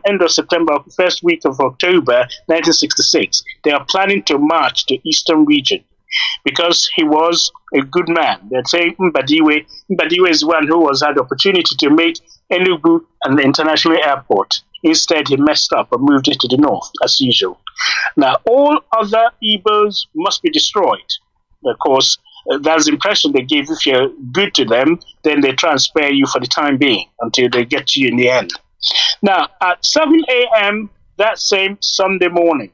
end of September, first week of October 1966, they are planning to march to Eastern Region because he was a good man. They're saying Mbadiwe is one who had the opportunity to make Enugu an international airport. Instead, he messed up and moved it to the north, as usual. Now, all other Igbos must be destroyed. Of course, that's the impression they give. If you're good to them, then they try and spare you for the time being until they get to you in the end. Now, at 7 a.m. that same Sunday morning,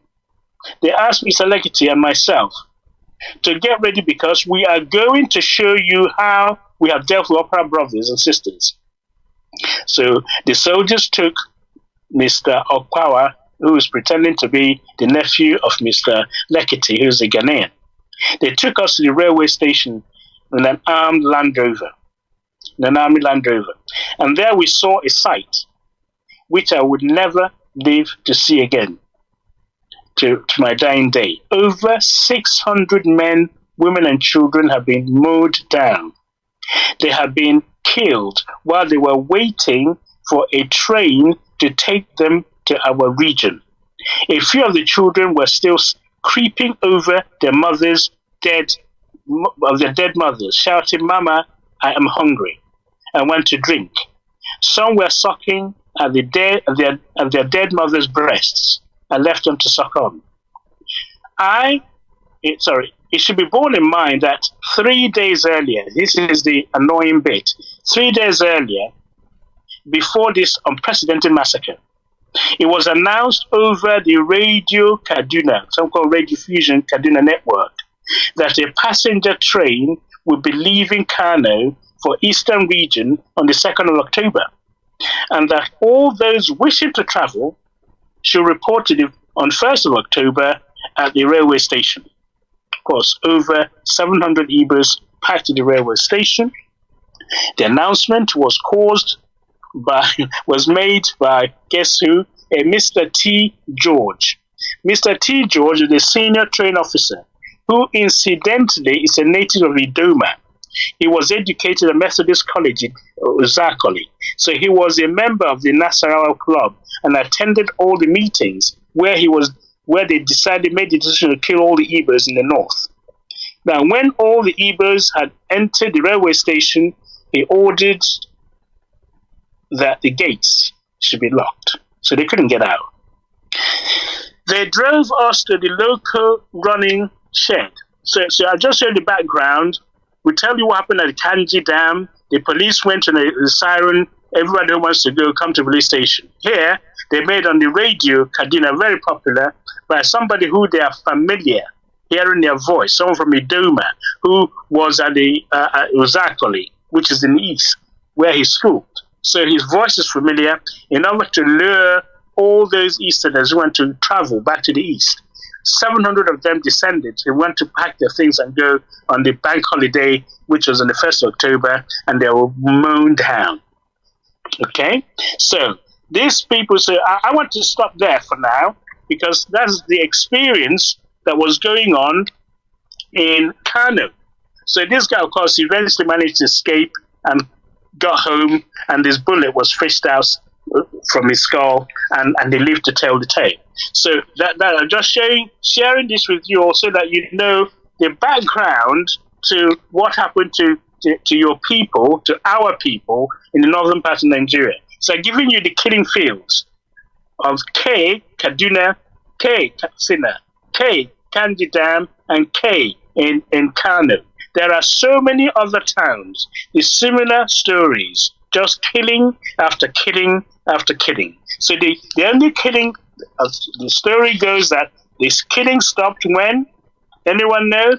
they asked Mr. Lekiti and myself to get ready because we are going to show you how we have dealt with opera brothers and sisters. So the soldiers took Mr. Okpawa, who is pretending to be the nephew of Mr. Lekiti, who is a Ghanaian. They took us to the railway station in an armed Land Rover, an army Land Rover. And there we saw a sight which I would never live to see again to my dying day. Over 600 men, women, and children have been mowed down. They have been killed while they were waiting for a train to take them to our region. A few of the children were still creeping over their dead mothers, shouting, "Mama, I am hungry," and went to drink. Some were sucking at their dead mother's breasts and left them to suck on. It should be borne in mind that 3 days earlier, this is the annoying bit, 3 days earlier, before this unprecedented massacre, it was announced over the Radio Kaduna, some called Radio Fusion Kaduna Network, that a passenger train would be leaving Kanu for Eastern Region on the 2nd of October, and that all those wishing to travel should report on 1st of October at the railway station. Of course, over 700 Igbos packed to the railway station. The announcement was made by, guess who? A Mr. T. George. Mr. T. George is a senior train officer who incidentally is a native of Idoma. He was educated at Methodist College in Uzakoli. So he was a member of the Nasarawa Club and attended all the meetings where they made the decision to kill all the Igbos in the north. Now, when all the Igbos had entered the railway station, he ordered that the gates should be locked, so they couldn't get out. They drove us to the local running shed. So I just showed the background. We tell you what happened at the Kanji Dam. The police went to the siren. Everybody who wants to go, come to the police station. Here, they made on the radio, Kaduna, very popular, by somebody who they are familiar, hearing their voice, someone from Idoma, who was at the Uzakoli, which is in the east, where he schooled. So his voice is familiar in order to lure all those Easterners who want to travel back to the east. 700 of them descended. They went to pack their things and go on the bank holiday, which was on the 1st of October, and they were mown down. Okay? So these people say, I want to stop there for now, because that's the experience that was going on in Kanu. So this guy, of course, eventually managed to escape and got home, and this bullet was fished out from his skull, and they lived to tell the tale. So that I'm just sharing this with you also, that you know the background to what happened to your people, to our people in the northern part of Nigeria. So I'm giving you the killing fields of K, Kaduna, K, Katsina, K, Kanji Dam, and K in Kanu. There are so many other towns with similar stories, just killing after killing after killing. So the only killing, the story goes that this killing stopped when? Anyone know?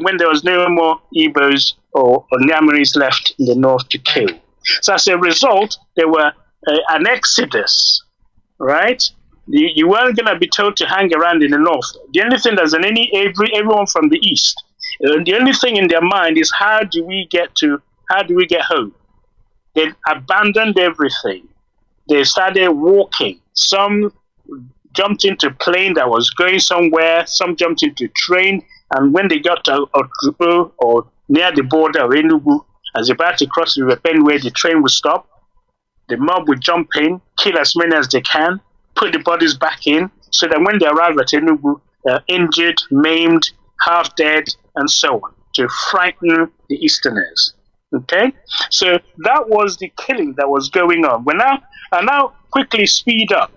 When there was no more Igbos or Nyamaris left in the north to kill. So as a result, there were an exodus, right? You weren't going to be told to hang around in the north. The only thing that's everyone from the east, the only thing in their mind is how do we get home? They abandoned everything. They started walking. Some jumped into a plane that was going somewhere. Some jumped into a train. And when they got to Otupo or near the border of Enugu, as about to cross the River Benue, the train would stop. the mob would jump in, kill as many as they can, put the bodies back in, so that when they arrive at Enugu, they're injured, maimed, half dead, and so on, to frighten the Easterners. Okay? So that was the killing that was going on. I'll now quickly speed up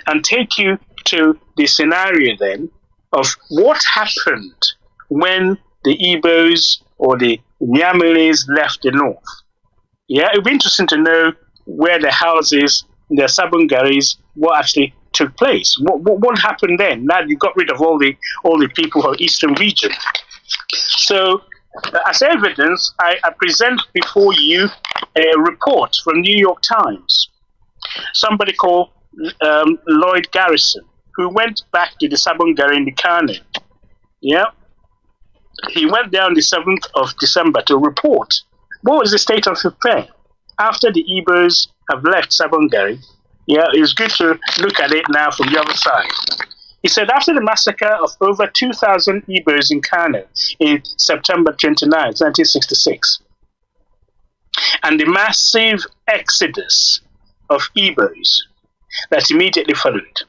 and take you to the scenario then of what happened when the Igbos or the Nyamalis left the north. Yeah, it would be interesting to know where the houses, the Sabungaris, what actually took place. What happened then? Now you got rid of all the people from the eastern region. So, as evidence, I present before you a report from New York Times. Somebody called Lloyd Garrison, who went back to the Sabungari in the Kanu. Yeah, he went there on the 7th of December to report what was the state of affairs after the Igbos have left Sabungari. Yeah, it's good to look at it now from the other side. He said, after the massacre of over 2,000 Igbos in Kanu in September 29, 1966, and the massive exodus of Igbos that immediately followed,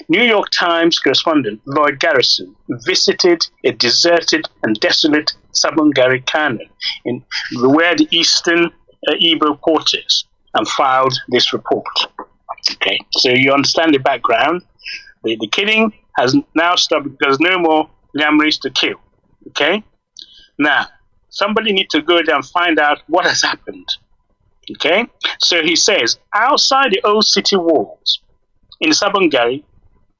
New York Times correspondent Lloyd Garrison visited a deserted and desolate Sabungari Kanu, where the eastern Igbo quarters, and filed this report. Okay, so you understand the background. The killing has now stopped because no more Nyamaris to kill. Okay, now somebody needs to go there and find out what has happened. Okay, so he says outside the old city walls in Sabungari,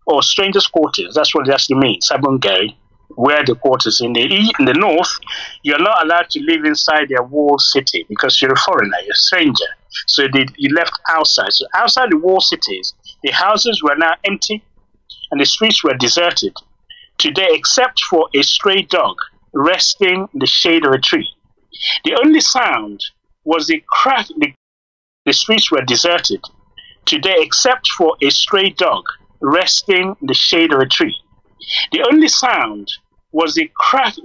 or strangers' quarters, that's what it actually means, Sabungari, where the quarters in the north, you're not allowed to live inside their walled city because you're a foreigner, you're a stranger. So you left outside. So outside the walled cities, the houses were now empty and the streets were deserted today, except for a stray dog resting in the shade of a tree. The only sound was the crack. The streets were deserted today, except for a stray dog resting in the shade of a tree. The only sound was the crack.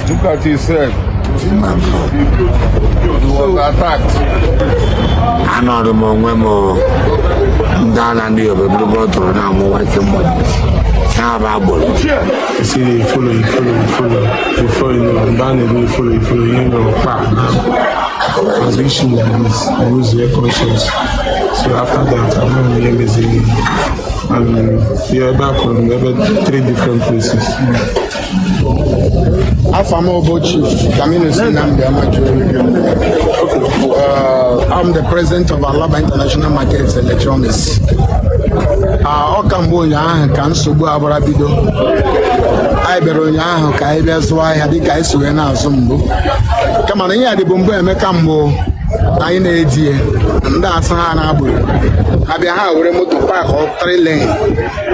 Look at yourself. He was attacked. I know the moment down and the other bottle now more like somebody. How about bullet? See, you follow. Before you know, down and you follow, you know, as we should lose their conscience. So after that, I'm not really busy. And yeah, back on about 3 different places. Afamo Chief Nnamdi. I'm the president of Alaba International Markets Electronics. Okambonya can subu abarabido. I beronya ka ibia zwa ya dika isuwe na azumbu. Kama na ya de bombo emeka mbo na ina edie. Nda asa ha na abu. Abia ha were motor park of 3 lane.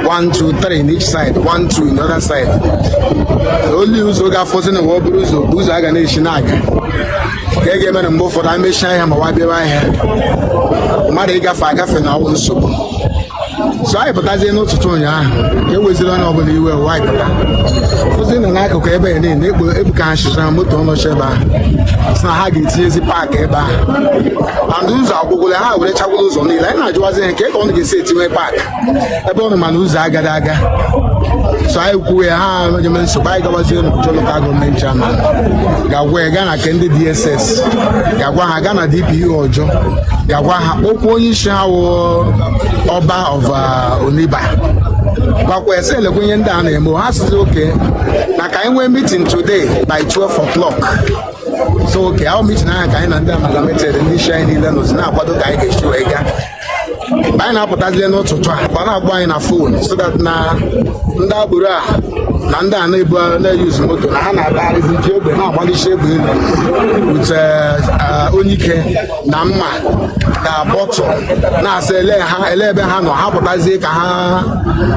1, 2, 3 in each side, 1, 2 in the other side. The only uzo ga forcing the wall uzo aga na ishinaga. Kege mere mbo for that mission ya mawabe wa ya. Mmadụ ịgafe agafe na ọwụ nsogbu. So anyị pụtazie n'ụtụtụ ụnyaahụ, eweziri onye ọbụla iwe ụwa anyị pụta. Ụfọdụ nọ n'akụkụ ebe niile ebuka ha shịchara moto ọnọchi ebe ahụ. Sị na ha ga-etinyezi paakị ebe ahụ. Andụ ụzọ agwụgwụla ha were chagwụla ụzọ niile. Anyị na-ajụwazi ha nke ka ọ ga-esi etinye paakị ebe ọ nọ mana ụzọ agada aga. So anyị kwuo ya ha eme nsogbu anyị gabazie n'ụjọ lokal gọọmenti chairman. Ga-agwa ya gaa na nke ndị DSS. Ga-agwa ha gaa na DPO ọjọọ. Ga-agwa ha okwu onye isi ha wụ ọba of Oniba. Gwakwa ese elekwenye ndị a na-eme ha sizi oke na ka anyị nwee meeting today by 12 o'clock. So okay, our meeting ahụ ka anyị na ndị amalgamated ndị isi anyị niile nọzi na-akwado ka anyị ga-esi wee gaa. Anyị na-apụtazie n'ụtụtụ a ọ na-agba anyị na fon so that na ndị agboro a na ndị a na-ebu na-eyuzu moto na ha na-agagharịzi ji egbe na-agbalịsi egbe elu ute onye ike na mma na bọtụ na-asa ele ebe ha nọ ha pụtazie ka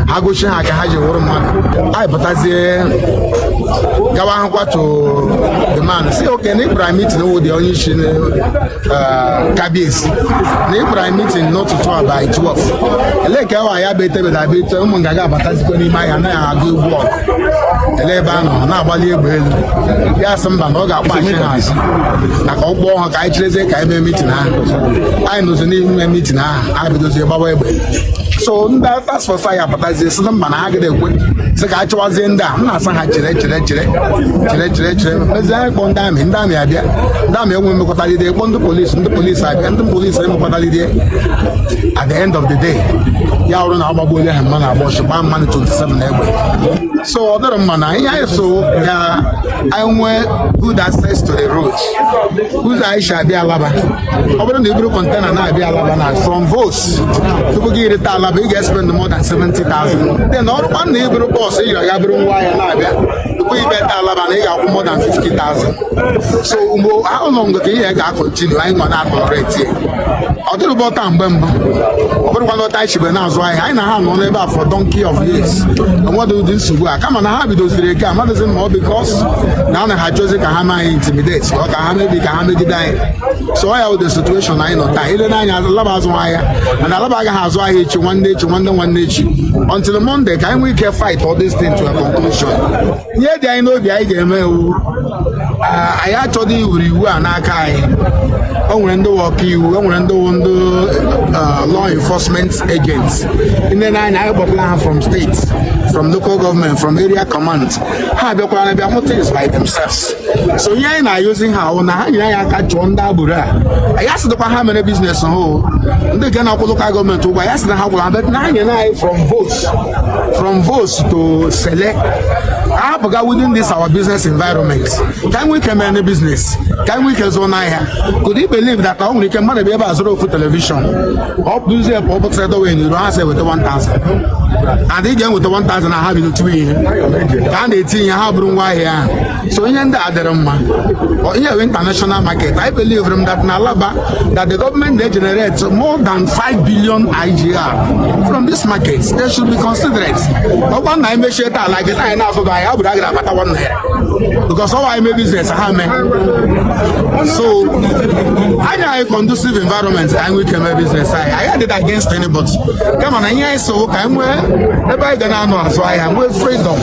ha gochi ha ka ha ji wụrụ mmadụ. Anyị pụtazie gawa ha kwatu the man si oke na ịkpara meeting wụ dị onye isi kabis na ịkpara meeting n'ụtụtụ a by 12. Ele ka awa ya bụ etebeda abịa ite ụmụ nga ga-abatazikwa n'ime ahịa anaghị agụ egwu ọgụ. Ele ebe a nọ na-agbalị egbe elu ya sị mba na ọ ga-akpachi ha azụ na ka ọ kpọọ ha ka anyị cherezie ka anyị mee mitin ahụ. Anyị nọzi n'ime mitin ahụ anyị bidozie gbawa egbe. So ndị task force anyị apụtazie sị mba na ha gịda ekwe sị ka a chọwazie ndị a m na-asa ha chere mezie anyị kpọọ ndị amị abịa ndị amị enwe mmekọtalide kpọọ ndị polisi abịa ndị polisi emekọtalide. At the end of the day ya ọrụ na ọgbagbuole ha mma na agba ọchị gbaa mmanụ 27 na egbe. So ọ dịrị mma na ihe anyị so ka anyị nwee good access to the road. Ụzọ anyị si abịa Alaba ọ bụrụ na iburu kọntena na-abịa Alaba na from Vos tupu gị irita Alaba ị ga-spend more than 70,000. Then ọrụkwa na iburu bọs ị ga-aga buru ngwa ahịa na-abịa tupu ibeta Alaba na ị ga-akwụ more than 50,000. So mgbe ahụ nọ mgbe ka ihe ga-akọntinu anyị nọ na-atọreti ọ dịrị bọta mgbe mbụ ọ bụrụkwa na ọta anyị chibe na-azụ ahịa anyị na ha nọ n'ebe a for donkey of years. Onwedị ụdị nsogbu a kama na ha bidoziri eke a madụzi ma ọ bikos na a na ha achọzi ka ha mee anyị intimidate ọ ka ha mebi ka ha megide anyị. So ọ ya wụ the situation anyị nọ taa ile n'anya Alaba azụ ahịa mana Alaba agaghị azụ ahịa echi nwanne echi until Monday ka anyị nwee ike fight all this thing to a conclusion. Ihe dị anyị n'obi anyị ga-eme iwu anyị achọghị iwuru iwu a n'aka anyị. O nwere ndị ọka iwu, o nwere ndị law enforcement agents ndị na-anya anyị kpọpụla ha from states, from local government, from area command. Ha bịakwara na bịa mụ things by themselves. So ihe anyị na-ayụzi ha hụ na ha nyere anyị aka chụọ ndị agboro a. Anyị asịdịkwa ha mere biznes hụ ndị nke na-akwụ local gọọmenti ụgwọ anyị asị na ha gwara ha na ha nyere anyị from Vos to Sele. Ha hapụga within this our business environment. Can we come any business? Can we zone ahịa? Could you believe that ọ nwere ike mmadụ ebe ebe a zụrụ ofu telivishọn ọ bụzie ọ bụtara edowe n'iru ha sị weta 1,000 and ị ga-enweta 1,000 na ha bido tiwe ihe ka a na-etinye ha bụrụ ngwa ahịa ahụ. So ihe ndị a dịrị mma ihe international market. I believe that na Alaba that the government they generate more than 5 billion IGR from this market. They should be considerate. Ọgwa na emechie taa like it anyị na-azụ ahịa ọ bụrụ a ga-akpata 1 naira because ọwa ime business ha mee. So anyị anyị conducive environment ka anyị nwee eme business anyị did against anybody. Kama na ihe anyị so ka anyị nwee ebe anyị ga na-anọ azụ ahịa nwee freedom.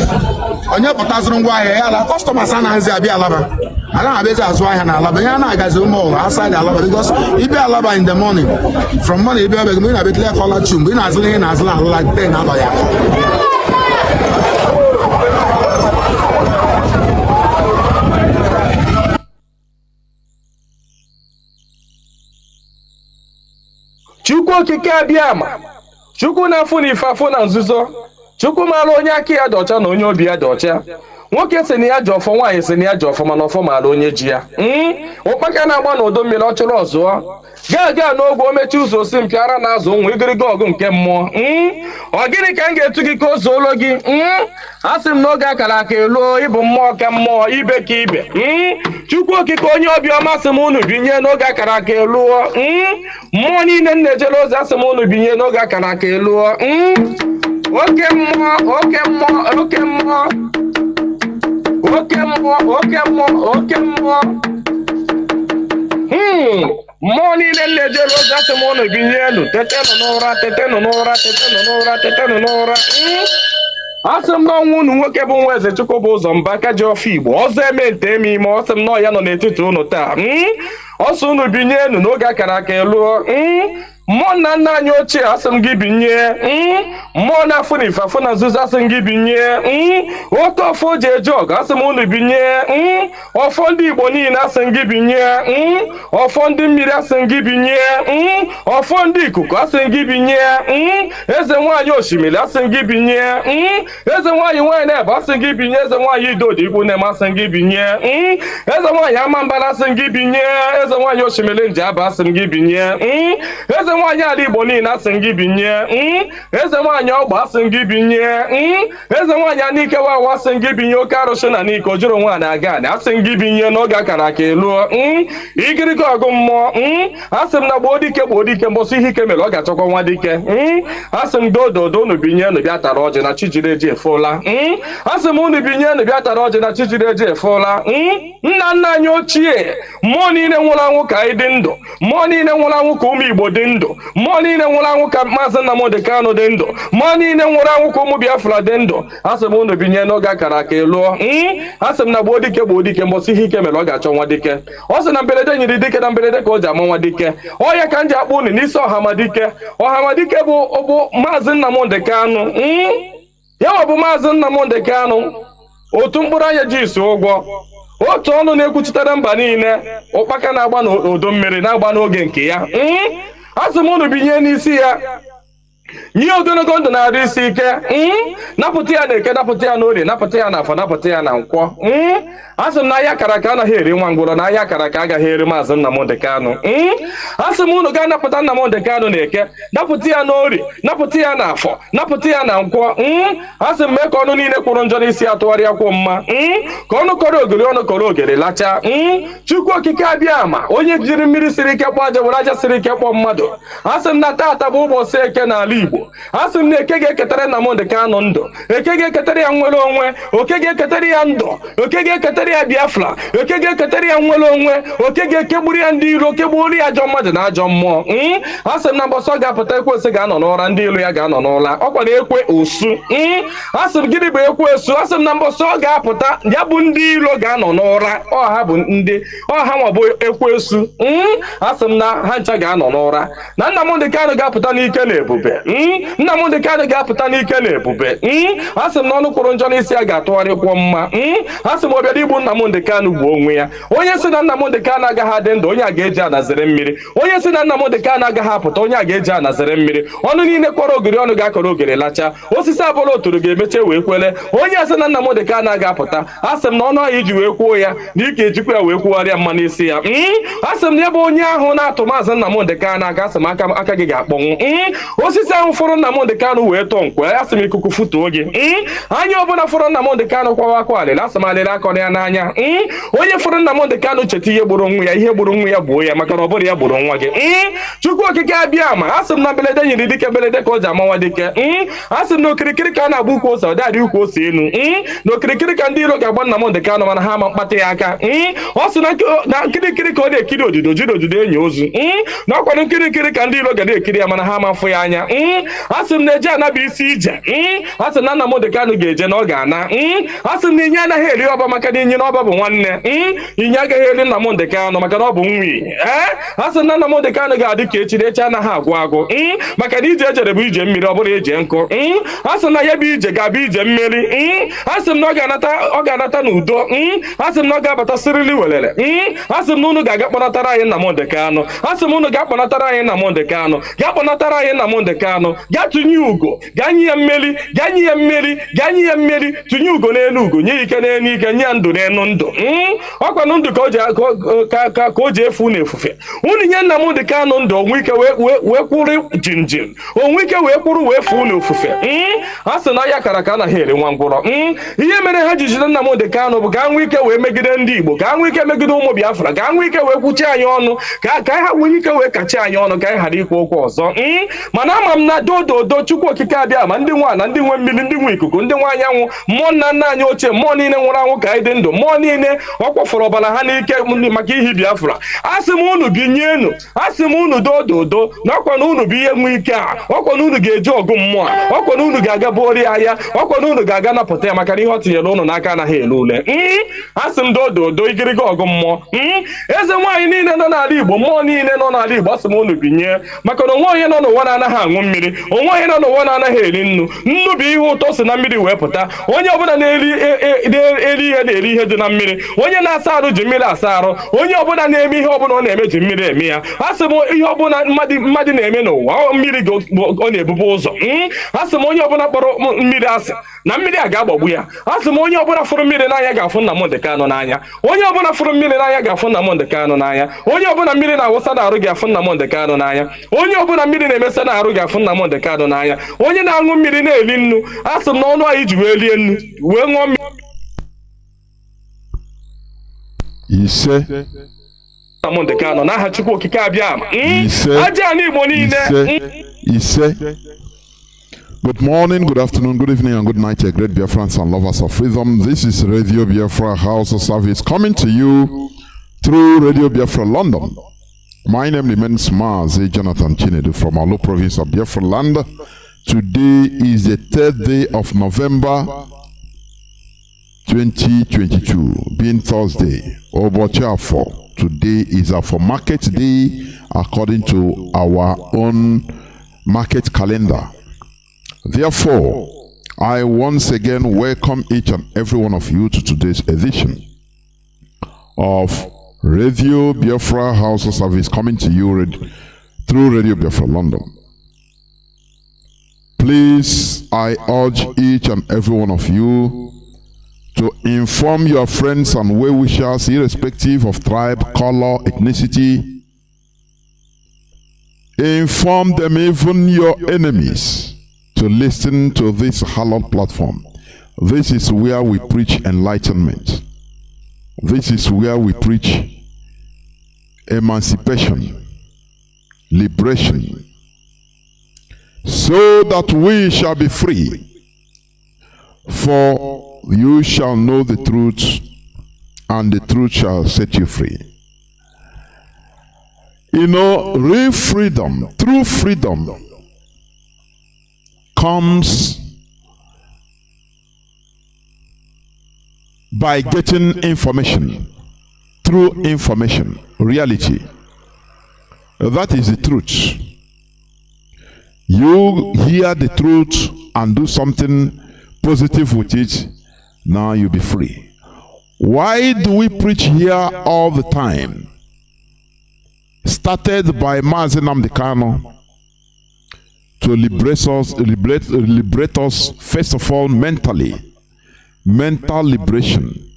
Onye pụtaziri ngwa ahịa ya ala customers anaghịzi abịa Alaba anaghị abịazi azụ ahịa na Alaba ihe a na-agazi ụmụ ụlọ outside Alaba because ibe Alaba in the morning from morning ibe ọbịa mgbe ị na-abịa clear collar tune mgbe ị na-azụla ihe na-azụla alala 10 alọ ya. Chukwu okike abịama Chukwu na-afụ na ife afụ na nzuzo. Chukwu maara onye aka ya dị ọcha na onye obi ya dị ọcha. Nwoke si na ya ji ọfọ, nwaanyị si na ya ji ọfọ, mana ọfọ maara onye ji ya. Ụkpaka na-agba n'udo mmiri ọ chụrụ ọzụọ. Gaa n'ogwe o mechi ụzọ osi mpịara na azụ nwa igiriga ọgụ nke mmụọ. Ọ gịnị ka m ga-etu gị ka o zuolo gị? Asị m n'oge akara aka eluo, ịbụ mmụọ ka mmụọ, ibe ka ibe. Chukwu okike onye obiọma sị m unu binye n'oge akara aka eluo. Mmụọ niile m na-ejere ozi asị m unu binye n'oge akara aka eluo. Oke mmụọ, oke mmụọ, oke mmụọ, oke mmụọ, oke mmụọ, oke mmụọ. Mmụọ niile m na-ejere ozi asị m unu binye elu. Tetenụ n'ụra, tetenụ n'ụra, tetenụ n'ụra, tetenụ n'ụra. Asị m n'ọnwa unu nwoke bụ nwa eze Chukwu bụ ụzọ mba aka ji ọfọ Igbo ọzọ eme nte eme ime. Ọ sị m nọ ya nọ n'etiti unu taa. Ọsọ unu binye enu n'oge akara aka eluo. Mmụọ nna nna anyị ochie asị m gị binye. Mmụọ na-afụ na ife afụ na nzuzo asị m gị binye. Oke ọfọ ji eje ọgụ asị m unu binye. Ọfọ ndị Igbo niile asị m gị binye. Ọfọ ndị mmiri asị m gị binye. Ọfọ ndị ikuku asị m gị binye. Eze nwaanyị osimiri asị m gị binye. Eze nwaanyị nwaanyị na-ebe asị m gị binye. Eze nwaanyị idodi ikwu na-eme asị m gị binye. Eze nwaanyị amambara asị m gị binye. Eze nwaanyị osimiri nji aba asị m gị binye. Eze nwaanyị ala Igbo niile asị m gị binye. Eze nwaanyị ọgba asị m gị binye. Eze nwaanyị anike wawa asị m gị binye. Oke arụsị na n'ike o juru nwaanyị aga anị asị m gị binye n'oge akara aka eluo. Igirigi ọgụ mmụọ. Asị m na gboo dike mbọsị ihe ike mere ọ ga-achọkwa nwa dike. Asị m dododo unu binye unu bịa tara ọjị na chijiri eji efola. Asị m unu binye unu bịa tara ọjị na chijiri eji efola. Nna nna anyị ochie mmụọ niile nwụrụ anwụ ka anyị dị ndụ. Mmụọ niile nwụrụ anwụ ka ụmụ Igbo dị ndụ. Mmụọ niile nwụrụ anwụ ka Mazi Nnamdi Kanu dị ndụ. Mmụọ niile nwụrụ anwụ ka ụmụ Biafra dị ndụ. Asị m unu binye n'oge akara aka eluo. Asị m na gboo dike mbọsị ihe ike mere ọ ga-achọ nwa dike. Ọ sị na mberede nyiri dike na mberede ka o ji ama nwa dike. Ọ ya ka m ji akpọ unu n'isi Ọhamadike. Ọhamadike bụ Mazi Nnamdi Kanu. Ya ọ bụ Mazi Nnamdi Kanu. Otu mkpụrụ anya ji isi ụgwọ. Otu ọnụ na-ekwuchitere mba niile. Ụkpaka na-agba n'udo mmiri na-agba n'oge nke ya. Asị m unu binye n'isi ya. Nye ogologo ndụ na-arụ isi ike. Napụta ya na eke, napụta ya n'orie, napụta ya n'afọ, napụta ya na nkwọ. Asị m na ahịa akara aka anaghị eri nwa ngwụrọ, na ahịa akara aka agaghị eri Mazi Nnamdi Kanu. Asị m unu ga-anapụta Nnamdi Kanu na eke, napụta ya n'orie, napụta ya n'afọ, napụta ya na nkwọ. Asị m mee ka ọnụ niile kwụrụ njọ n'isi ya tụgharịa kwụ mma. Ka ọnụ kọrọ ogiri ọnụ kọrọ ogiri lachaa. Chukwu okike abịa ama onye jiri mmiri siri ike kpọọ aja were aja siri ike kpọọ mmadụ. Asị m na taata bụ ụbọchị eke n'ala Igbo. Asị m na eke ga-eketara Nnamdi Kanu ndụ. Eke ga-eketara ya nwere onwe. Oke ga-eketara ya ndụ. Oke ga-eketara ya Biafra. Oke ga-eketara ya nwere onwe. Oke ga-ekegburu ya ndị iro, kegburu ya ajọ mmadụ na ajọ mmụọ. Asị m na mbọsọ ga-apụta ekwensu ga-anọ n'ụra, ndị ilo ya ga-anọ n'ụra. Ọkwa na ekwe osu. Asị m gịnị bụ ekwe osu? Asị m na mbọsọ ga-apụta ya bụ ndị ilo ga-anọ n'ụra. Ọha bụ ndị ọha nwa bụ ekwensu. Asị m na ha ncha ga-anọ n'ụra. Na Nnamdi Kanu ga-apụta n'ike na ebube. Nnamdi Kanu ga-apụta n'ike na ebube. Asị m na ọnụ kwụrụ njọ n'isi ya ga-atụgharịkwọ mma. Asị m ọbịa igbu Nnamdi Kanu gbuo onwe ya. Onye si na Nnamdi Kanu agaghị adị ndụ, onye a ga-eji anazere mmiri. Onye si na Nnamdi Kanu agaghị apụta, onye a ga-eji anazere mmiri. Ọnụ niile kọrọ ogiri ọnụ ga-akọrọ ogiri lacha. Osisi abụla oturu ga-emeche wee kwele. Onye asị na Nnamdi Kanu agaghị apụta, asị m na ọnụ ahụ iji wee kwuo ya na ike ejikwa ya wee kwugharịa mma n'isi ya. Asị m na ya bụ onye ahụ na-atụ Mazi Nnamdi Kanu aka, asị m aka gị ga-akpọnwụ. Osisi ahụ fọrọ Nnamdi Kanu wee tọọ nkwe, asị m ikuku futuo gị. Anya ọbụla fọrọ Nnamdi Kanu kwawa akwa alịla, asị m alịla akọrọ ya n'anya. Onye fọrọ Nnamdi Kanu cheta ihe gburu nwa ya, ihe gburu nwa ya gbuo ya, maka na ọ bụrụ ya gburu nwa gị. Chukwu okike abịa ama asị m na mberede nyiri dike mberede ka o ji ama nwa dike. Asị m na okirikiri ka a na-agba ukwu ose, ọ dadị ukwu ose enu. Na okirikiri ka ndị iro ga-agba Nnamdi Kanu mana ha ama mkpata ya aka. Ọ sị na nkirikiri ka ọ na-ekiri odido jiri odido enyi ozu. Na ọkwanụ nkirikiri ka ndị iro ga na-ekiri ya mana ha ama mfụ ya anya. Asị m na eje anabụ isi ije. Asị m na Nnamdi Kanu ga-eje na ọ ga-ana. Asị m na inye anaghị eri ọba maka na inye na ọba bụ nwanne. Inye agaghị eri Nnamdi Kanu maka na ọ bụ nwa. Asị m na Nnamdi Kanu ga-adị ka echi, echi anaghị agwụ agwụ. Maka na ije ejere bụ ije mmiri, ọ bụrụ eje nkụ. Asị m na ya bụ ije ga-abụ ije mmeri. Asị m na ọ ga-anata ga-abata n'udo asị m na ọ ga-abata sirili welere asị m na unu ga-aga kpọnatara anyị Nnamdi Kanu asị m unu ga-akpọnatara anyị Nnamdi Kanu ga-akpọnatara anyị Nnamdi Kanu ga tụnye ugo ga nye ya mmeri ga nye ya mmeri ga nye ya mmeri tụnye ugo n'elu ugo nye ike n'elu ike nye ndụ n'elu ndụ ọkwanụ ndụ ka o ji efu na-efufe unu nye Nnamdi Kanu ndụ onwe ike wee kwụrụ jinjin onwe ike wee kwụrụ wee fuo n'ofufe a sị na ya kara ka anaghị eri nwa ngwụrọ ihe mere ha ji jide Nnamdi Kanu bụ ka nwee ike wee megide ndị Igbo ka nwee ike megide ụmụ Biafra ka nwee ike wee kwuchi anyị ọnụ ka ha nwee ike wee kachi anyị ọnụ ka anyị ghara ikwu okwu ọzọ mana ama m na dododo Chukwu okike abịa ma ndị nwa na ndị nwe mmiri ndị nwe ikuku ndị nwe anyanwụ mmụọ nna nna anyị ochie mmụọ niile nwụrụ anwụ ka anyị dị ndụ mmụọ niile ọ kpọfọrọ ọbara ha n'ike maka ihi Biafra asị m unu binyenu asị m unu dododo na ọkwa na unu bụ ihe nwe ike a ọkwa na unu ga-eji ọgụ mmụọ ọkwa na unu ga-aga bori ahịa ọkwa na unu ga-aga napụta ya maka ihe ọ tinyere unu n'aka anaghị ele ule asị m dododo igiriga ọgụ mmụọ eze nwaanyị niile nọ n'ala Igbo mmụọ niile nọ n'ala Igbo asị m unu binye maka na onwe onye nọ n'ụwa na-anaghị aṅụ mmiri onwe onye nọ n'ụwa na-anaghị eri nnu nnu bụ ihe ụtọ si na mmiri wee pụta onye ọbụla na-eri ihe na-eri ihe dị na mmiri onye na-asa arụ ji mmiri asa arụ onye ọbụla na-eme ihe ọbụla ọ na-eme ji mmiri eme ya asị m ihe ọbụla mmadụ na-eme n'ụwa mmiri ọ na-ebube ụzọ asị m onye ọbụla kpọrọ mmiri asị na mmiri a ga-agbagbu ya asị m onye ọbụla fụrụ mmiri n'anya ga-afụ Nnamdi Kanu n'anya onye ọbụla fụrụ mmiri n'anya ga-afụ Nnamdi Kanu n'anya onye ọbụla mmiri na-awụsa n'arụ ga-afụ Nnamdi Kanu n'anya onye ọbụla mmiri na-emesa n'arụ ga-afụ Nnamdi Kanu n'anya onye na-aṅụ mmiri na-eri nnu asị m na ọnụ anyị ji wee rie nnu wee ṅụọ mmiri ise Nnamdi Kanu n'aha Chukwu okike abịa aja anyị Igbo niile ise. Good morning, good afternoon, good evening, and good night, great Biafrans and lovers of freedom. This is Radio Biafra HAUSA-SERVICE coming to you through Radio Biafra London. My name remains Mazi Jonathan Chinedu from Alo province of Biafra land. Today is the 3rd day of November 2022, being Thursday, Obochafo. Today is our market day according to our own market calendar. Therefore, I once again welcome each and every one of you to today's edition of Radio Biafra HAUSA-SERVICE coming to you through Radio Biafra London. Please, I urge each and every one of you to inform your friends and well-wishers irrespective of tribe, color, ethnicity. Inform them, even your enemies, to listen to this hallowed platform. This is where we preach enlightenment. This is where we preach emancipation, liberation, so that we shall be free. For you shall know the truth, and the truth shall set you free. You know, real freedom, true freedom, comes by getting information, through information, reality. That is the truth. You hear the truth and do something positive with it, now you'll be free. Why do we preach here all the time? Started by Mazi Nnamdi Kanu to liberate us first of all mentally. Mental liberation.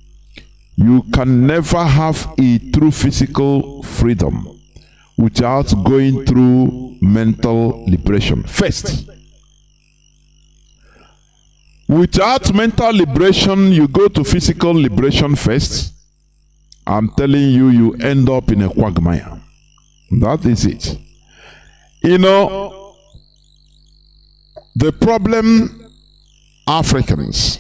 You can never have a true physical freedom without going through mental liberation first. Without mental liberation, you go to physical liberation first. I'm telling you, you end up in a quagmire. That is it. You know, the problem Africans,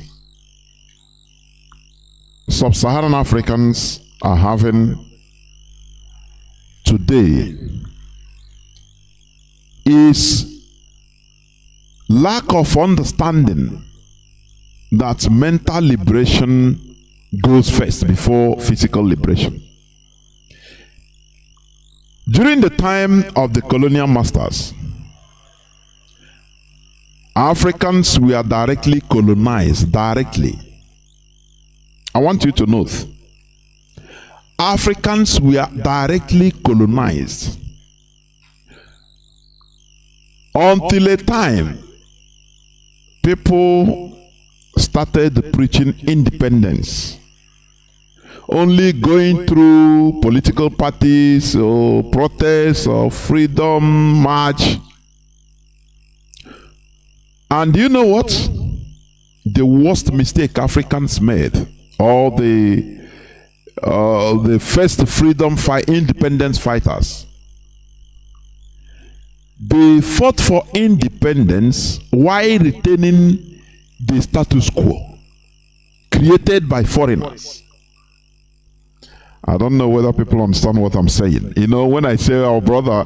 sub-Saharan Africans are having today is lack of understanding that mental liberation goes first before physical liberation. During the time of the colonial masters, Africans were directly colonized, I want you to note, Africans were directly colonized until a time people started preaching independence, only going through political parties or protests or freedom march. And you know what? The worst mistake Africans made, or the first independence fighters, they fought for independence while retaining the status quo created by foreigners. I don't know whether people understand what I'm saying. You know, when I say our brother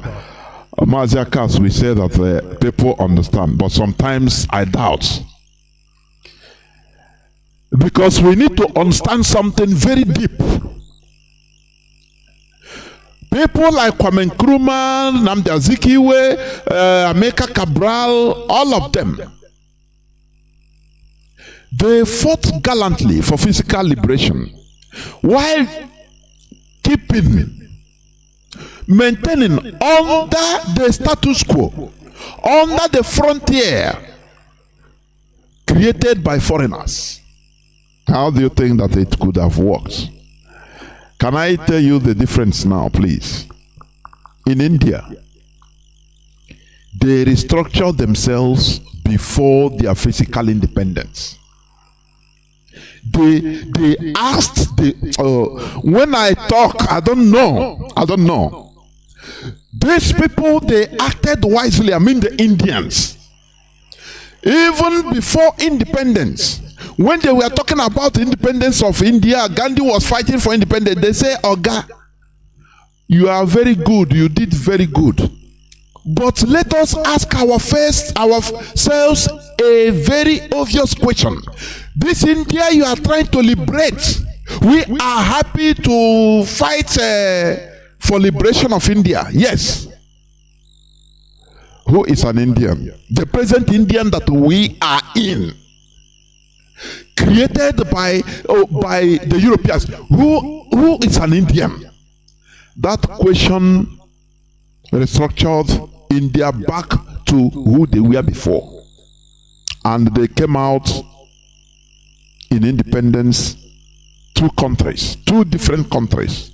Mazi, we say that people understand, but sometimes I doubt. Because we need to understand something very deep. People like Kwame Nkrumah, Nnamdi Azikiwe, Ameka Cabral, all of them, they fought gallantly for physical liberation while maintaining under the status quo, under the frontier created by foreigners. How do you think that it could have worked? Can I tell you the difference now, please? In India, they restructured themselves before their physical independence. They asked when I talk, I don't know. These people, they acted wisely. I mean the Indians. Even before independence, when they were talking about the independence of India, Gandhi was fighting for independence. They say, Oga, you are very good, you did very good. But let us ask ourselves a very obvious question. This India you are trying to liberate, we are happy to fight for liberation of India. Yes. Who is an Indian? The present Indian that we are in, created by the Europeans. Who is an Indian? That question restructured India back to who they were before, and they came out in independence. Two different countries.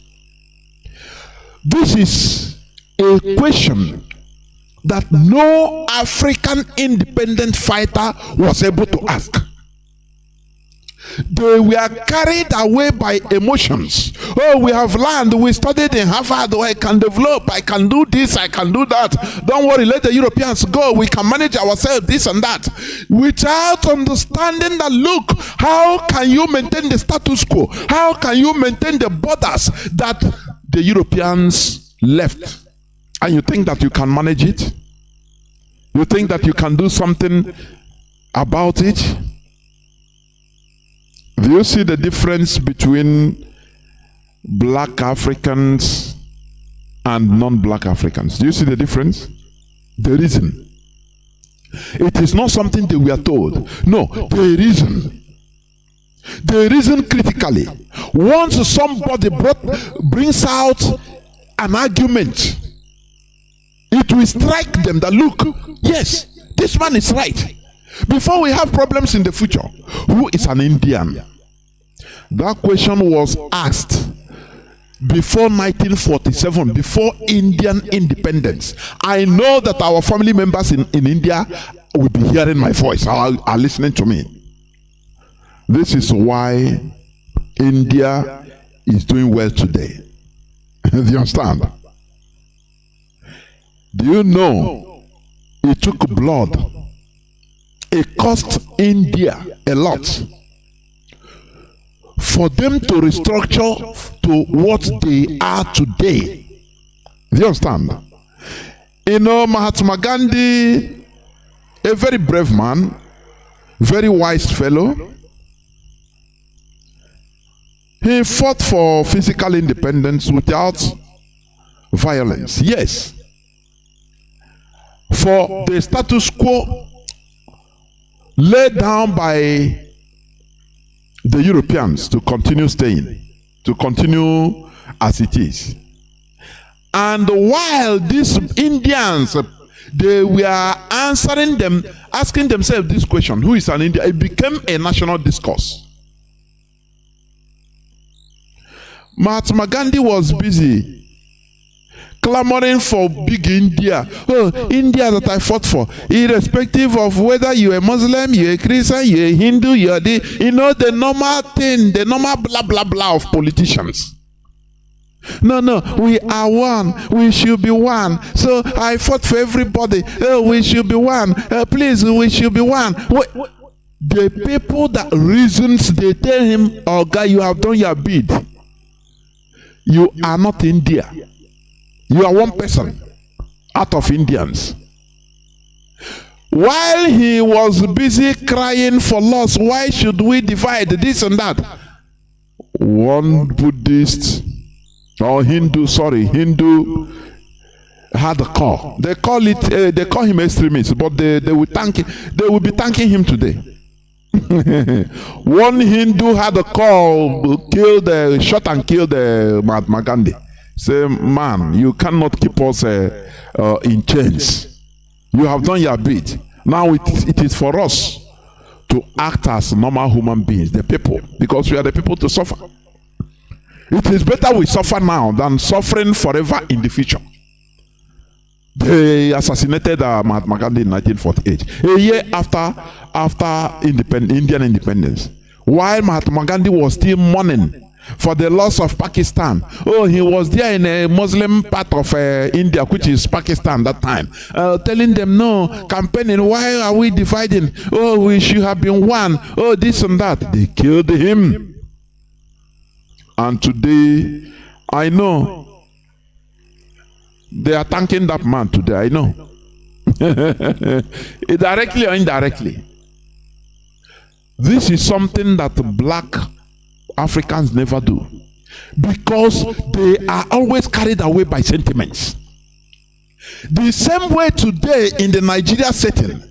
This is a question that no African independent fighter was able to ask. They were carried away by emotions. Oh, we have learned, we studied in Harvard, oh, I can develop, I can do this, I can do that. Don't worry, let the Europeans go, we can manage ourselves, this and that. Without understanding that, look, how can you maintain the status quo? How can you maintain the borders that the Europeans left? And you think that you can manage it? You think that you can do something about it? Do you see the difference between black Africans and non-black Africans? Do you see the difference? The reason. It is not something that we are told. No, the reason. The reason critically. Once somebody brings out an argument, it will strike them that, look, yes, this man is right. Before we have problems in the future, who is an Indian? That question was asked before 1947, before Indian independence. I know that our family members in India will be hearing my voice, are listening to me. This is why India is doing well today. Do you understand? Do you know it took blood? It cost India a lot for them to restructure to what they are today. Do you understand? You know, Mahatma Gandhi, a very brave man, very wise fellow. He fought for physical independence without violence. Yes. For the status quo laid down by the Europeans to continue staying, to continue as it is. And while these Indians, they were answering them, asking themselves this question, who is an Indian? It became a national discourse. Mahatma Gandhi was busy clamoring for big India. Oh, India that I fought for, irrespective of whether you're a Muslim, you're a Christian, you're a Hindu, you're the normal thing, the normal blah blah blah of politicians. No, we are one. We should be one. So I fought for everybody. Oh, we should be one. Please, we should be one. The people that reasons, they tell him, oh God, you have done your bid. You are not India. You are one person out of Indians. While he was busy crying for loss, why should we divide this and that? One Buddhist or Hindu had a call. They call him extremist, but they will be thanking him today. One Hindu had a call, shot and killed Mahatma Gandhi. Say, man, you cannot keep us in chains. You have done your bit. Now it is for us to act as normal human beings, the people, because we are the people to suffer. It is better we suffer now than suffering forever in the future. They assassinated Mahatma Gandhi in 1948, a year after Indian independence. While Mahatma Gandhi was still mourning for the loss of Pakistan. Oh, he was there in a Muslim part of India, which is Pakistan that time, telling them, no, campaigning, why are we dividing? Oh, we should have been one. Oh, this and that. They killed him. And today, I know they are thanking that man today, I know. Directly or indirectly. This is something that black Africans never do, because they are always carried away by sentiments. The same way today in the Nigeria setting,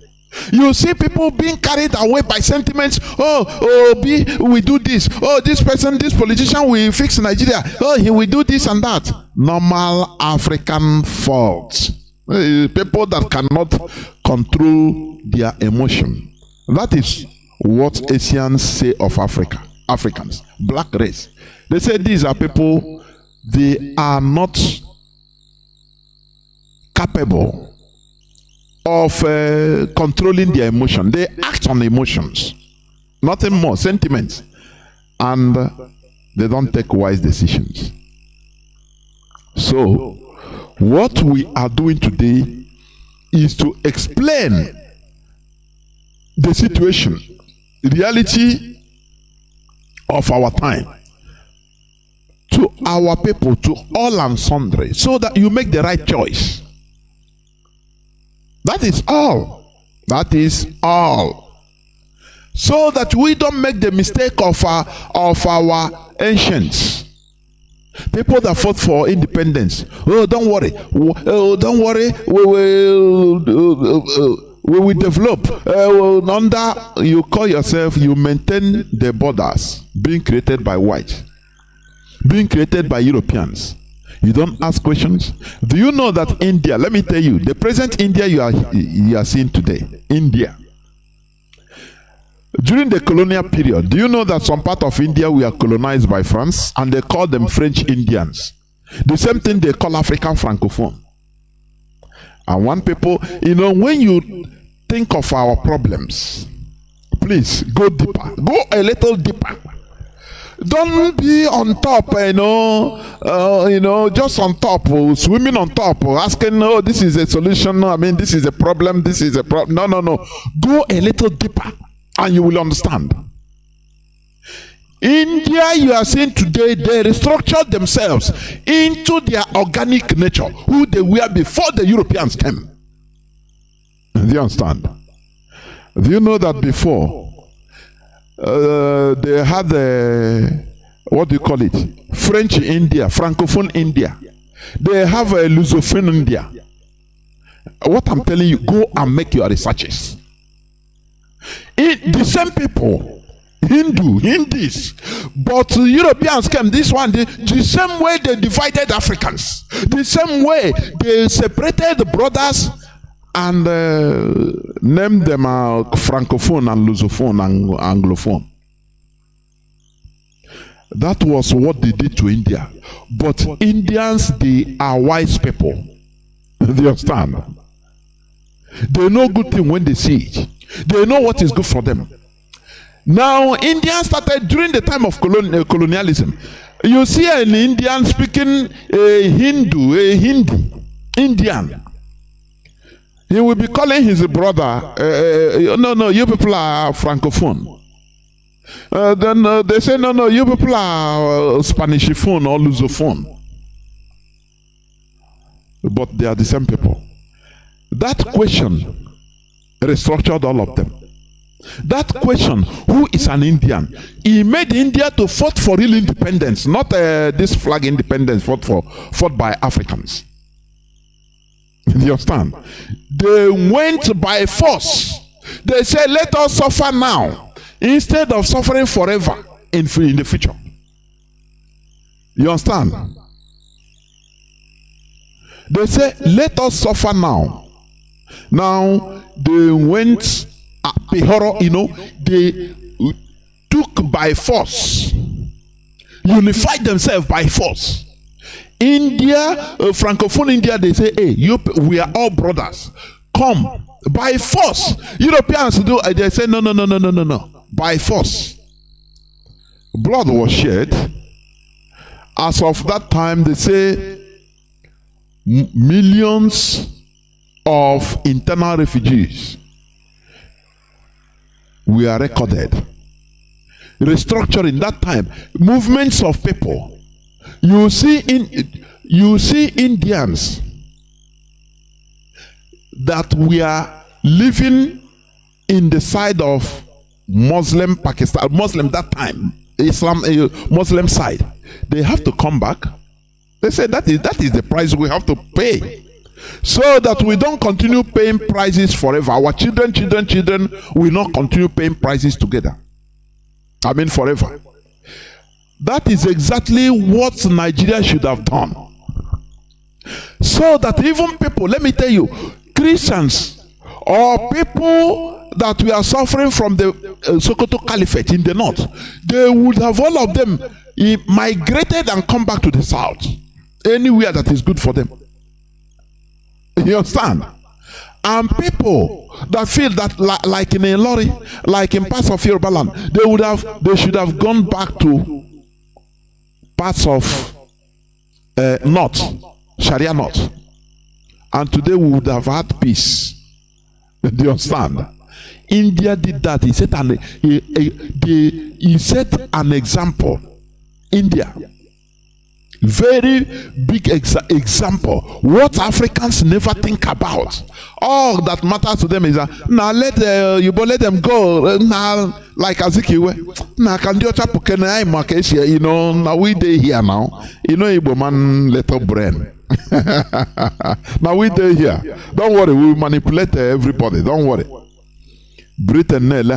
you see people being carried away by sentiments. We do this. Oh, this person, this politician will fix Nigeria. Oh, he will do this and that. Normal African faults. People that cannot control their emotion. That is what Asians say of Africa. Africans, black race. They say these are people, they are not capable of controlling their emotion. They act on emotions, nothing more, sentiments, and they don't take wise decisions. So what we are doing today is to explain the situation, the reality of our time, to our people, to all and sundry, so that you make the right choice. That is all. That is all. So that we don't make the mistake of our ancients, people that fought for independence. Oh, don't worry. Oh, don't worry. We will develop. Under you call yourself, you maintain the borders being created by whites, being created by Europeans. You don't ask questions. Do you know that India, let me tell you, the present India you are seeing today, India, during the colonial period, do you know that some part of India were colonized by France and they call them French Indians? The same thing they call African Francophone. And one people, when you think of our problems, please go deeper, go a little deeper. Don't be on top, just on top, swimming on top, asking, oh, this is a solution, this is a problem, this is a problem. No. Go a little deeper and you will understand. India, you are seeing today, they restructured themselves into their organic nature, who they were before the Europeans came. Do you understand? Do you know that before, they had what do you call it? French India, Francophone India. They have a Lusophone India. What I'm telling you, go and make your researches. The same people, Hindus. But Europeans came, this one, the same way they divided Africans, the same way they separated the brothers and named them Francophone and Lusophone and Anglophone. That was what they did to India. But Indians, they are wise people. Do you understand? They know good thing when they see it. They know what is good for them. Now, Indians started during the time of colonialism. You see an Indian speaking a Hindi, Indian. He will be calling his brother, no, you people are Francophone. Then they say, no, you people are Spanishphone or Lusophone. But they are the same people. That question restructured all of them. That question, who is an Indian? He made India to fight for real independence, not this flag independence fought by Africans. You understand? They went by force. They said, let us suffer now instead of suffering forever in the future. You understand? They say, let us suffer now. Now, they went, they took by force, unified themselves by force. India, Francophone India, they say, hey, we are all brothers. Come, by force. Europeans do, they say, no. By force. Blood was shed. As of that time, they say, millions of internal refugees were recorded. Restructuring that time, movements of people. You see Indians that we are living in the side of Muslim Pakistan, Muslim that time, Islam, Muslim side. They have to come back. They say that is the price we have to pay, so that we don't continue paying prices forever. Our children will not continue paying prices together. I mean forever. That is exactly what Nigeria should have done. So that even people, let me tell you, Christians or people that we are suffering from the Sokoto Caliphate in the north, they would have all of them migrated and come back to the south. Anywhere that is good for them. You understand? And people that feel that like in a lorry, like in parts of Yoruba land, they should have gone back to parts of north, Sharia north. And today we would have had peace. Do you understand? India did that. He set an example. India. Very big example. What Africans never think about. All that matters to them is that now let them go. Now like Azikiwe. Now can you chap you know, now we day here now. You know Igbo man little brain. Now we day here. Don't worry, we will manipulate everybody. Don't worry. Britain don't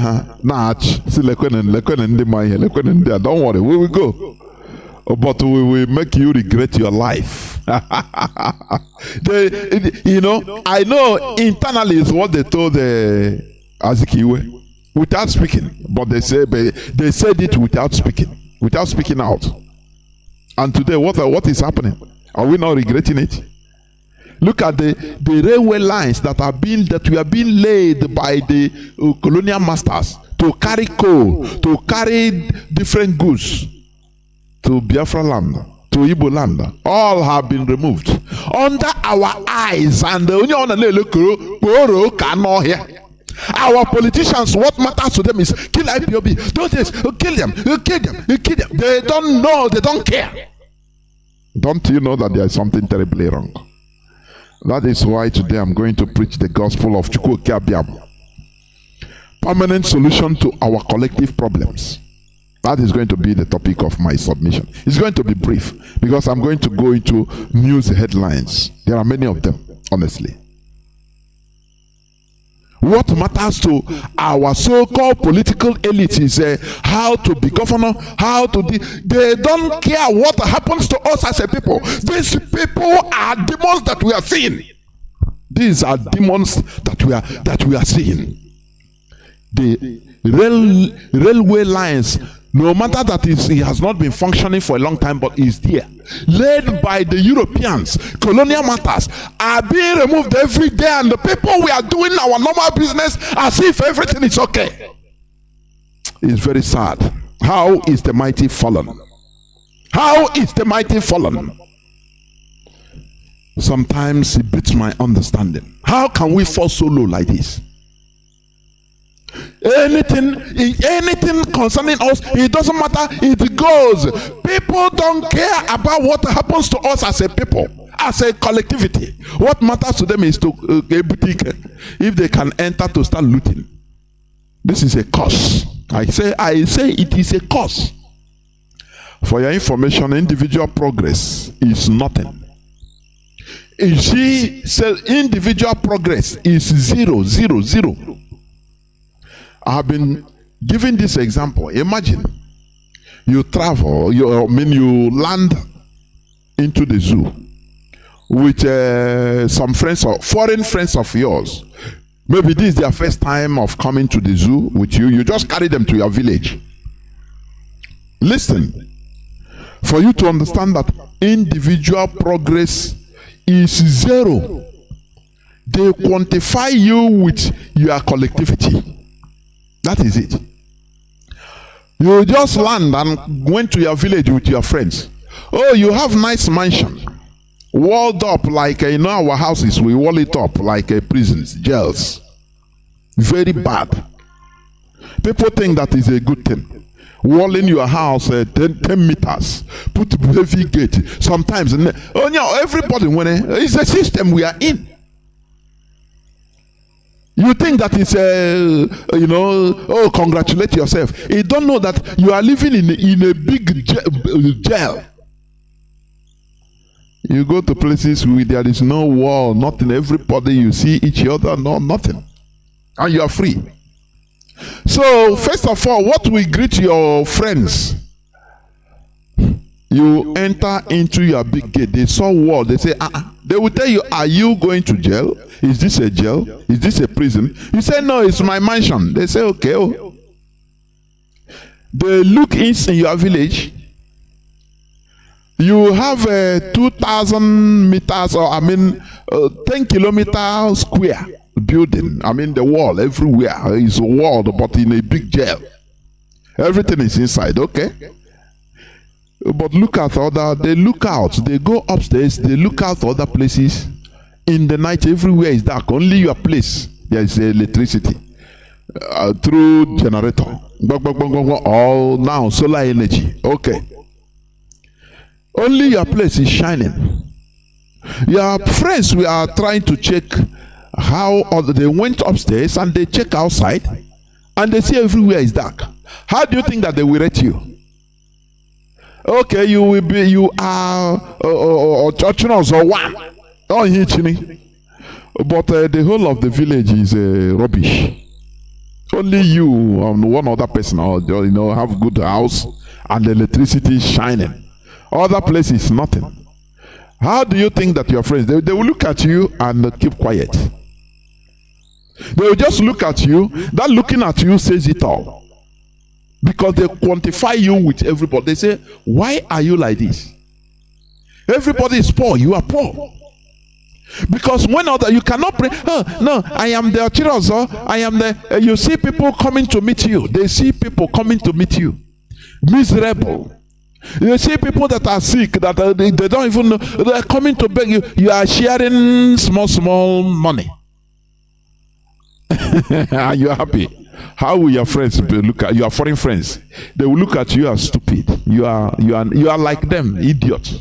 worry, we will go. But we will make you regret your life. You know, I know internally is what they told Azikiwe without speaking, but they said it without speaking out. And today, what is happening? Are we not regretting it? Look at the railway lines that were being laid by the colonial masters to carry coal, to carry different goods to Biafra land, to Igbo land. All have been removed under our eyes, and our politicians, what matters to them is kill IPOB. Don't this, kill them. They don't know, they don't care. Don't you know that there is something terribly wrong? That is why today I'm going to preach the gospel of Chukwuka Abiam. Permanent solution to our collective problems. That is going to be the topic of my submission. It's going to be brief because I'm going to go into news headlines. There are many of them, honestly. What matters to our so-called political elite is how to be governor, how to they don't care what happens to us as a people. These people are demons that we are seeing. These are demons that we are seeing. The railway lines, no matter that it has not been functioning for a long time, but is there, led by the Europeans, colonial matters are being removed every day, and the people, we are doing our normal business as if everything is okay. It's very sad. How is the mighty fallen? How is the mighty fallen? Sometimes it beats my understanding. How can we fall so low like this? Anything concerning us, it doesn't matter, it goes. People don't care about what happens to us as a people, as a collectivity. What matters to them is to if they can enter to start looting. This is a curse. I say it is a curse. For your information, individual progress is nothing. You see, individual progress is 0, 0, 0. I have been giving this example. Imagine you travel, you land into the zoo with some friends or foreign friends of yours. Maybe this is their first time of coming to the zoo with you. You just carry them to your village. Listen, for you to understand that individual progress is 0. They quantify you with your collectivity. That is it. You just land and went to your village with your friends. Oh, you have nice mansion, walled up like our houses. We wall it up like prisons, jails. Very bad. People think that is a good thing. Walling your house 10 meters, put heavy gate. Sometimes, everybody it's a system we are in. You think that it's congratulate yourself. You don't know that you are living in a big jail. You go to places where there is no wall, nothing. Everybody, you see each other, nothing. And you are free. So, first of all, what we greet your friends? You enter into your big gate. They saw wall. They say, They will tell you, are you going to jail? Is this a jail? Is this a prison? You say, no, it's my mansion. They say, okay. Oh. They look in your village. You have a 2,000 meters, or 10 kilometer square building. The wall everywhere is a wall, but in a big jail. Everything is inside, okay? But look at they look out, they go upstairs, they look out other places. In the night, everywhere is dark. Only your place, there is electricity through generator. All now, solar energy. Okay. Only your place is shining. Your friends, we are trying to check how they went upstairs and they check outside and they see everywhere is dark. How do you think that they will rate you? Okay, you are churchners or one. But the whole of the village is rubbish. Only you and one other person have good house and the electricity is shining. Other places nothing. How do you think that your friends, they will look at you and keep quiet? They will just look at you. That looking at you says it all. Because they quantify you with everybody. They say, why are you like this? Everybody is poor. You are poor. Because you cannot pray. No, I am the Chirozo. I am the. You see people coming to meet you. They see people coming to meet you. Miserable. You see people that are sick, that they don't even know. They are coming to beg you. You are sharing small money. And you are happy. How will your friends look at your foreign friends? They will look at you as stupid. You are like them, idiots.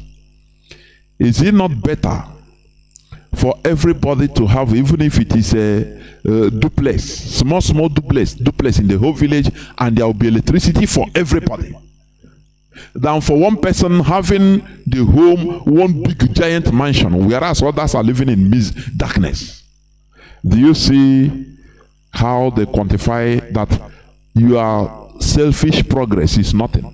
Is it not better for everybody to have, even if it is a duplex, small duplex in the whole village, and there will be electricity for everybody, than for one person having the home, one big giant mansion, whereas others are living in darkness? Do you see how they quantify that your selfish progress is nothing.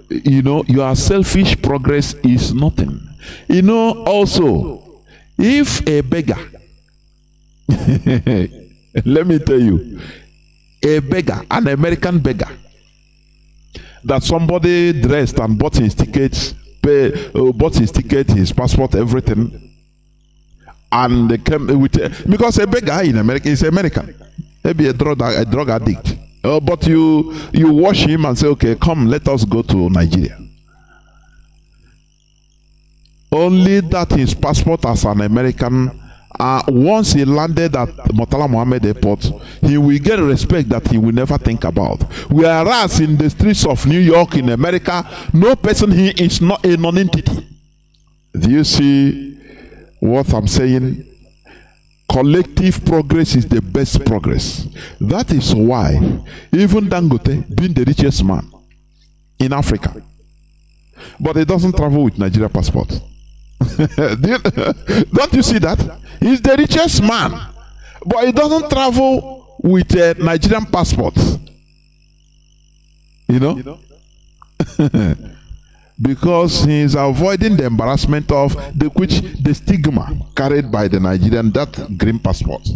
You know, your selfish progress is nothing. You know, also, if a beggar, let me tell you, a beggar, an American beggar, that somebody dressed and bought his tickets, bought his ticket, his passport, everything, and they came with because a beggar in America is American, maybe a drug addict. But you wash him and say, okay, come, let us go to Nigeria. Only that his passport as an American, once he landed at Murtala Mohammed Airport, he will get respect that he will never think about. Whereas in the streets of New York, in America, no person here is not a non-entity. Do you see what I'm saying? Collective progress is the best progress. That is why even Dangote, being the richest man in Africa, but he doesn't travel with Nigeria passport. Don't you see that? He's the richest man, but he doesn't travel with a Nigerian passport. You know? Because he is avoiding the embarrassment of the stigma carried by the Nigerian, that green passport.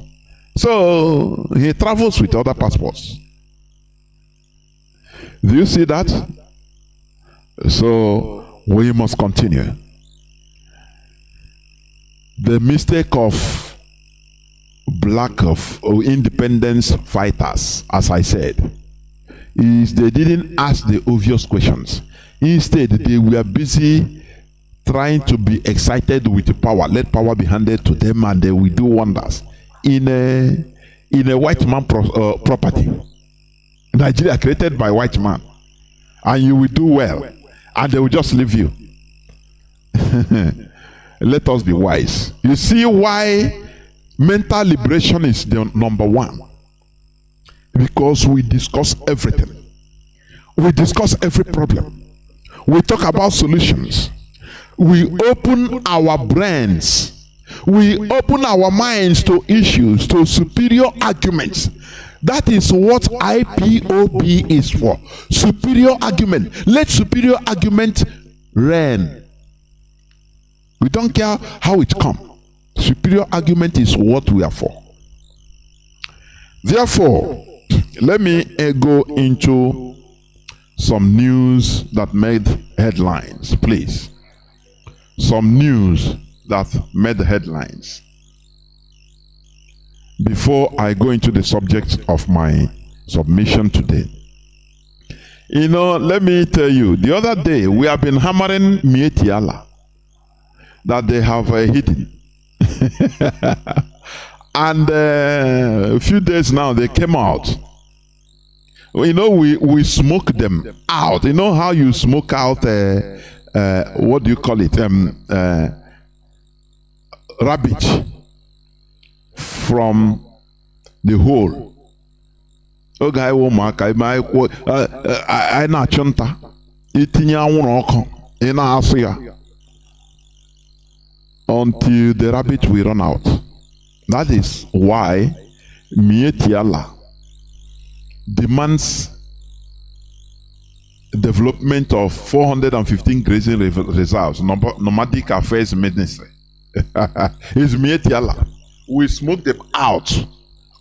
So he travels with other passports. Do you see that? So we must continue. The mistake of independence fighters, as I said, is they didn't ask the obvious questions. Instead, they were busy trying to be excited with the power. Let power be handed to them and they will do wonders. In a white man property. Nigeria created by white man. And you will do well. And they will just leave you. Let us be wise. You see why mental liberation is the number one. Because we discuss everything. We discuss every problem. We talk about solutions. We open our brains. We open our minds to issues, to superior arguments. That is what IPOB is for. Superior argument. Let superior argument reign. We don't care how it comes. Superior argument is what we are for. Therefore, let me go into some news that made headlines, please. Some news that made headlines. Before I go into the subject of my submission today. You know, let me tell you, the other day we have been hammering Mietiala that they have hidden. And a few days now they came out. You know, we smoke them out. You know how you smoke out, what do you call it? Rabbit from the hole. Okay, I na chunta. Itinya unoko. Ina asuya. Until the rabbit will run out. That is why Mietiala demands development of 415 grazing reserves, nomadic affairs ministry. It's Mietiala. We smoke them out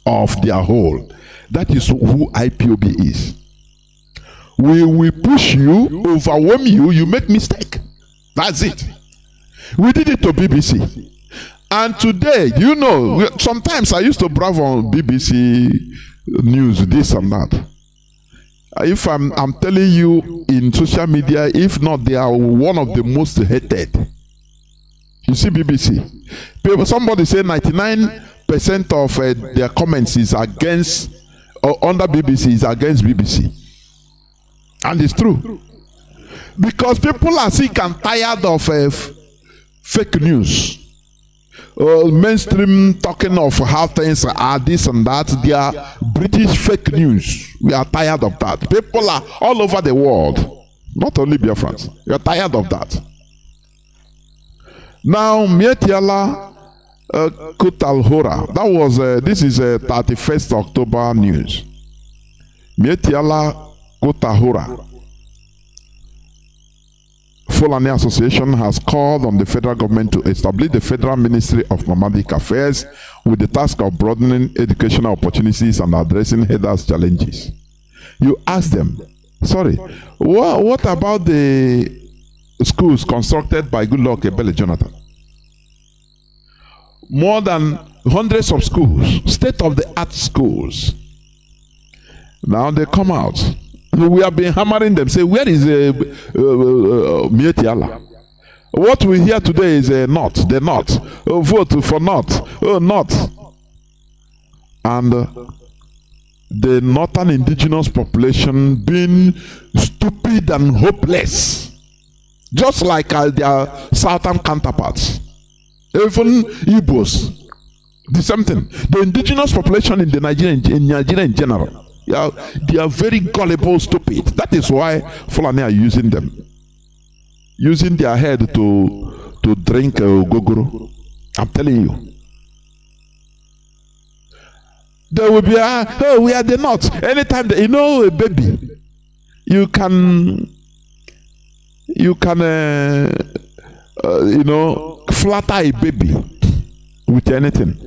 of their hole. That is who IPOB is. We will push you, overwhelm you, you make mistake. That's it. We did it to BBC. And today, you know, sometimes I used to brag on BBC news, this and that. If I'm telling you in social media, if not, they are one of the most hated. You see BBC. Somebody say 99% of their comments is against, or under BBC is against BBC. And it's true. Because people are sick and tired of fake news. Mainstream talking of how things are this and that. They are British fake news. We are tired of that. People are all over the world, not only Biafrans. We are tired of that. Now Mietiala Kutalhora. That was, this is 31st October news. Mietiala Kutalhora. Fulani Association has called on the federal government to establish the Federal Ministry of Nomadic Affairs with the task of broadening educational opportunities and addressing herders' challenges. You ask them, sorry, what about the schools constructed by Goodluck Ebele Jonathan? More than hundreds of schools, state-of-the-art schools. Now they come out. We have been hammering them, say, where is Mietiala? What we hear today is not, the not. Vote for not. Not. And the northern indigenous population being stupid and hopeless, just like their southern counterparts. Even Igbos, the same thing. The indigenous population in Nigeria in general, they are very gullible, stupid. That is why Fulani are using them, using their head to drink gogoro. I'm telling you. There will be we are the nuts. Anytime a baby, you can flatter a baby with anything.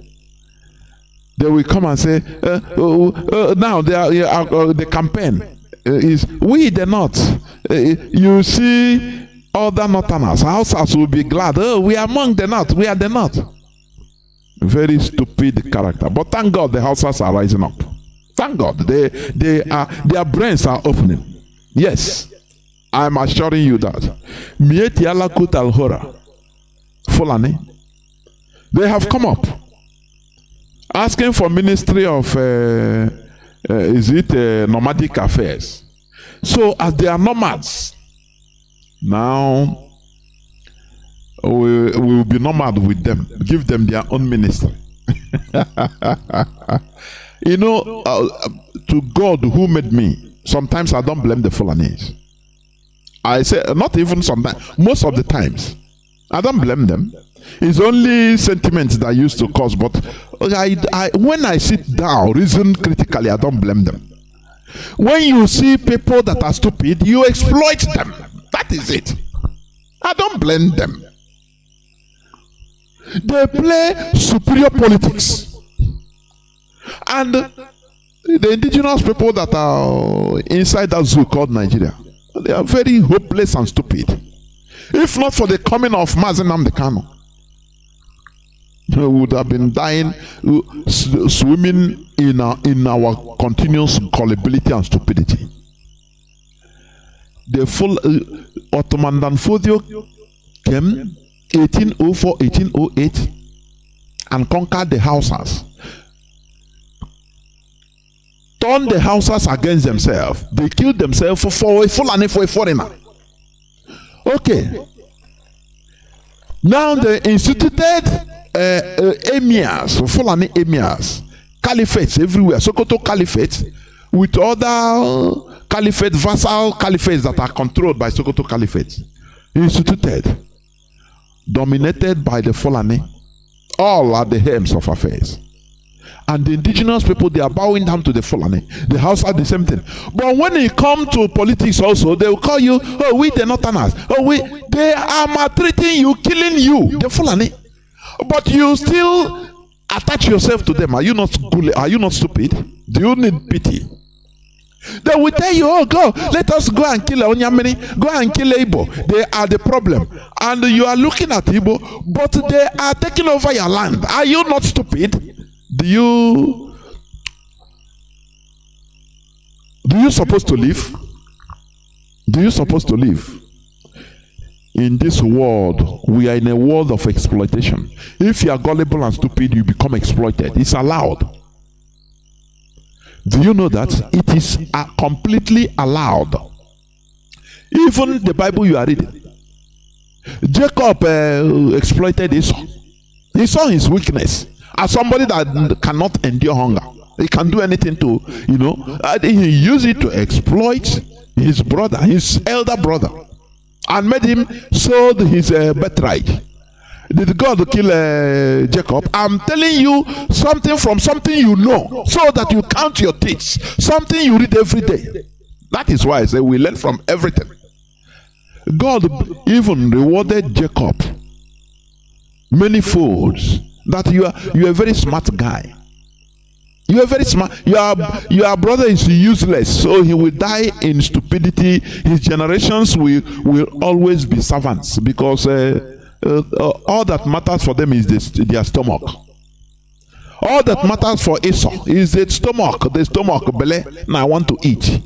They will come and say, now the campaign is we the nuts. You see other northerners, Hausas will be glad. Oh, we are among the nuts. We are the nuts. Very stupid character. But thank God the Hausas are rising up. Thank God their brains are opening. Yes, I'm assuring you that. Mieti ala Kutalhora, Fulani, they have come up asking for Ministry of Nomadic Affairs. So as they are nomads, now we will be nomad with them, give them their own ministry. To God who made me, sometimes I don't blame the Fulanese. I say, not even sometimes, most of the times, I don't blame them. It's only sentiments that used to cause, but when I sit down, reason critically, I don't blame them. When you see people that are stupid, you exploit them. That is it. I don't blame them. They play superior politics. And the indigenous people that are inside that zoo called Nigeria, they are very hopeless and stupid. If not for the coming of Mazi Nnamdi Kanu, we would have been dying, swimming in our continuous gullibility and stupidity. The full Ottoman Danfodio came 1804-1808 and conquered the Hausas. Turned the Hausas against themselves. They killed themselves for a foreigner. Okay. Now they instituted emirs, Fulani emirs, caliphates everywhere, Sokoto caliphate, with other caliphate, vassal caliphates that are controlled by Sokoto caliphate. Instituted, dominated by the Fulani, all are the helms of affairs. And the indigenous people, they are bowing down to the Fulani. The Hausa are the same thing. But when it comes to politics also, they will call you, oh, we the Northerners. Oh, they are maltreating you, killing you, the Fulani. But you still attach yourself to them. Are you not stupid? Do you need pity? They will tell you, oh, go, let us go and kill Onyamini, go and kill Igbo. They are the problem. And you are looking at Igbo, but they are taking over your land. Are you not stupid? Do you supposed to live? Do you supposed to live? In this world, we are in a world of exploitation. If you are gullible and stupid, you become exploited. It's allowed. Do you know that? It is completely allowed. Even the Bible you are reading. Jacob exploited Esau. He saw his weakness. As somebody that cannot endure hunger, he can do anything to, he used it to exploit his brother, his elder brother, and made him sold his birthright. Did God kill Jacob? I'm telling you something from something you know, so that you count your teeth. Something you read every day. That is why I say we learn from everything. God even rewarded Jacob many folds. That you are a very smart guy. You are very smart. Your brother is useless, so he will die in stupidity. His generations will always be servants, because all that matters for them is their stomach. All that matters for Esau is the stomach belly. Now I want to eat.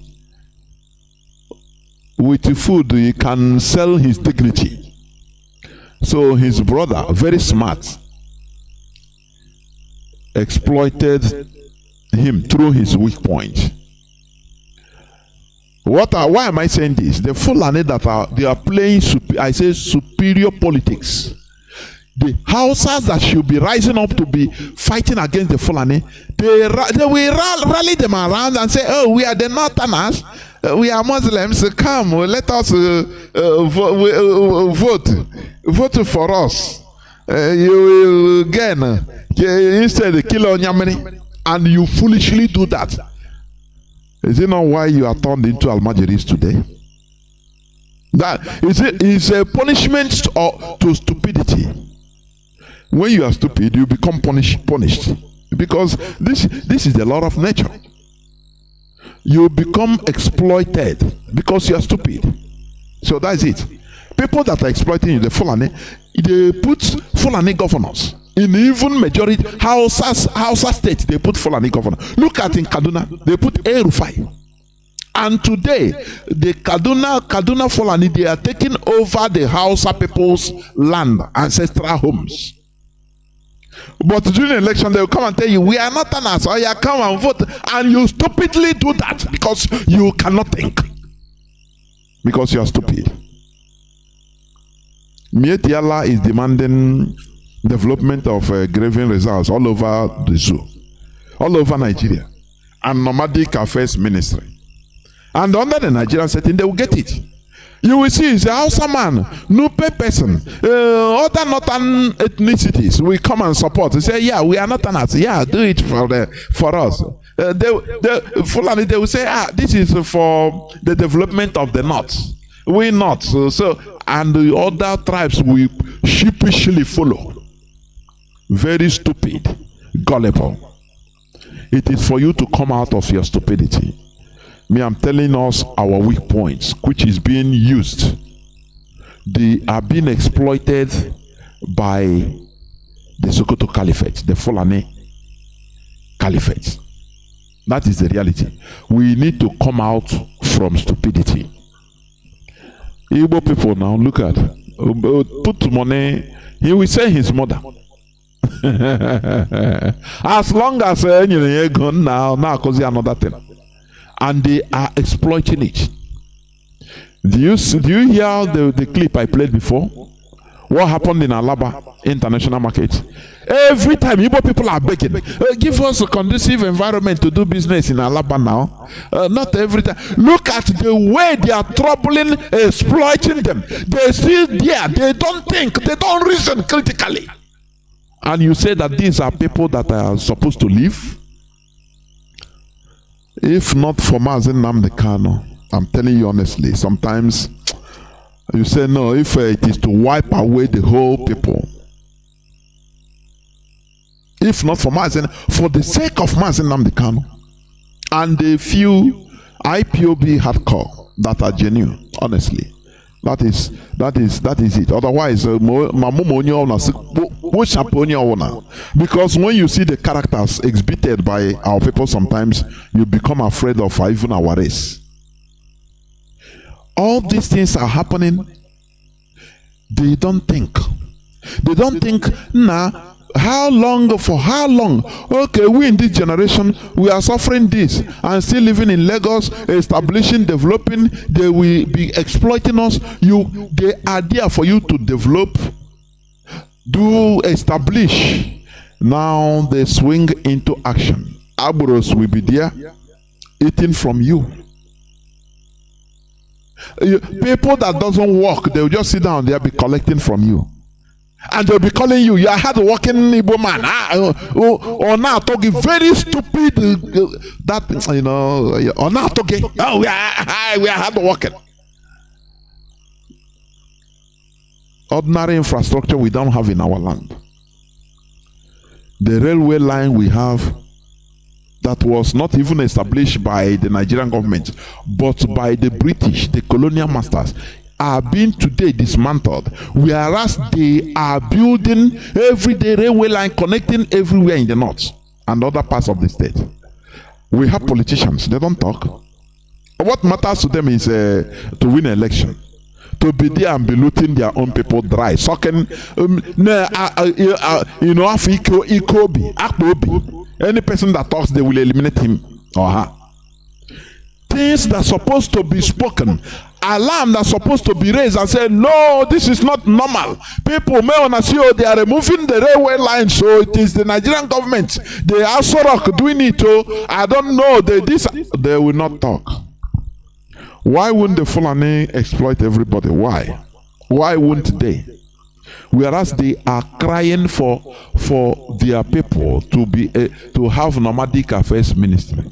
With the food he can sell his dignity. So his brother, very smart, exploited him through his weak point. Why am I saying this? The Fulani that they are playing superior politics. The Hausas that should be rising up to be fighting against the Fulani, they will rally them around and say, "Oh, we are the Northerners, we are Muslims. Come, let us vote for us. You will gain instead kill on Yamini." And you foolishly do that. Is it not why you are turned into Almajiris today? That is a punishment to stupidity. When you are stupid, you become punished. Because this is the law of nature. You become exploited because you are stupid. So that's it. People that are exploiting you, the Fulani, they put Fulani governors. In even majority Hausa state, they put Fulani governor. Look at in Kaduna, they put Rufai. And today, the Kaduna Fulani, they are taking over the Hausa people's land, ancestral homes. But during the election, they will come and tell you, "We are not an ass, or you come and vote," and you stupidly do that because you cannot think, because you are stupid. Mietiala is demanding development of grazing reserves all over the zoo, all over Nigeria, and nomadic affairs ministry. And under the Nigerian setting, they will get it. You will see, it's a Hausa man, Nupe person, other northern ethnicities will come and support. They say, "Yeah, we are not an ass. Yeah, do it for us." Fulani, they will say, "This is for the development of the north. We not." And the other tribes will sheepishly follow. Very stupid, gullible. It is for you to come out of your stupidity. Me, I'm telling us our weak points, which is being used. They are being exploited by the Sokoto Caliphate, the Fulani Caliphate. That is the reality. We need to come out from stupidity. Igbo people now, look at, put money, he will say his mother. As long as you're gone now because another thing, and they are exploiting it. Do you hear the clip I played before? What happened in Alaba International Market? Every time Igbo people are begging, give us a conducive environment to do business in Alaba now. Not every time. Look at the way they are troubling, exploiting them. They're still there. They don't think. They don't reason critically. And you say that these are people that are supposed to live? If not for Mazi Nnamdi Kanu, I'm telling you honestly, sometimes you say no, if it is to wipe away the whole people. If not for Mazi, for the sake of Mazi Nnamdi Kanu and the few IPOB hardcore that are genuine, honestly. That is it. Otherwise, because when you see the characters exhibited by our people, sometimes you become afraid of even our race. All these things are happening. They don't think. They don't think, how long, for how long? Okay, we in this generation, we are suffering this and still living in Lagos, establishing, developing. They will be exploiting us. They are there for you to develop, do establish. Now they swing into action. Aburos will be there, eating from you. People that doesn't work, they will just sit down there, be collecting from you. And they'll be calling you, you're a hard-working Igbo man. Or now talking very stupid, that, you know, or now talking, oh, we are hard-working. Ordinary infrastructure we don't have in our land. The railway line we have that was not even established by the Nigerian government, but by the British, the colonial masters, are being today dismantled, whereas they are building everyday railway line connecting everywhere in the north and other parts of the state. We have politicians, they don't talk. What matters to them is to win an election, to be there and be looting their own people dry, sucking, any person that talks, they will eliminate him or her. Things that are supposed to be spoken, alarm that's supposed to be raised and say, no, this is not normal. People may want to see, oh, they are removing the railway line, so it is the Nigerian government. They are HAUSA doing it. Oh, I don't know. They will not talk. Why wouldn't the Fulani exploit everybody? Why? Why wouldn't they? Whereas they are crying for their people to be to have nomadic affairs ministry,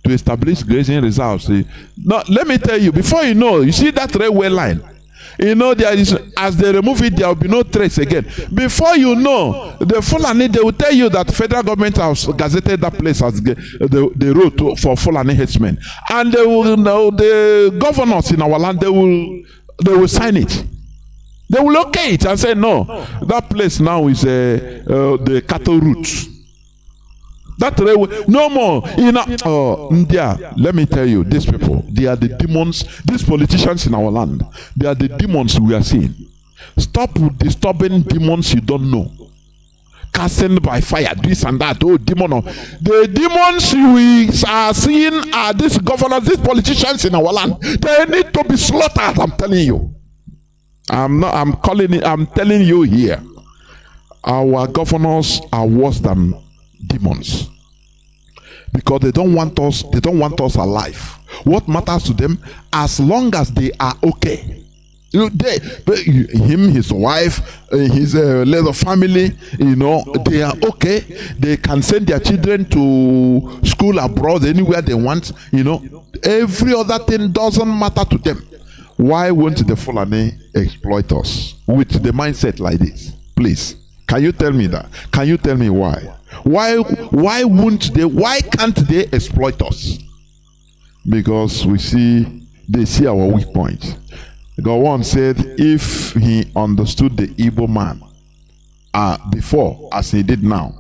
to establish grazing reserves. Now, let me tell you, before you know, you see that railway line, you know, there is, as they remove it, there will be no trace again. Before you know, the Fulani, they will tell you that federal government has gazetted that place as the road for Fulani herdsmen, and they will know, the governors in our land, they will sign it. They will locate it and say, no, that place now is the cattle route. That railway, no more. India, let me tell you, these people, they are the demons, these politicians in our land, they are the demons we are seeing. Stop disturbing demons you don't know. Casting by fire, this and that, oh, demon. The demons we are seeing are these governors, these politicians in our land. They need to be slaughtered, I'm telling you. I'm telling you here, our governors are worse than demons, because they don't want us alive. What matters to them, as long as they are okay, him, his wife, his little family, you know, they are okay. They can send their children to school abroad, anywhere they want, you know. Every other thing doesn't matter to them. Why won't the Fulani exploit us with the mindset like this? Please, can you tell me that? Can you tell me why? Why won't they? Why can't they exploit us? Because they see our weak point. God once said, if he understood the Igbo man before as he did now,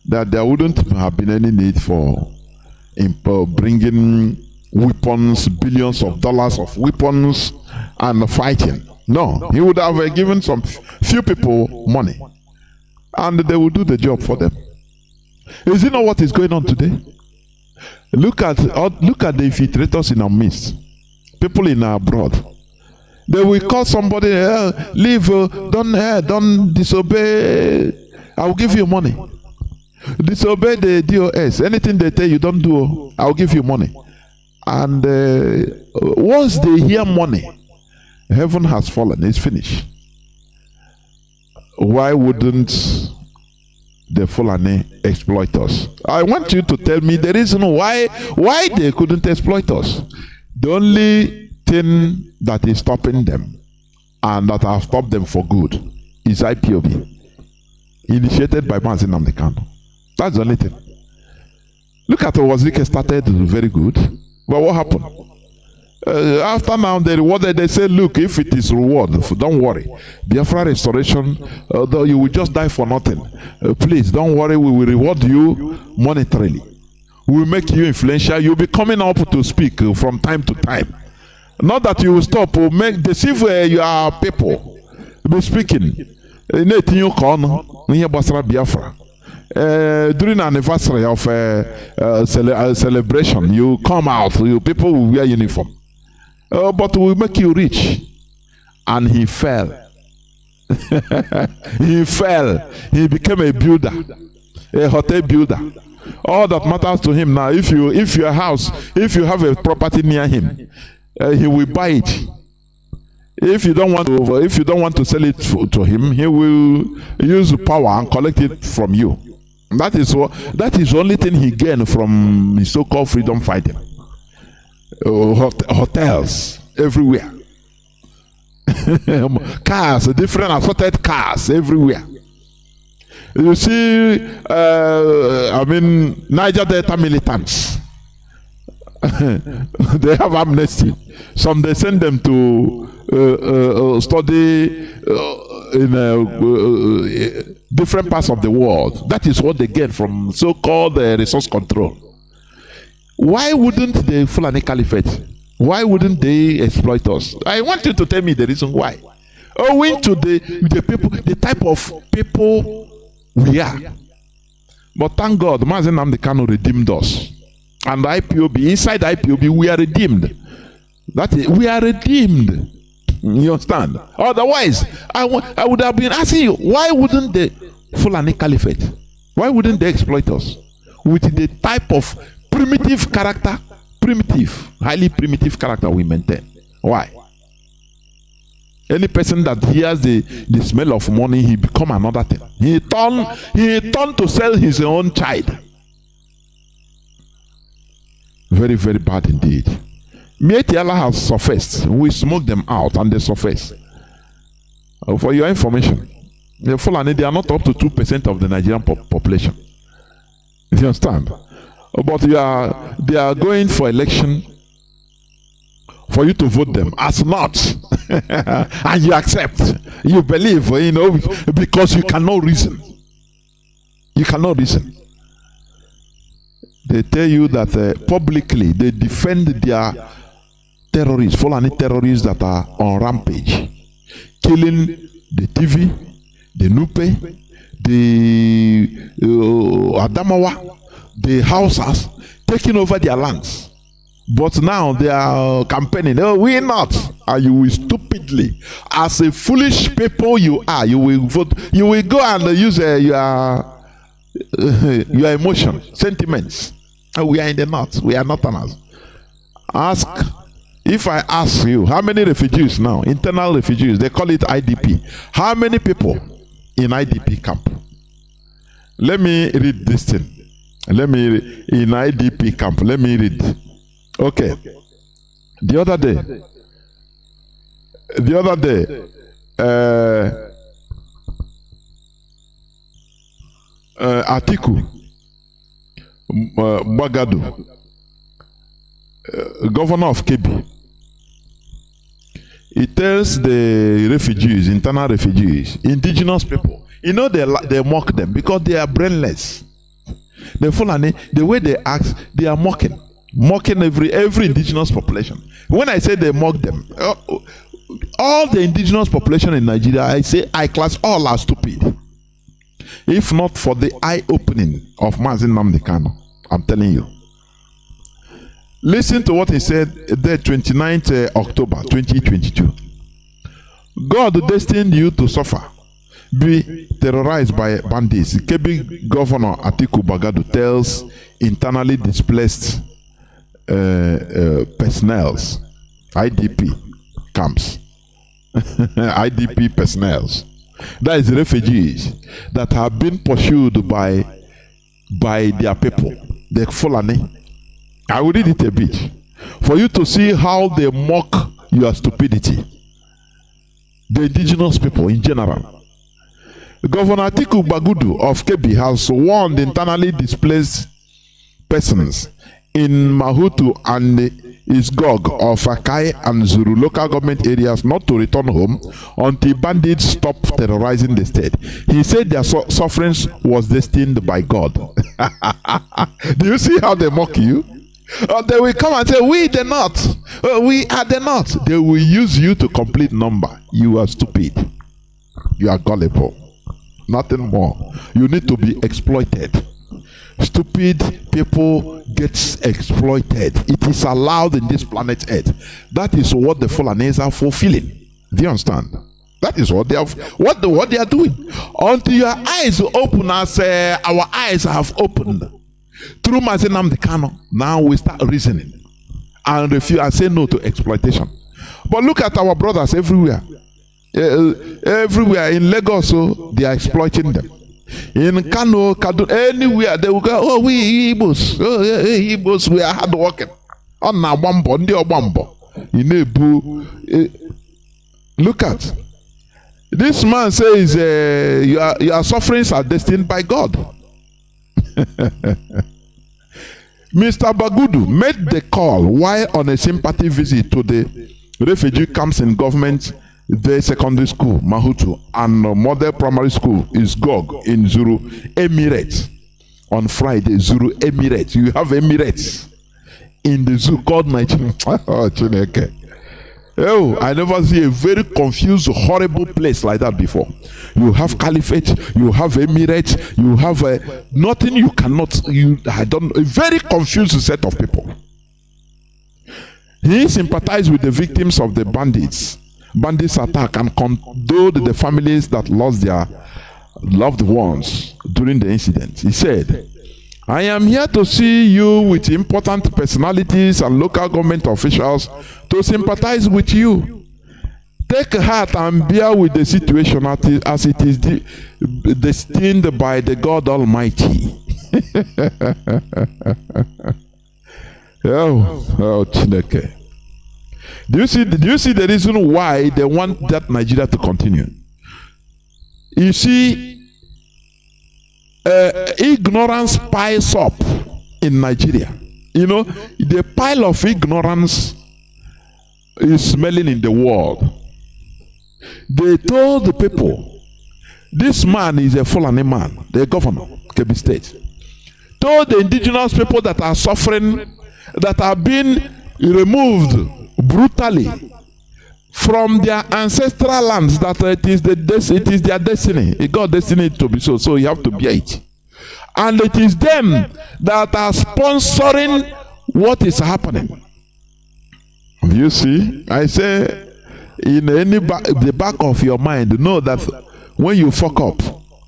that there wouldn't have been any need for bringing weapons, billions of dollars of weapons and fighting. No, he would have given some few people money and they will do the job for them. Is it not what is going on today? Look at the infiltrators in our midst, people in our abroad. They will call somebody, leave, don't disobey, I will give you money. Disobey the DOS, anything they tell you don't do, I will give you money. And once they hear money, heaven has fallen, it's finished. Why wouldn't the Fulani exploit us? I want you to tell me the reason why they couldn't exploit us. The only thing that is stopping them, and that has stopped them for good, is IPOB, initiated by Mazi Nnamdi Kanu. That's the only thing. Look at Wazirike started very good. But what happened? After now, they say, look, if it is reward, don't worry. Biafra restoration, though you will just die for nothing. Please, don't worry, we will reward you monetarily. We will make you influential. You'll be coming up to speak from time to time. Not that you will stop or deceive your people. Be speaking. Biafra. During anniversary of celebration, you come out, people will wear uniform, but will make you rich. And he fell. He fell. He became a builder, a hotel builder. All that matters to him now, if you have a property near him, he will buy it. If you don't want to sell it to him, he will use power and collect it from you. That is the only thing he gained from his so-called freedom fighting. Hotels everywhere. Cars, different assorted cars everywhere. You see, Niger Delta militants. They have amnesty. Some they send them to study in different parts of the world. That is what they get from so-called resource control. Why wouldn't the Fulani Caliphate? Why wouldn't they exploit us? I want you to tell me the reason why. Owing to the people, the type of people we are. But thank God, Mazi Nnamdi Kanu redeemed us. And IPOB, inside IPOB, we are redeemed. That is, we are redeemed. You understand? Otherwise, I would have been asking you, why wouldn't the Fulani Caliphate, why wouldn't they exploit us with the type of primitive character, highly primitive character we maintain? Why? Any person that hears the smell of money, he become another thing. He turned to sell his own child. Very, very bad indeed. Mietiala has surfaced. We smoke them out and they surface. For your information, the Fulani, they are not up to 2% of the Nigerian population. You understand? But they are going for election for you to vote them as not. And you accept. You believe, because you cannot reason. You cannot reason. They tell you that publicly they defend their terrorists, Fulani terrorists that are on rampage, killing the TV, the Nupe, the Adamawa, the Hausas, taking over their lands. But now they are campaigning, oh, we are not. And you will stupidly, as a foolish people you are, you will vote, you will go and use your emotions, sentiments. We are in the north, we are northerners. If I ask you, how many refugees now, internal refugees, they call it IDP. How many people in IDP camp? Let me read this thing. In IDP camp, let me read. Okay. The other day, Atiku Bagadu, governor of Kebbi, he tells the refugees, internal refugees, indigenous people, they mock them because they are brainless. The Fulani, the way they act, they are mocking every indigenous population. When I say they mock them, all the indigenous population in Nigeria, I class all as stupid. If not for the eye-opening of Mazi Nnamdi Kanu, I'm telling you. Listen to what he said the 29th October 2022. God destined you to suffer, be terrorized by bandits. Kebbi Governor Atiku Bagadu tells internally displaced personnel, IDP camps, IDP personnel. That is refugees that have been pursued by their people, the Fulani. I will read it a bit for you to see how they mock your stupidity. The indigenous people in general. Governor Atiku Bagudu of Kebbi has warned internally displaced persons in Mahutu and Isgog of Akai and Zuru local government areas not to return home until bandits stop terrorizing the state. He said their suffering was destined by God. Do you see how they mock you? They will come and say, we the North. We are the North. They will use you to complete number. You are stupid. You are gullible. Nothing more. You need to be exploited. Stupid people get exploited. It is allowed in this planet Earth. That is what the Fulanis are fulfilling. Do you understand? That is what they have, what they are doing. Until your eyes open, as our eyes have opened through Mazi Nnamdi Kanu, now we start reasoning and refuse and say no to exploitation. But look at our brothers everywhere. Everywhere in Lagos, so they are exploiting them. In Kanu, anywhere they will go. Oh, we Igbos. Oh, Igbos, we are hard working. On na bambo, ndi obambo. Look at this man says, your sufferings are destined by God. Mr. Bagudu made the call while on a sympathy visit to the refugee camps in government the secondary school, Mahutu, and model primary school is Gog in Zulu Emirates on Friday. Zulu Emirates. You have Emirates in the zoo called Nigeria. Oh, I never see a very confused, horrible place like that before. You have caliphate, you have Emirates, you have nothing you cannot. A very confused set of people. He sympathized with the victims of the bandits attack and condoled the families that lost their loved ones during the incident. He said, I am here to see you with important personalities and local government officials to sympathize with you. Take heart and bear with the situation as it is destined by the God Almighty. Oh, Chineke. Do you see the reason why they want that Nigeria to continue? You see, ignorance piles up in Nigeria. You know, the pile of ignorance is smelling in the world. They told the people, this man is a Fulani man, the governor, Kebbi State. Told the indigenous people that are suffering, that are being removed brutally from their ancestral lands, that it is their destiny. It got destiny to be so, so you have to bear it. And it is them that are sponsoring what is happening. You see, I say, in the back of your mind, know that when you fuck up,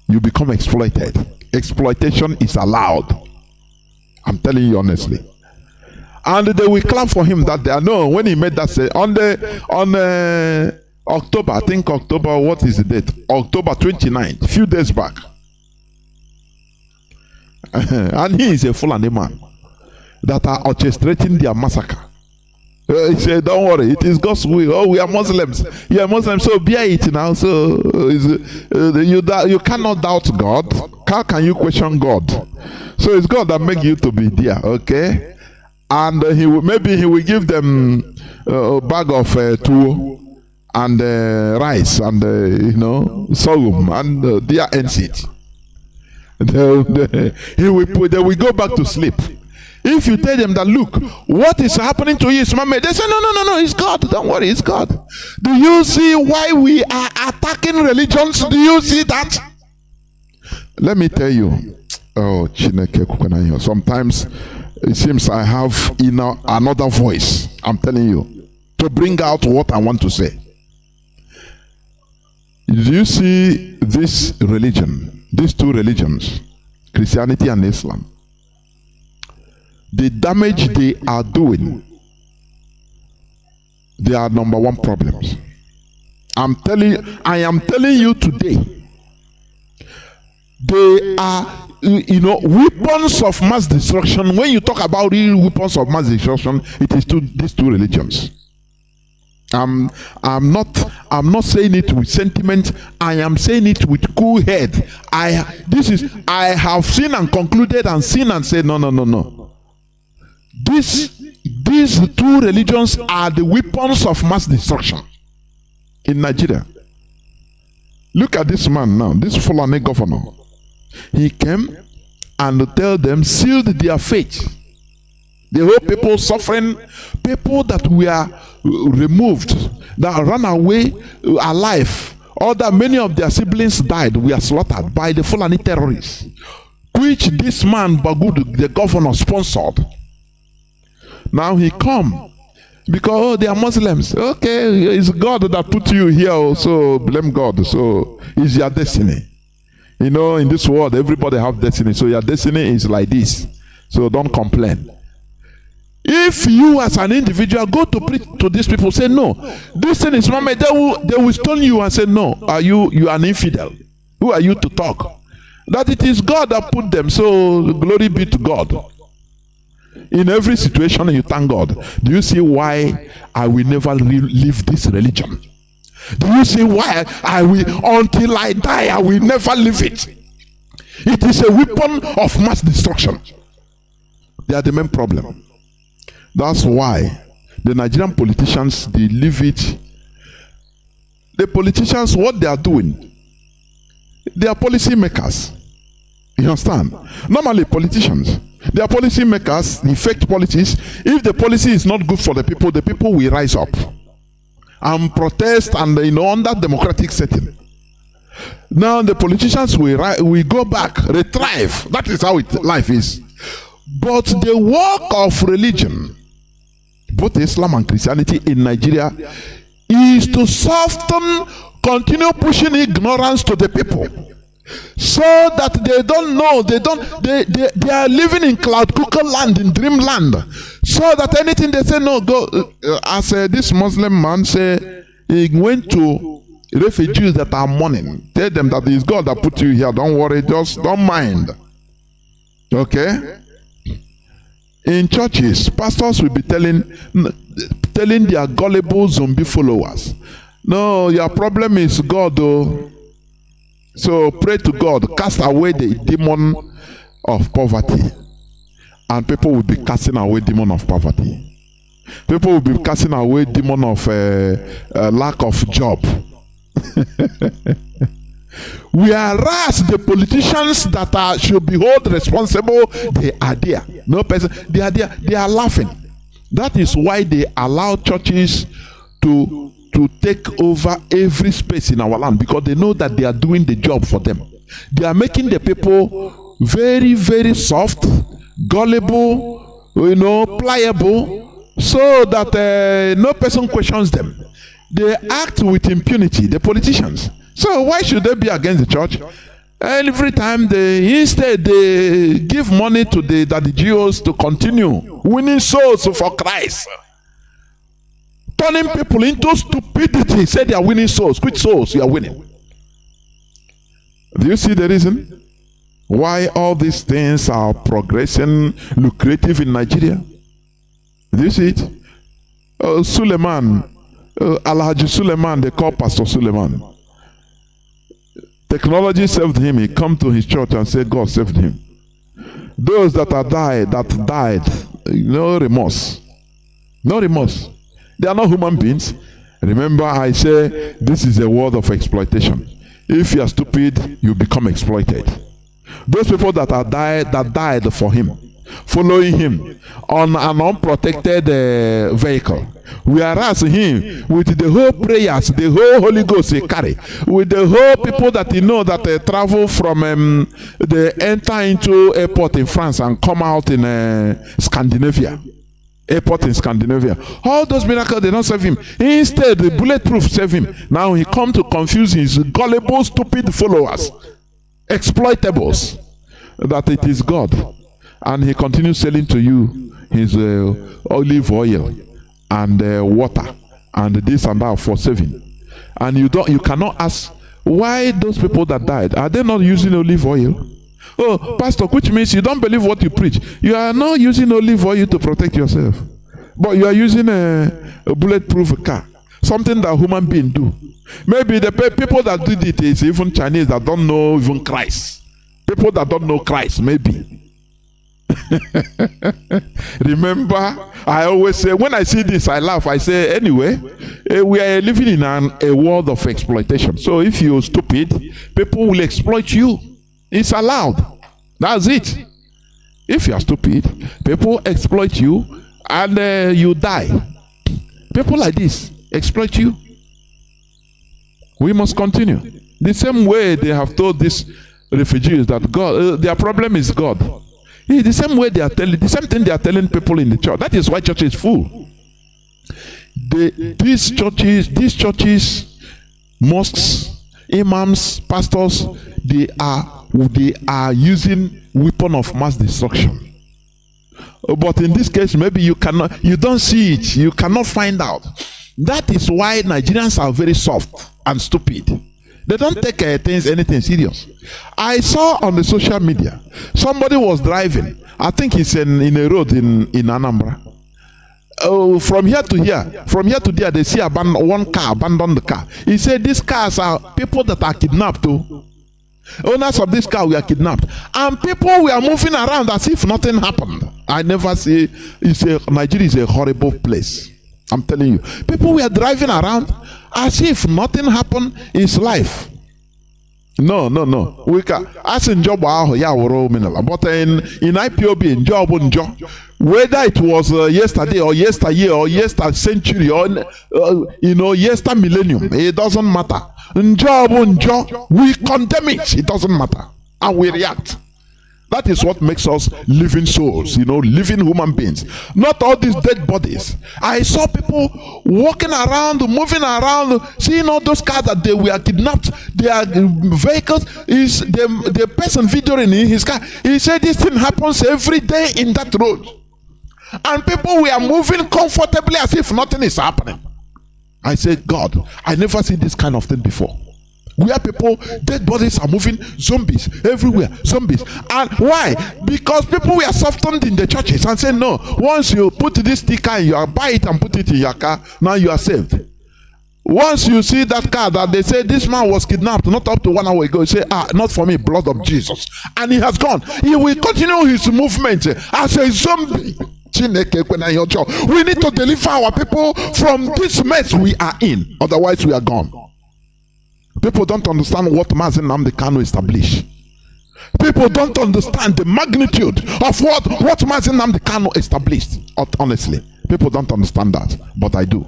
you become exploited. Exploitation is allowed. I'm telling you honestly. And they will clap for him that day. No, when he made that say on October, I think October, what is the date? October 29th, a few days back. And he is a Fulani man that are orchestrating their massacre. He said, don't worry, it is God's will. Oh, we are Muslims. You are Muslims, so bear it now. So you cannot doubt God. How can you question God? So it's God that make you to be there, okay? And maybe he will give them a bag of tuwo and rice and sorghum and their NCT. They will go back to sleep. If you tell them that, look, what is happening to you is man-made, they say, no, it's God. Don't worry, it's God. Do you see why we are attacking religions? Do you see that? Let me tell you, sometimes it seems I have another voice, I'm telling you, to bring out what I want to say. Do you see this religion, these two religions, Christianity and Islam? The damage they are doing, they are number one problems. I am telling you today, they are, weapons of mass destruction. When you talk about real weapons of mass destruction, it is these two religions. I'm not saying it with sentiment. I am saying it with cool head. I have seen and concluded and seen and said no. These two religions are the weapons of mass destruction in Nigeria. Look at this man now, this Fulani governor. He came and tell them, sealed their fate. The whole people suffering, people that were removed, that ran away alive, or that many of their siblings died, were slaughtered by the Fulani terrorists, which this man Bagudu, the governor, sponsored. Now he come because they are Muslims. Okay, it's God that put you here, so blame God. So it's your destiny. In this world, everybody have destiny. So your destiny is like this. So don't complain. If you as an individual go to preach to these people, say no, this thing is man-made, they will stone you and say no. Are you an infidel? Who are you to talk? That it is God that put them. So glory be to God. In every situation you thank God. Do you see why I will never leave this religion? Do you see why I will, until I die, I will never leave it? It is a weapon of mass destruction. They are the main problem. That's why the Nigerian politicians, they leave it. The politicians, what they are doing, they are policy makers. You understand? Normally politicians, they are policy makers, they effect policies. If the policy is not good for the people will rise up and protest, and under democratic setting. Now the politicians will go back, retrieve. That is how life is. But the work of religion, both Islam and Christianity in Nigeria, is to soften, continue pushing ignorance to the people, so that they don't know, they are living in cloud cuckoo land, in dreamland, so that anything they say no, go. As this Muslim man say, he went to refugees that are mourning, tell them that it is God that put you here, don't worry, just don't mind. Okay? In churches, pastors will be telling their gullible zombie followers, no, your problem is God, though. So pray to God, cast away the demon of poverty. And people will be casting away demon of poverty. People will be casting away demon of lack of job. Whereas the politicians that should be held responsible, they are there. No person, they are there. They are laughing. That is why they allow churches to take over every space in our land, because they know that they are doing the job for them. They are making the people very, very soft, gullible, pliable, so that no person questions them. They act with impunity, the politicians. So why should they be against the church? And every time they give money to the GOs to continue winning souls for Christ, turning people into stupidity. Say they are winning souls. Which souls you are winning? Do you see the reason why all these things are progressing, lucrative in Nigeria? Do you see it? Suleiman, Alhaji Suleiman, they call Pastor Suleiman. Technology saved him. He come to his church and said God saved him. Those that died, no remorse. No remorse. They are not human beings. Remember, I say this is a world of exploitation. If you are stupid, you become exploited. Those people that died for him, following him on an unprotected vehicle, whereas him with the whole prayers, the whole Holy Ghost he carry, with the whole people that that travel from they enter into airport in France and come out in Scandinavia. Airport in Scandinavia. All those miracles, they don't save him. Instead, the bulletproof save him. Now he come to confuse his gullible, stupid followers, exploitables, that it is God. And he continues selling to you his olive oil and water and this and that for saving. And you cannot ask, why those people that died, are they not using olive oil? Oh, pastor, which means you don't believe what you preach. You are not using olive oil to protect yourself, but you are using a bulletproof car, something that human beings do. Maybe the people that did it is even Chinese that don't know even Christ. People that don't know Christ, maybe. Remember, I always say, when I see this, I laugh. I say, anyway, we are living in a world of exploitation. So if you're stupid, people will exploit you. It's allowed. That's it. If you are stupid, people exploit you and you die. People like this exploit you. We must continue. The same way they have told these refugees that God, their problem is God. The same way they are telling, the same thing they are telling people in the church. That is why church is full. These churches, mosques, imams, pastors, they are using weapon of mass destruction. But in this case, maybe you don't see it, you cannot find out. That is why Nigerians are very soft and stupid. They don't take anything serious. I saw on the social media, somebody was driving. I think it's in a road in Anambra. From here to there, they see one car, abandon the car. He said these cars are people that are kidnapped too. Owners of this car were kidnapped. And people were moving around as if nothing happened. I never see, Nigeria is a horrible place. I'm telling you. People were driving around as if nothing happened in life. No. We can as in job but in IPOB in job whether it was yesterday or yesteryear or yesterday century or yesterday millennium, it doesn't matter. In job we condemn it. It doesn't matter, and we react. That is what makes us living souls, living human beings. Not all these dead bodies. I saw people walking around, moving around, seeing all those cars that they were kidnapped. Their vehicles is the person videoing in his car. He said this thing happens every day in that road. And people were moving comfortably as if nothing is happening. I said, God, I never seen this kind of thing before. Where people, dead bodies are moving, zombies everywhere, zombies. And why? Because people were softened in the churches and said, no, once you put this sticker and you buy it and put it in your car, now you are saved. Once you see that car that they say this man was kidnapped not up to 1 hour ago, you say, not for me, blood of Jesus. And he has gone. He will continue his movement as a zombie. We need to deliver our people from this mess we are in. Otherwise, we are gone. People don't understand what Mazi Nnamdi Kanu established. People don't understand the magnitude of what Mazi Nnamdi Kanu established. Honestly, people don't understand that, but I do.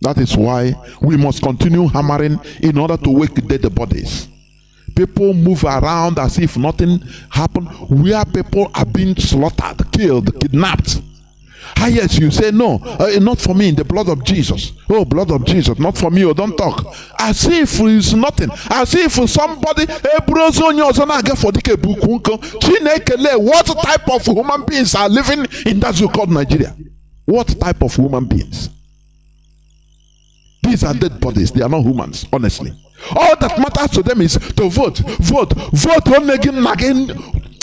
That is why we must continue hammering in order to wake dead bodies. People move around as if nothing happened, where people are being slaughtered, killed, kidnapped. Yes, you say no, not for me, in the blood of Jesus. Oh, blood of Jesus, not for me, don't talk. As if it's nothing. As if somebody, what type of human beings are living in that so-called Nigeria? What type of human beings? These are dead bodies, they are not humans, honestly. All that matters to them is to vote on again.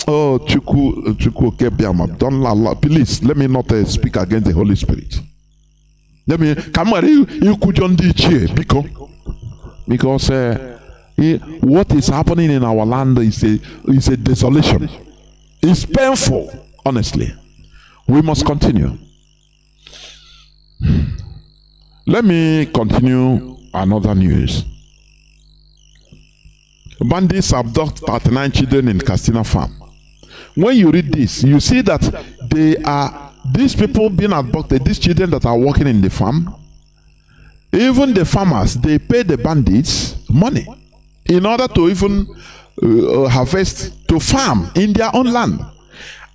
Oh, Chuku Kebiama, don't allow, please let me not speak against the Holy Spirit. Let me come on, you could on the chair because what is happening in our land is a desolation. It's painful, honestly. We must continue. Let me continue another news. Bandits abduct 39 children in Castina farm. When you read this, you see that these people being abducted, these children that are working in the farm, even the farmers, they pay the bandits money in order to even harvest, to farm in their own land.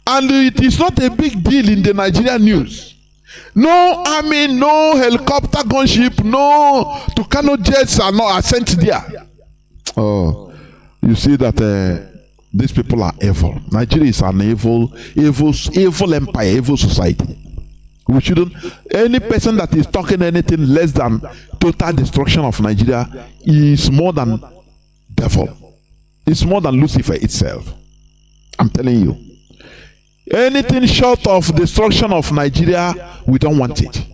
And it is not a big deal in the Nigerian news. No army, no helicopter gunship, no Kanu jets are sent there. Oh, you see that these people are evil. Nigeria is an evil empire, evil society. We shouldn't. Any person that is talking anything less than total destruction of Nigeria is more than devil. It's more than Lucifer itself. I'm telling you. Anything short of destruction of Nigeria, we don't want it.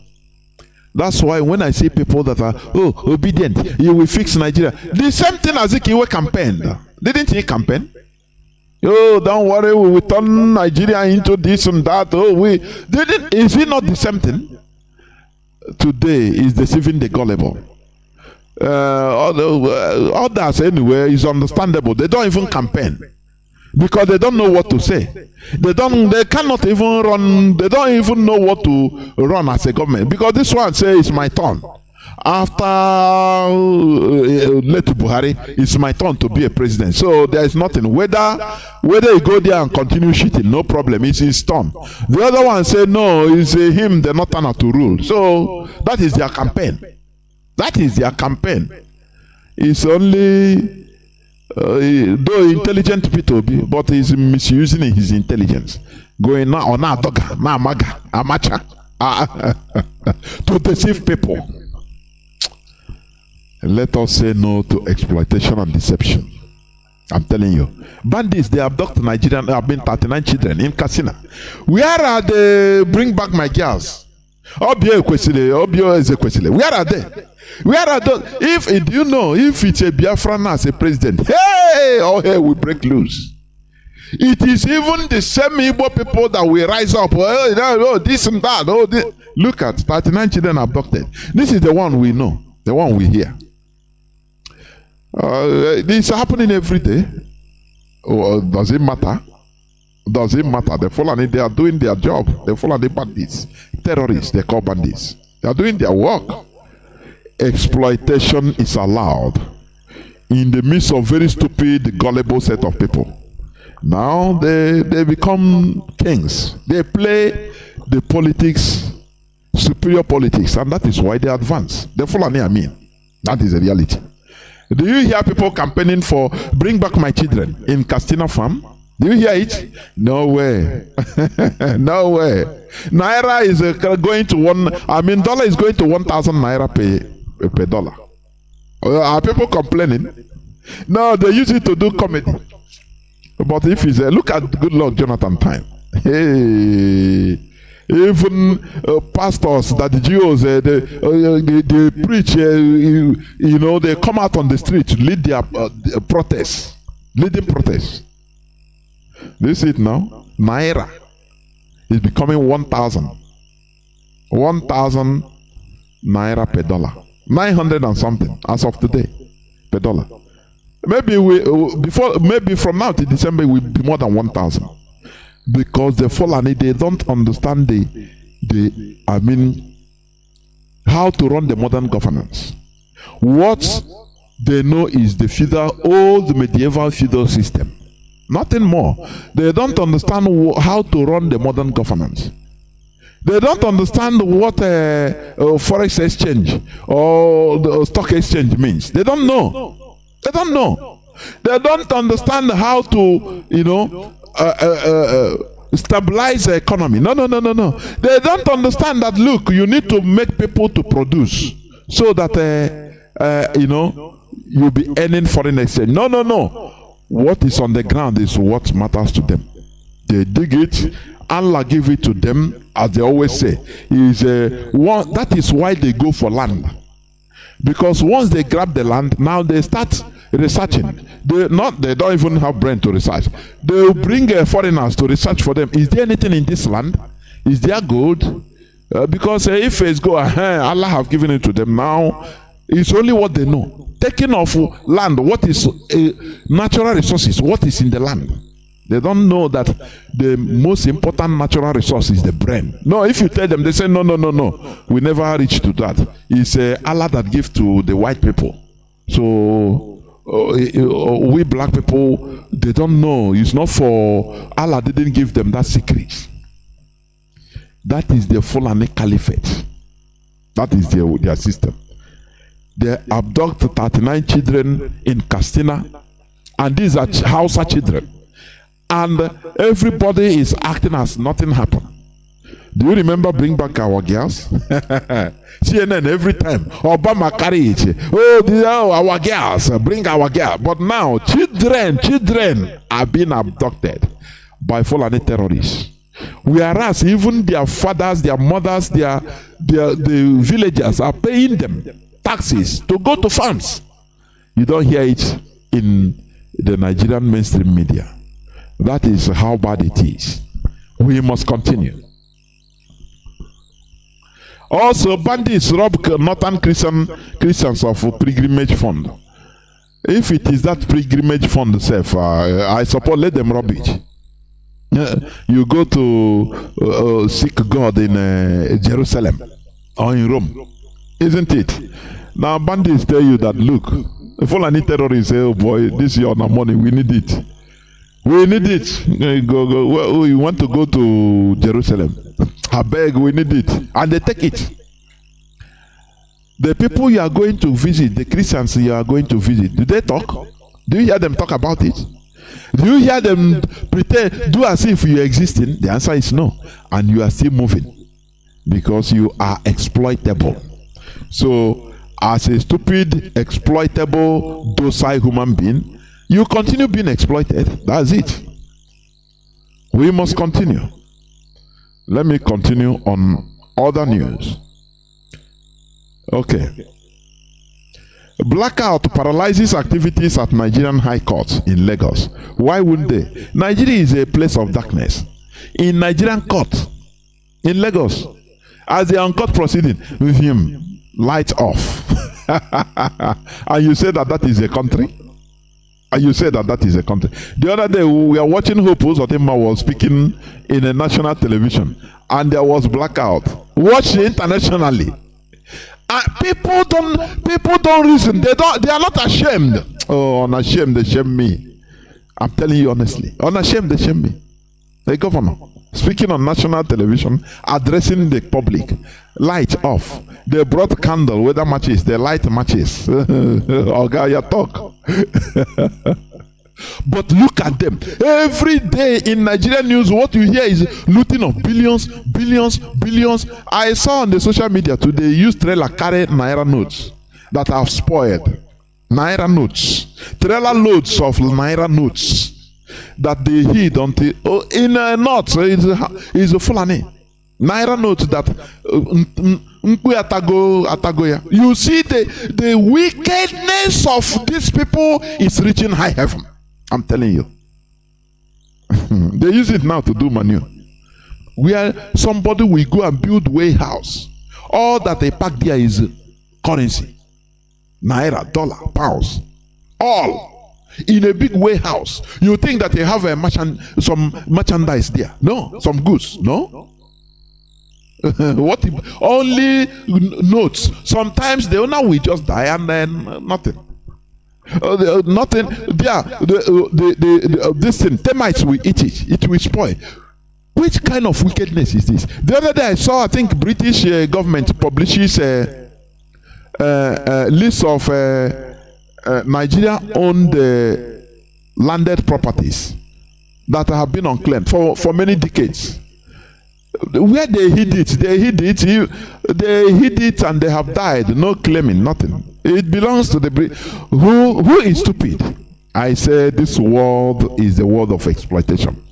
That's why when I see people that are obedient, you will fix Nigeria. The same thing as Ikiwe campaigned. Didn't he campaign? Oh, don't worry, we will turn Nigeria into this and that. Oh, we didn't. Is it not the same thing? Today is deceiving the gullible. Others anyway is understandable. They don't even campaign because they don't know what to say. They cannot even run. They don't even know what to run as a government because this one says it's my turn. After Letu Buhari, it's my turn to be a president. So there is nothing. Whether you go there and continue shitting, no problem. It's his turn. The other one say no, it's him. They're not turn to rule. So that is their campaign. That is their campaign. It's only though intelligent people, but he's misusing his intelligence. Going now on amacha to deceive people. Let us say no to exploitation and deception. I'm telling you. Bandits, they abduct Nigerian, there have been 39 children in Katsina. Where are they? Bring back my girls. Where are they? Where are those? Do you know, if it's a Biafra as a president, hey, we break loose. It is even the same Igbo people that will rise up. This and that. This. Look at 39 children abducted. This is the one we know, the one we hear. This is happening every day. Does it matter? Does it matter? The Fulani, they are doing their job. The Fulani bandits, terrorists, they call bandits. They are doing their work. Exploitation is allowed in the midst of very stupid, gullible set of people. Now they become kings. They play the politics, superior politics, and that is why they advance. The Fulani, I mean. That is the reality. Do you hear people campaigning for bring back my children in Castina farm? Do you hear it? No way. No way. Naira is going to dollar is going to 1,000 naira per dollar. Are people complaining? No, they use it to do comedy. But if it's look at good luck Jonathan time. Hey. Even pastors that the Jews they preach, they come out on the street to lead their protests, leading protests. They see it now. Naira is becoming 1,000 naira per dollar, 900 and something as of today per dollar. Maybe maybe from now to December will be more than 1,000. Because the Fulani, they don't understand how to run the modern governance. What they know is the old medieval feudal system. Nothing more. They don't understand how to run the modern governance. They don't understand what forex exchange or the stock exchange means. They don't know. They don't know. They don't understand how to, stabilize the economy. No. They don't understand that, look, you need to make people to produce so that, you'll be earning foreign exchange. No. What is on the ground is what matters to them. They dig it, Allah give it to them, as they always say. That is why they go for land. Because once they grab the land, now they start researching. They don't even have brain to research. They will bring foreigners to research for them. Is there anything in this land? Is there gold? Because if it's gold, Allah have given it to them. Now it's only what they know. Taking off land, what is natural resources, what is in the land. They don't know that the most important natural resource is the brain. No, if you tell them, they say no. We never reach to that. It's Allah that gives to the white people. So we black people, they don't know. It's not for Allah didn't give them that secret. That is the Fulani Caliphate. That is their system. They abduct 39 children in Castina, and these are Hausa children. And everybody is acting as nothing happened. Do you remember Bring Back Our Girls? CNN every time. Obama carry it. Our girls, bring our girls. But now, children are being abducted by Fulani terrorists. Whereas even their fathers, their mothers, the villagers are paying them taxes to go to farms. You don't hear it in the Nigerian mainstream media. That is how bad it is. We must continue. Also, bandits rob northern Christians of pilgrimage fund. If it is that pilgrimage fund itself, I suppose let them rob it. You go to seek God in Jerusalem or in Rome, isn't it? Now bandits tell you that, look, if all any terrorists say, oh boy, this is your money, we need it. We need it. Go. Well, you want to go to Jerusalem? I beg, we need it. And they take it. The people you are going to visit, the Christians you are going to visit, do they talk? Do you hear them talk about it? Do you hear them pretend, do as if you are existing? The answer is no. And you are still moving because you are exploitable. So, as a stupid, exploitable, docile human being, you continue being exploited. That's it. We must continue. Let me continue on other news. Okay. Blackout paralyzes activities at Nigerian High Court in Lagos. Why wouldn't they? Nigeria is a place of darkness. In Nigerian court, in Lagos, as they are on court proceeding, with him, lights off. And you say that that is a country? And you say that that is a country? The other day, we were watching Hope Uzodinma was speaking in a national television, and there was blackout. Watch internationally. People don't reason. They are not ashamed. Oh, unashamed, they shame me. I'm telling you honestly. Unashamed, they shame me. The governor speaking on national television, addressing the public. Light off. They brought candle, weather matches, they light matches. Ogaya talk. But look at them. Every day in Nigerian news, what you hear is looting of billions. I saw on the social media today, use trailer carry naira notes that have spoiled. Naira notes. Trailer loads of naira notes that they hid until in a knot. Is a Fulani. Naira notes that you see the wickedness of these people is reaching high heaven. I'm telling you. They use it now to do manure. Where somebody will go and build warehouse. All that they pack there is currency. Naira, dollar, pounds. All. In a big warehouse. You think that they have some merchandise there. No. Some goods. No. What if, only notes. Sometimes the owner will just die and then nothing. Nothing. There, this thing, termites will eat it. It will spoil. Which kind of wickedness is this? The other day I saw, I think British government publishes a list of Nigeria-owned landed properties that have been unclaimed for many decades. Where they hid it and they have died. No claiming, nothing. It belongs to the who is stupid? I say this world is the world of exploitation.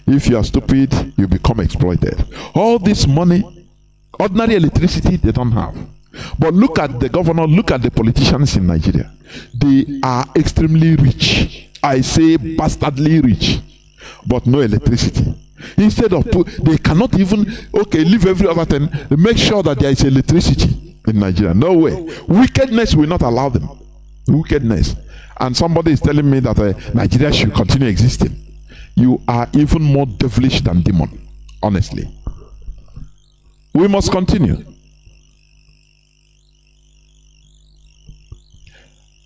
If you are stupid, you become exploited. All this money, ordinary electricity, they don't have. But look at the governor, look at the politicians in Nigeria. They are extremely rich. I say bastardly rich, but no electricity. Instead of they cannot even leave every other thing, make sure that there is electricity in Nigeria. No way. Wickedness will not allow them. Wickedness. And somebody is telling me that Nigeria should continue existing. You are even more devilish than demon. Honestly. We must continue.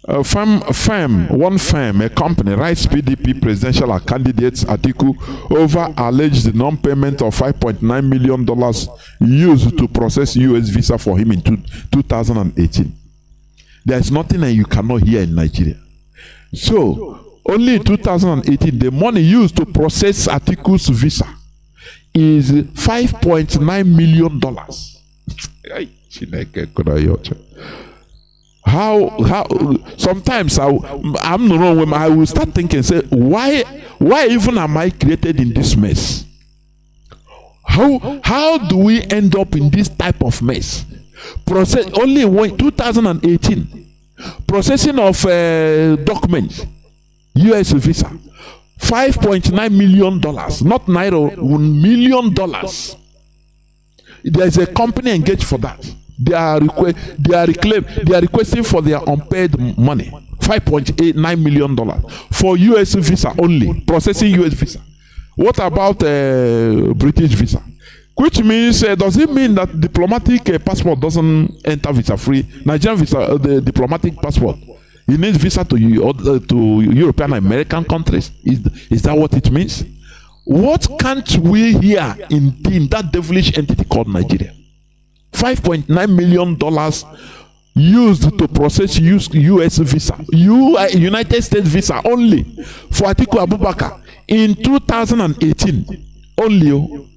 One firm, a company, writes PDP presidential candidate's article over alleged non-payment of $5.9 million used to process US visa for him in 2018. There is nothing that you cannot hear in Nigeria. So, only in 2018, the money used to process Atiku's visa is $5.9 million. How sometimes I'm the wrong woman. I will start thinking, say, why even am I created in this mess? How do we end up in this type of mess? Only in 2018, processing of documents, US visa, $5.9 million, not naira, $1 million. There is a company engaged for that. They are requesting for their unpaid money, $5.89 million for US visa only, processing US visa. What about British visa? Which means, does it mean that diplomatic passport doesn't enter visa free? Nigerian visa, the diplomatic passport, it needs visa to European and American countries. Is that what it means? What can't we hear in that devilish entity called Nigeria? $5.9 million used to process US visa, United States visa only for Atiku Abubakar in 2018 only.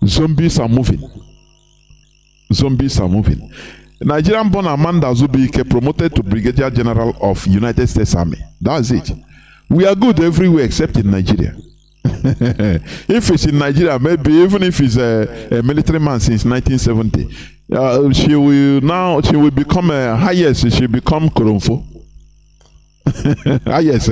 Zombies are moving. Zombies are moving. Nigerian born Amanda Zubike promoted to Brigadier General of United States Army. That's it. We are good everywhere except in Nigeria. If it's in Nigeria, maybe even if he's a military man since 1970, she will become a highest. She become Koromfo. Highest.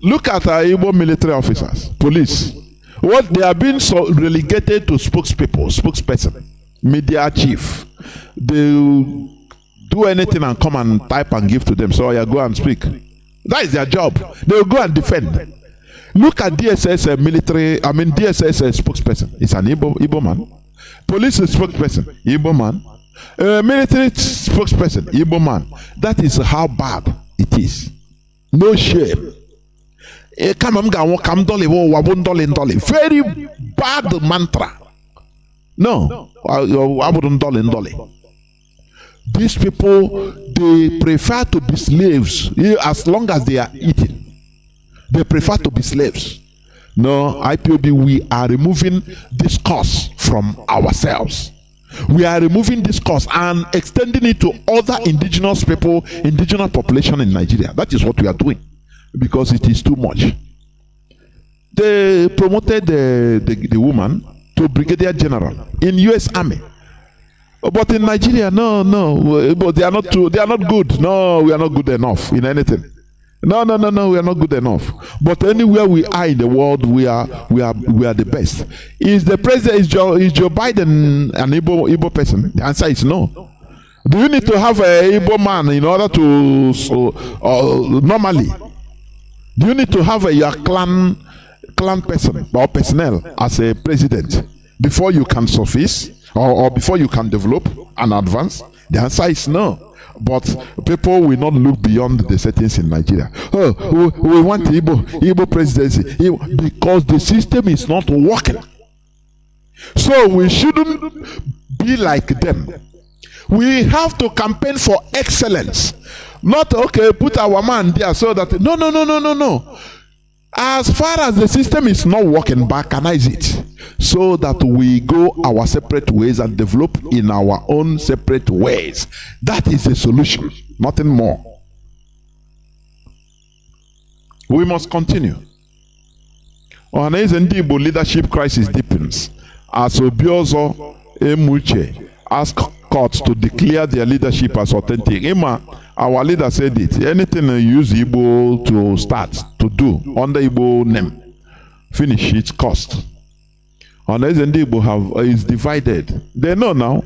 Look at our Igbo military officers, police. What they are being so relegated to spokesperson, media chief. They do anything and come and type and give to them. So you go and speak. That is their job. They will go and defend. Look at DSS military. DSS spokesperson. It's an Igbo man. Police spokesperson, Igbo man. Military spokesperson, Igbo man. That is how bad it is. No shame. Very bad mantra. No, I wouldn't dolly. These people, they prefer to be slaves as long as they are eating. They prefer to be slaves. No, IPOB, we are removing this curse from ourselves. We are removing this curse and extending it to other indigenous people, indigenous population in Nigeria. That is what we are doing. Because it is too much. They promoted the woman to Brigadier General in US Army. But in Nigeria, no. But they are not good. No, we are not good enough in anything. No, we are not good enough. But anywhere we are in the world, we are the best. Is the president, is Joe Biden an Igbo person? The answer is no. Do you need to have a Igbo man in order to normally? Do you need to have your clan person or personnel as a president before you can surface or before you can develop and advance? The answer is no. But people will not look beyond the settings in Nigeria. Oh, we want Igbo presidency because the system is not working. So we shouldn't be like them. We have to campaign for excellence. Not okay, put our man there so that no. As far as the system is not working, balkanize it so that we go our separate ways and develop in our own separate ways. That is the solution, nothing more. We must continue. Ohaneze Ndị Igbo leadership crisis deepens as Obiozo Emuche asked courts to declare their leadership as authentic. Our leader said it. Anything you use Igbo to start to do under Igbo name, finish its cost. Unless Ndị Igbo is divided. They know now.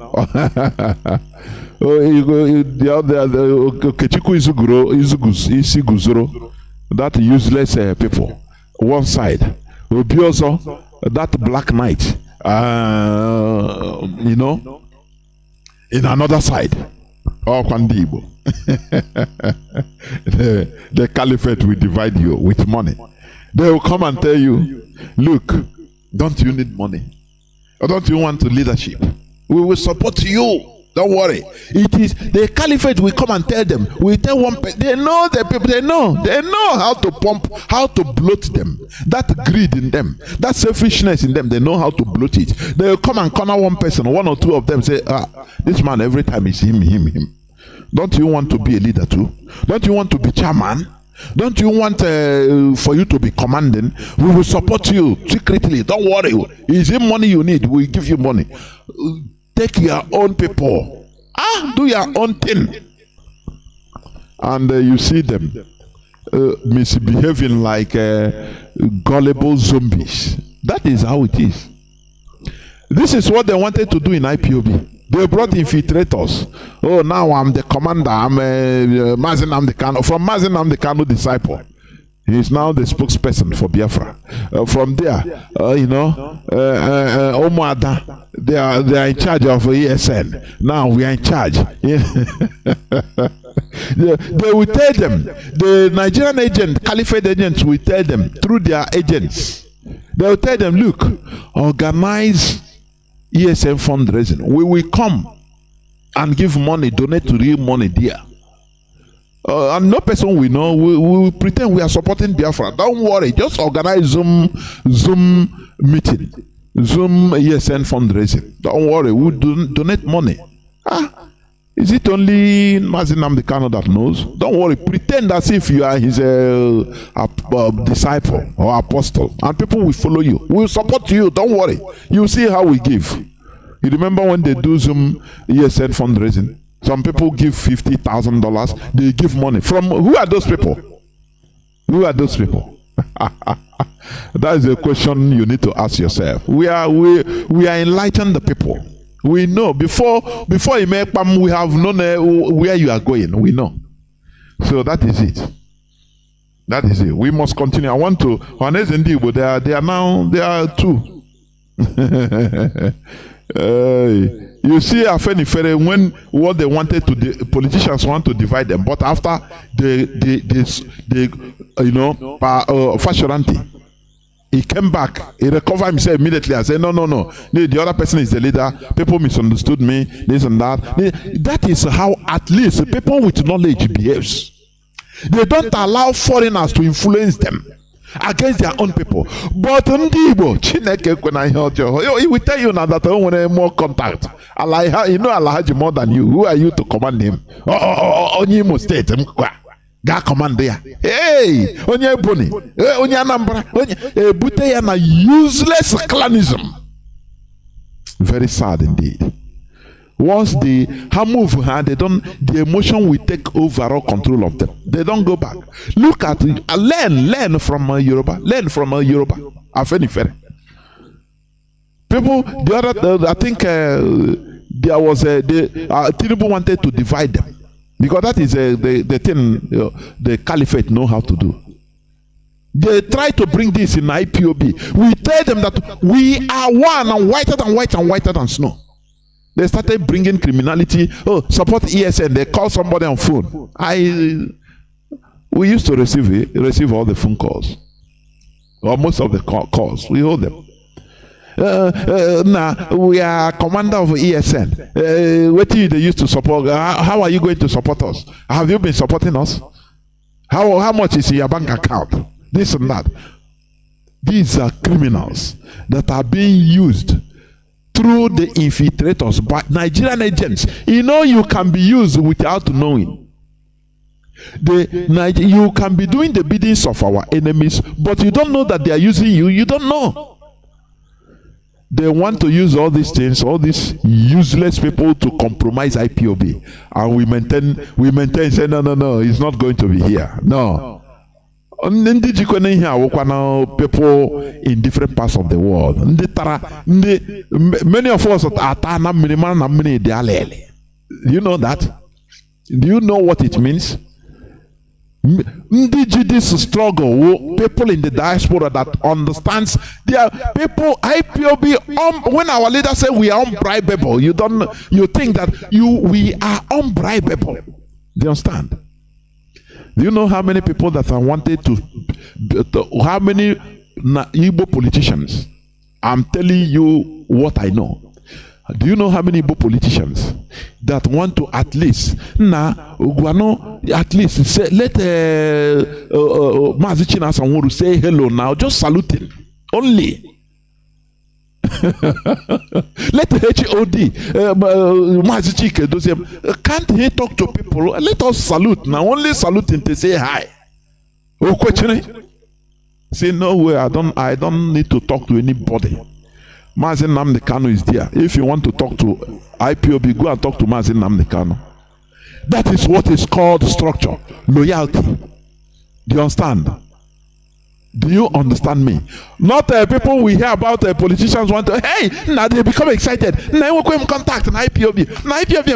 That useless people. One side. Obiozo, that black knight. In another side. Oh, Ndị Igbo. The caliphate will divide you with money. They will come and tell you, look, don't you need money? Or don't you want leadership? We will support you. Don't worry. It is the caliphate will come and tell them. We tell one person. They know the people. They know how to pump, how to bloat them. That greed in them, that selfishness in them. They know how to bloat it. They will come and corner one person. One or two of them say, this man every time is him. Don't you want to be a leader too? Don't you want to be chairman? Don't you want for you to be commanding? We will support you secretly. Don't worry. Is it money you need? We give you money. Take your own people. Do your own thing. And you see them misbehaving like gullible zombies. That is how it is. This is what they wanted to do in IPOB. They brought infiltrators. Oh, now I'm the commander. I'm Mazi Nnamdi Kanu. From Mazi Nnamdi Kanu disciple. He is now the spokesperson for Biafra. From there, Omoada, they are in charge of ESN. Now we are in charge. They will tell them, the Nigerian agent, Caliphate agents will tell them through their agents. They will tell them, look, organize ESN fundraising. We will come and give money, donate to real money there. And no person we know, we will pretend we are supporting Biafra. Don't worry, just organize Zoom meeting, Zoom ESN fundraising. Don't worry, we'll donate money. Is it only Mazi Nnamdi Kanu that knows? Don't worry, pretend as if you are his disciple or apostle, and people will follow you. We will support you. Don't worry. You see how we give. You remember when they do Zoom ESN fundraising? Some people give $50,000. They give money from who are those people? Who are those people? That is a question you need to ask yourself. We are enlightening the people. We know before you make PAM, we have known where you are going. We know. So that is it. That is it. We must continue. I want to. There are two. You see, when what they wanted to, the politicians want to divide them, but after they Fashoranti, he came back, he recovered himself immediately and said, no, the other person is the leader, people misunderstood me, this and that. That is how at least people with knowledge behaves. They don't allow foreigners to influence them against their own people. But Ndibo, Chineke he will tell you now that I want more contact. Allah, you know Allah has more than you. Who are you to command him? Onye Imo State, ga command there. Hey, Onye Ebonyi, Onye Anambra, Onye Bute na useless clanism. Very sad indeed. Once they move her, the emotion will take overall control of them. They don't go back. Look at it, learn from Yoruba. Learn from Yoruba. Afenifere. People, I think there was Tinubu wanted to divide them because that is the thing the caliphate know how to do. They try to bring this in IPOB. We tell them that we are one and whiter than white and whiter than snow. They started bringing criminality. Oh, support ESN. They call somebody on phone. We used to receive all the phone calls, or most of the calls. We hold them. Now we are commander of ESN. What do they used to support? How are you going to support us? Have you been supporting us? How much is in your bank account? This and that. These are criminals that are being used through the infiltrators by Nigerian agents. You know, you can be used without knowing. You can be doing the biddings of our enemies, but you don't know that they are using you. You don't know. They want to use all these things, all these useless people to compromise IPOB, and we maintain. Say no, it's not going to be here. No. People in different parts of the world. Many of us are. You know that? Do you know what it means? This struggle, people in the diaspora that understands, there are people IPOB. When our leaders say we are unbribable, you think that we are unbribable. Do you understand? Do you know how many people that are wanted to how many Igbo politicians? I'm telling you what I know. Do you know how many Igbo politicians that want to at least say, let Mazi Chinasa say hello now, just salute him only. Let the HOD Mazi Chike do say, can't he talk to people? Let us salute now, only salute him to say hi. Say no way, I don't need to talk to anybody. Mazi Nnamdi Kanu is there. If you want to talk to IPOB, go and talk to Mazi Nnamdi Kanu. That is what is called structure, loyalty. Do you understand? Do you understand me? Not people we hear about politicians want to, hey, now they become excited. Now we come contact an IPOB. Now IPOB,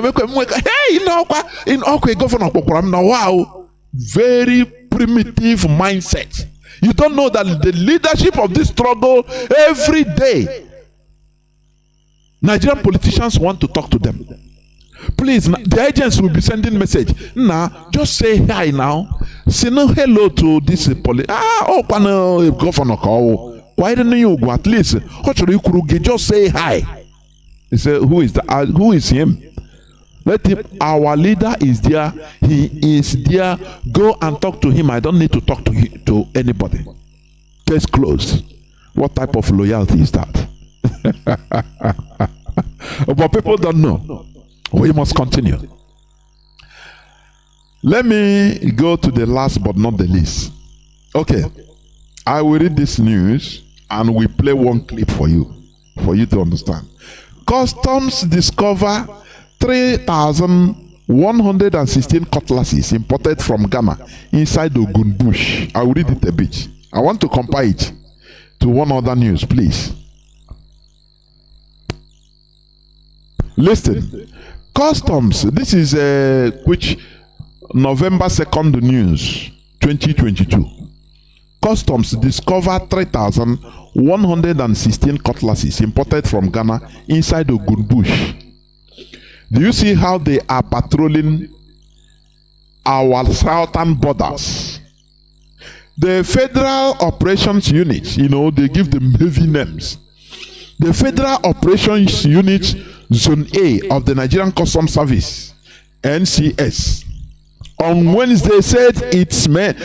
hey, in okay, governor, now wow, very primitive mindset. You don't know that the leadership of this struggle every day, Nigerian politicians want to talk to them. Please, the agents will be sending message. Now, just say hi now. Say no hello to this police. Governor call. Why don't you go at least? Just say hi. He said, who is that? Who is him? Let him, our leader is there. He is there. Go and talk to him. I don't need to talk to anybody. Case closed. What type of loyalty is that? But people don't know. We must continue. Let me go to the last but not the least. Okay. I will read this news and we play one clip for you to understand. Customs discover 3,116 cutlasses imported from Ghana inside Ogun bush. I will read it a bit. I want to compare it to one other news, please. Listen. Customs, this is which November 2nd news, 2022. Customs discovered 3,116 cutlasses imported from Ghana inside Ogun bush. Do you see how they are patrolling our southern borders? The Federal Operations Unit, you know, they give them heavy names. The Federal Operations Unit Zone A of the Nigerian Customs Service, NCS, on Wednesday said its men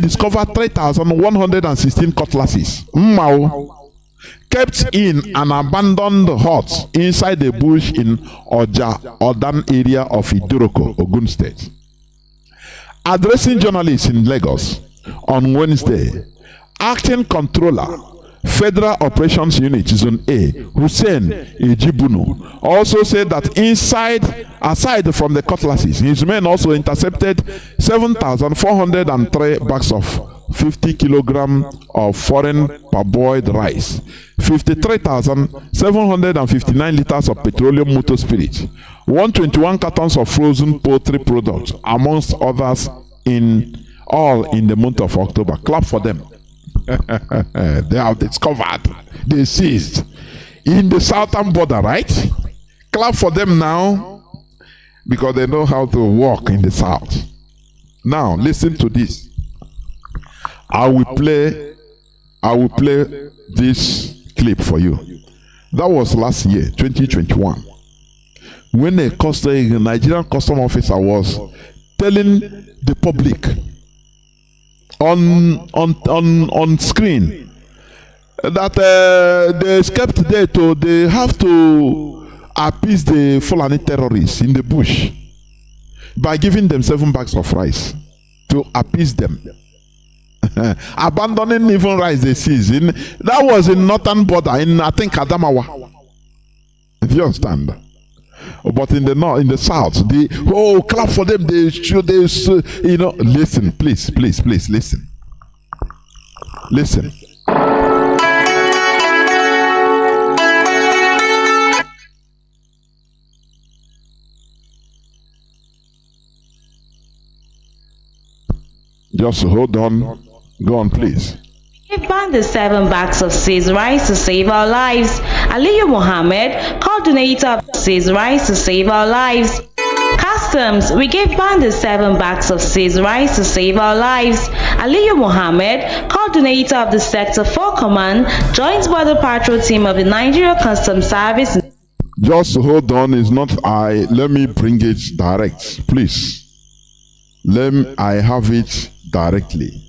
discovered 3,116 cutlasses kept in an abandoned hut inside the bush in Odan area of Iduroko, Ogun State. Addressing journalists in Lagos on Wednesday, Acting Controller, Federal Operations Unit Zone A, Hussein Ejibunu, also said that aside from the cutlasses, his men also intercepted 7,403 bags of 50 kilograms of foreign parboiled rice, 53,759 liters of petroleum motor spirit, 121 cartons of frozen poultry products, amongst others, all in the month of October. Clap for them. They have discovered, they seized in the southern border, right? Clap for them now, because they know how to walk in the south. Now listen to this. I will play this clip for you. That was last year, 2021, when a Nigerian custom officer was telling the public on screen that they escaped there, they have to appease the Fulani terrorists in the bush by giving them 7 bags of rice to appease them. Abandoning even rice they seized. That was in northern border, in I think Adamawa. If you understand. But in the north, in the south, clap for them. Listen, please, listen. Listen. Just hold on. Go on, please. Give back the 7 bags of seized rice to save our lives. Aliyu Mohammed, coordinator of seized rice to save our lives. Customs, we gave back the 7 bags of seized rice to save our lives. Aliyu Mohammed, coordinator of the Sector 4 Command, Joint Border Patrol Team of the Nigeria Customs Service. Just hold on, it's not I. Let me bring it direct, please. I have it directly.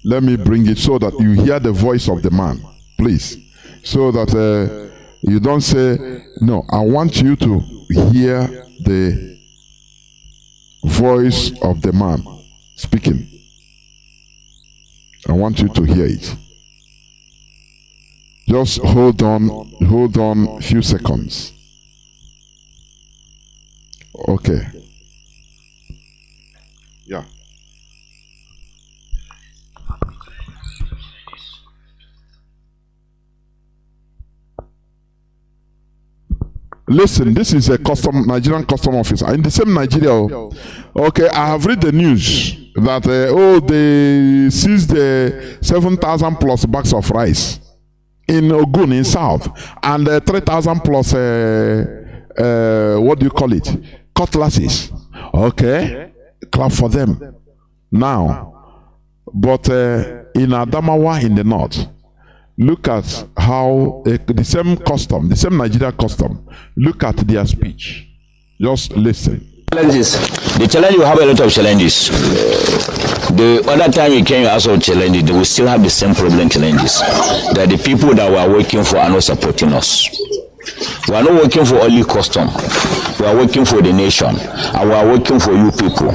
Let me bring it so that you hear the voice of the man, please. So that you don't say, no, I want you to hear the voice of the man speaking. I want you to hear it. Just hold on a few seconds. Okay. Yeah. Listen, this is a Nigerian custom officer in the same Nigeria. Okay, I have read the news that they seized 7,000 plus bags of rice in Ogun in south, and 3,000 plus what do you call it? Cutlasses. Okay, clap for them. Now, but in Adamawa in the north, Look at how the same custom, the same Nigeria custom. Look at their speech. Just listen. Challenges. The challenge, we have a lot of challenges. The other time we came also challenges, we still have the same problem challenges. That the people that we are working for are not supporting us. We are not working for only custom. We are working for the nation, and we are working for you people.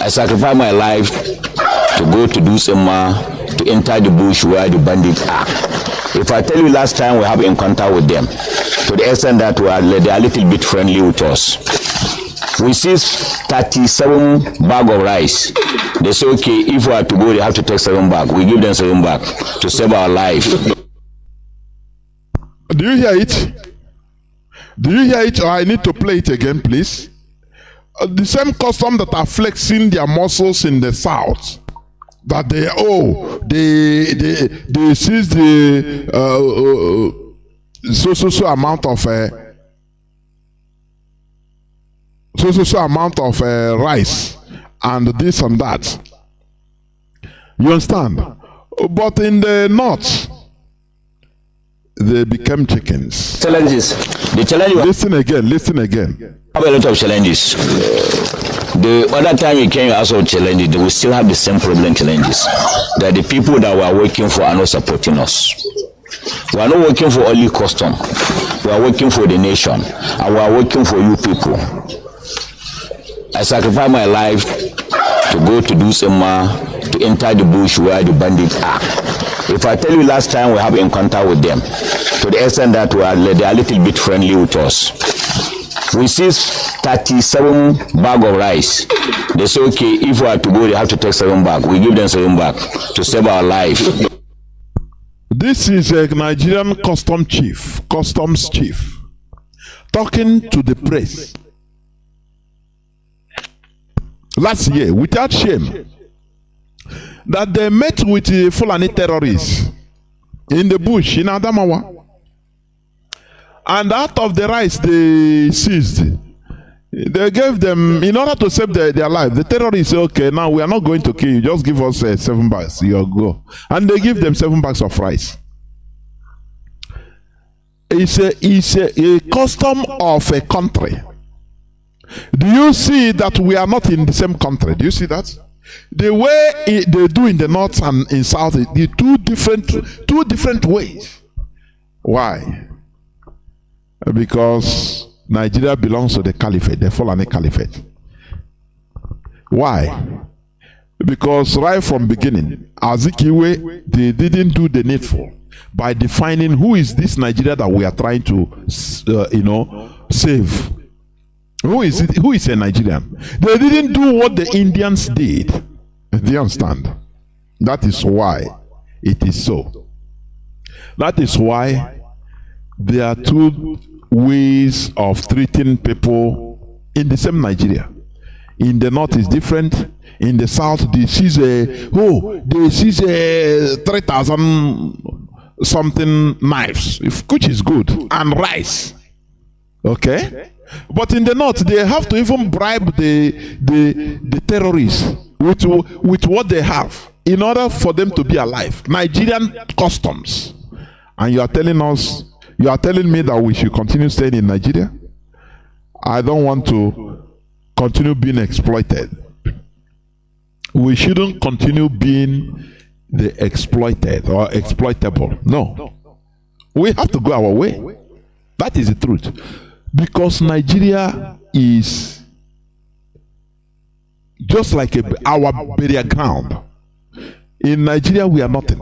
I sacrifice my life to go to do some to enter the bush where the bandits are. If I tell you last time we have encounter with them, to the extent that they are a little bit friendly with us. We see 37 bags of rice. They say, okay, if we are to go, they have to take 7 bags. We give them 7 bags to save our life. Do you hear it? Do you hear it, or I need to play it again, please? The same custom that are flexing their muscles in the south, that they seize the so amount of rice and this and that. You understand? But in the north, they became chickens. Challenges. The challenge. Listen again. We have a lot of challenges. The other time we came also challenges, we still have the same problem challenges. That the people that we are working for are not supporting us. We are not working for only custom. We are working for the nation, and we are working for you people. I sacrifice my life to go to do some to enter the bush where the bandits are. If I tell you last time we have encounter with them, to the extent that they are a little bit friendly with us. We see 37 bags of rice. They say, okay, if we are to go, they have to take 7 bags. We give them 7 bags to save our life. This is a Nigerian customs chief, talking to the press last year without shame, that they met with the Fulani terrorists in the bush in Adamawa. And out of the rice they seized, they gave them, in order to save their life, the terrorists say, okay, now we are not going to kill you, just give us 7 bags, you'll go. And they give them 7 bags of rice. It's a custom of a country. Do you see that we are not in the same country? Do you see that? The way they do in the north and in south, the two different ways. Why? Because Nigeria belongs to the caliphate, the Fulani caliphate. Why? Because right from beginning, Azikiwe, they didn't do the needful by defining who is this Nigeria that we are trying to, save. Who is it? Who is a Nigerian? They didn't do what the Indians did. Do you understand? That is why it is so. That is why there are 2 ways of treating people in the same Nigeria. In the north is different. In the south, they seize 3,000 something knives, which is good, and rice. Okay? But in the north, they have to even bribe the terrorists with what they have in order for them to be alive. Nigerian customs. And you are telling me that we should continue staying in Nigeria? I don't want to continue being exploited. We shouldn't continue being the exploited or exploitable. No. We have to go our way. That is the truth. Because Nigeria is just like our burial ground. In Nigeria, we are nothing.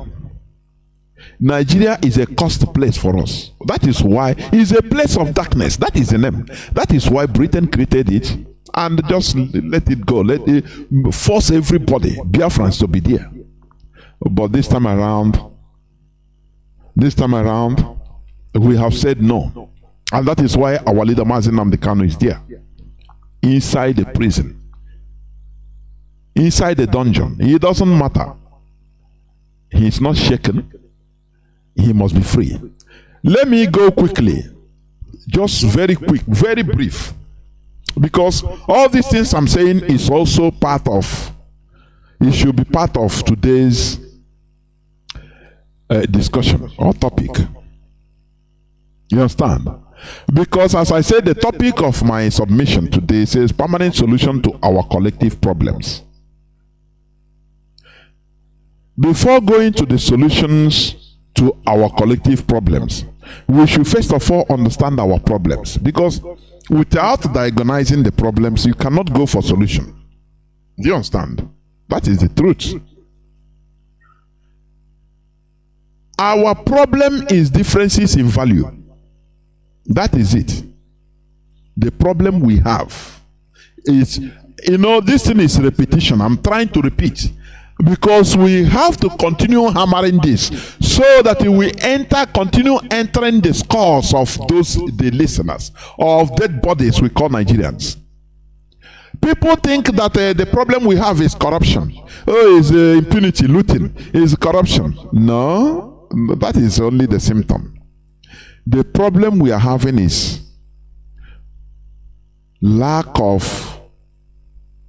Nigeria is a cursed place for us. That is why it's a place of darkness. That is the name. That is why Britain created it and just let it go. Let it force everybody, Biafrans, to be there. But this time around, we have said no. And that is why our leader Mazi Nnamdi Kanu is there. Inside the prison. Inside the dungeon. It doesn't matter. He is not shaken. He must be free. Let me go quickly. Just very quick, very brief. Because all these things I'm saying is also part of, it should be part of today's discussion or topic. You understand? Because as I said, the topic of my submission today says permanent solution to our collective problems. Before going to the solutions to our collective problems, we should first of all understand our problems, because without diagnosing the problems, you cannot go for solution. Do you understand? That is the truth. Our problem is differences in value. That is it. The problem we have is, this thing is repetition. I'm trying to repeat, because we have to continue hammering this so that we continue entering the scores of the listeners of dead bodies we call Nigerians. People think that the problem we have is corruption. Oh, is impunity, looting, is corruption. No, that is only the symptom. The problem we are having is lack of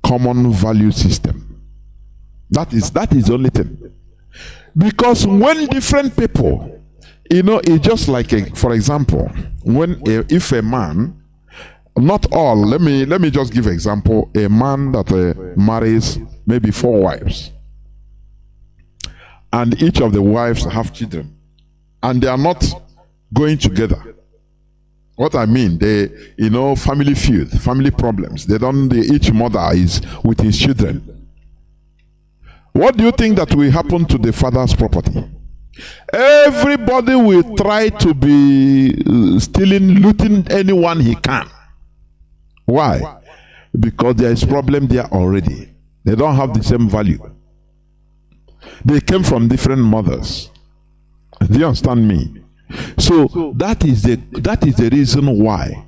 common value system. That is the only thing. Because when different people, it's just like, for example, if a man, not all, let me just give example, a man that marries maybe 4 wives, and each of the wives have children, and they are not going together. What I mean, they, family feud, family problems. Each mother is with his children. What do you think that will happen to the father's property? Everybody will try to be stealing, looting anyone he can. Why? Because there is problem there already. They don't have the same value. They came from different mothers. Do you understand me? So that is the reason why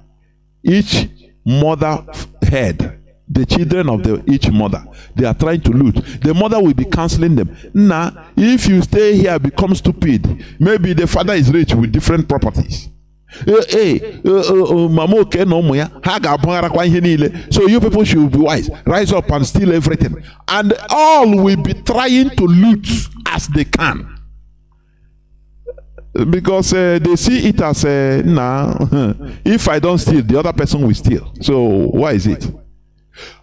each mother head, the children of each mother, they are trying to loot. The mother will be counseling them. Nah, if you stay here, become stupid. Maybe the father is rich with different properties. So you people should be wise. Rise up and steal everything. And all will be trying to loot as they can. Because they see it as if I don't steal, the other person will steal. So why is it?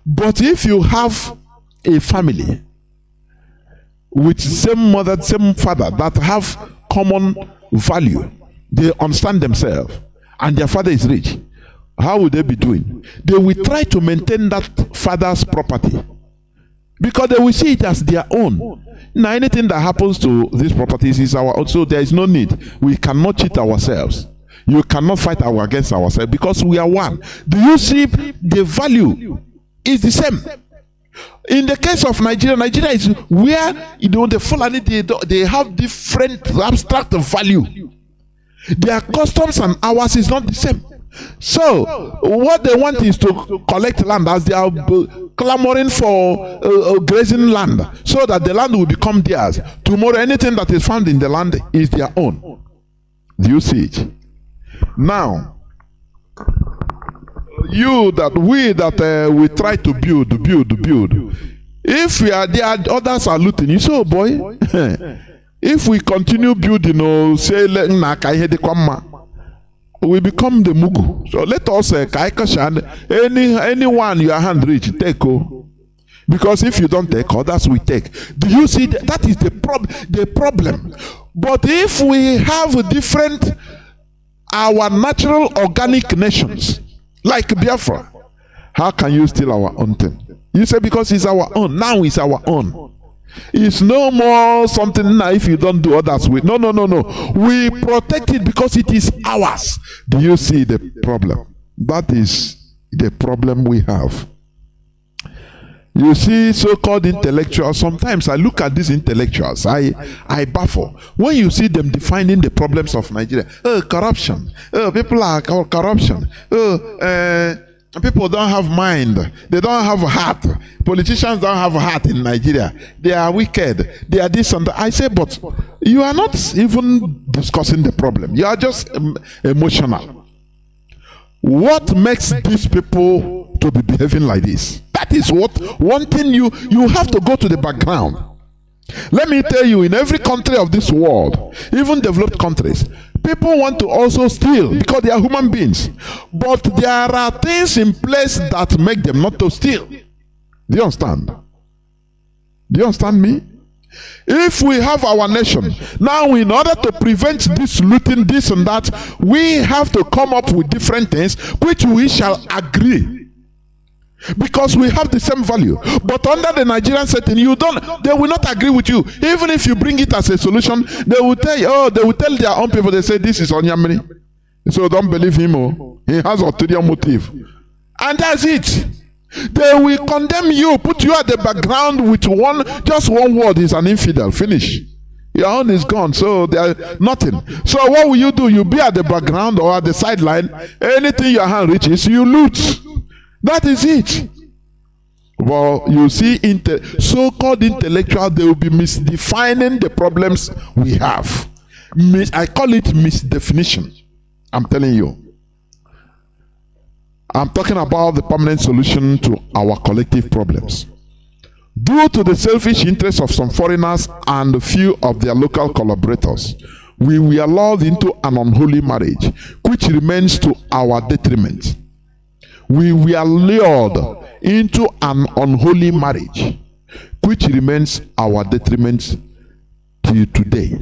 But if you have a family with same mother, same father that have common value, they understand themselves, and their father is rich, how would they be doing? They will try to maintain that father's property, because they will see it as their own. Now anything that happens to these properties is our own, so there is no need. We cannot cheat ourselves. You cannot fight against ourselves, because we are one. Do you see the value is the same? In the case of Nigeria is where the Fulani they have different abstract value. Their customs and ours is not the same. So what they want is to collect land, as they are clamoring for grazing land, so that the land will become theirs. Tomorrow anything that is found in the land is their own. Do you see it? Now we try to build. If we are there, others are looting. You say, oh boy, if we continue building, say we become the Mugu. So let us anyone your hand reach, take. Because if you don't take, others will take. Do you see that is the problem? But if we have different, our natural organic nations, like Biafra, how can you steal our own thing? You say because it's our own. Now it's our own. It's no more something now if you don't do others with. No. We protect it because it is ours. Do you see the problem? That is the problem we have. You see, so-called intellectuals, sometimes I look at these intellectuals, I baffle. When you see them defining the problems of Nigeria, corruption, people are corruption, people don't have mind, they don't have heart, politicians don't have heart in Nigeria, they are wicked, they are this and that. I say, but you are not even discussing the problem, you are just emotional. What makes these people to be behaving like this? That is what one thing you have to go to the background. Let me tell you, in every country of this world, even developed countries, people want to also steal because they are human beings. But there are things in place that make them not to steal. Do you understand? Do you understand me? If we have our nation, now in order to prevent this looting, this and that, we have to come up with different things which we shall agree. Because we have the same value. But under the Nigerian setting, they will not agree with you. Even if you bring it as a solution, they will tell you, they will tell their own people, they say, this is Onyamini. So don't believe him. Oh. He has ulterior motive. And that's it. They will condemn you, put you at the background with just one word, is an infidel. Finish. Your own is gone, so there's nothing. So what will you do? You be at the background or at the sideline. Anything your hand reaches, you loot. That is it. Well, you see, so-called intellectuals, they will be misdefining the problems we have. I call it misdefinition. I'm telling you. I'm talking about the permanent solution to our collective problems. Due to the selfish interests of some foreigners and a few of their local collaborators, we were lulled into an unholy marriage, which remains to our detriment. We were lured into an unholy marriage, which remains our detriment till today.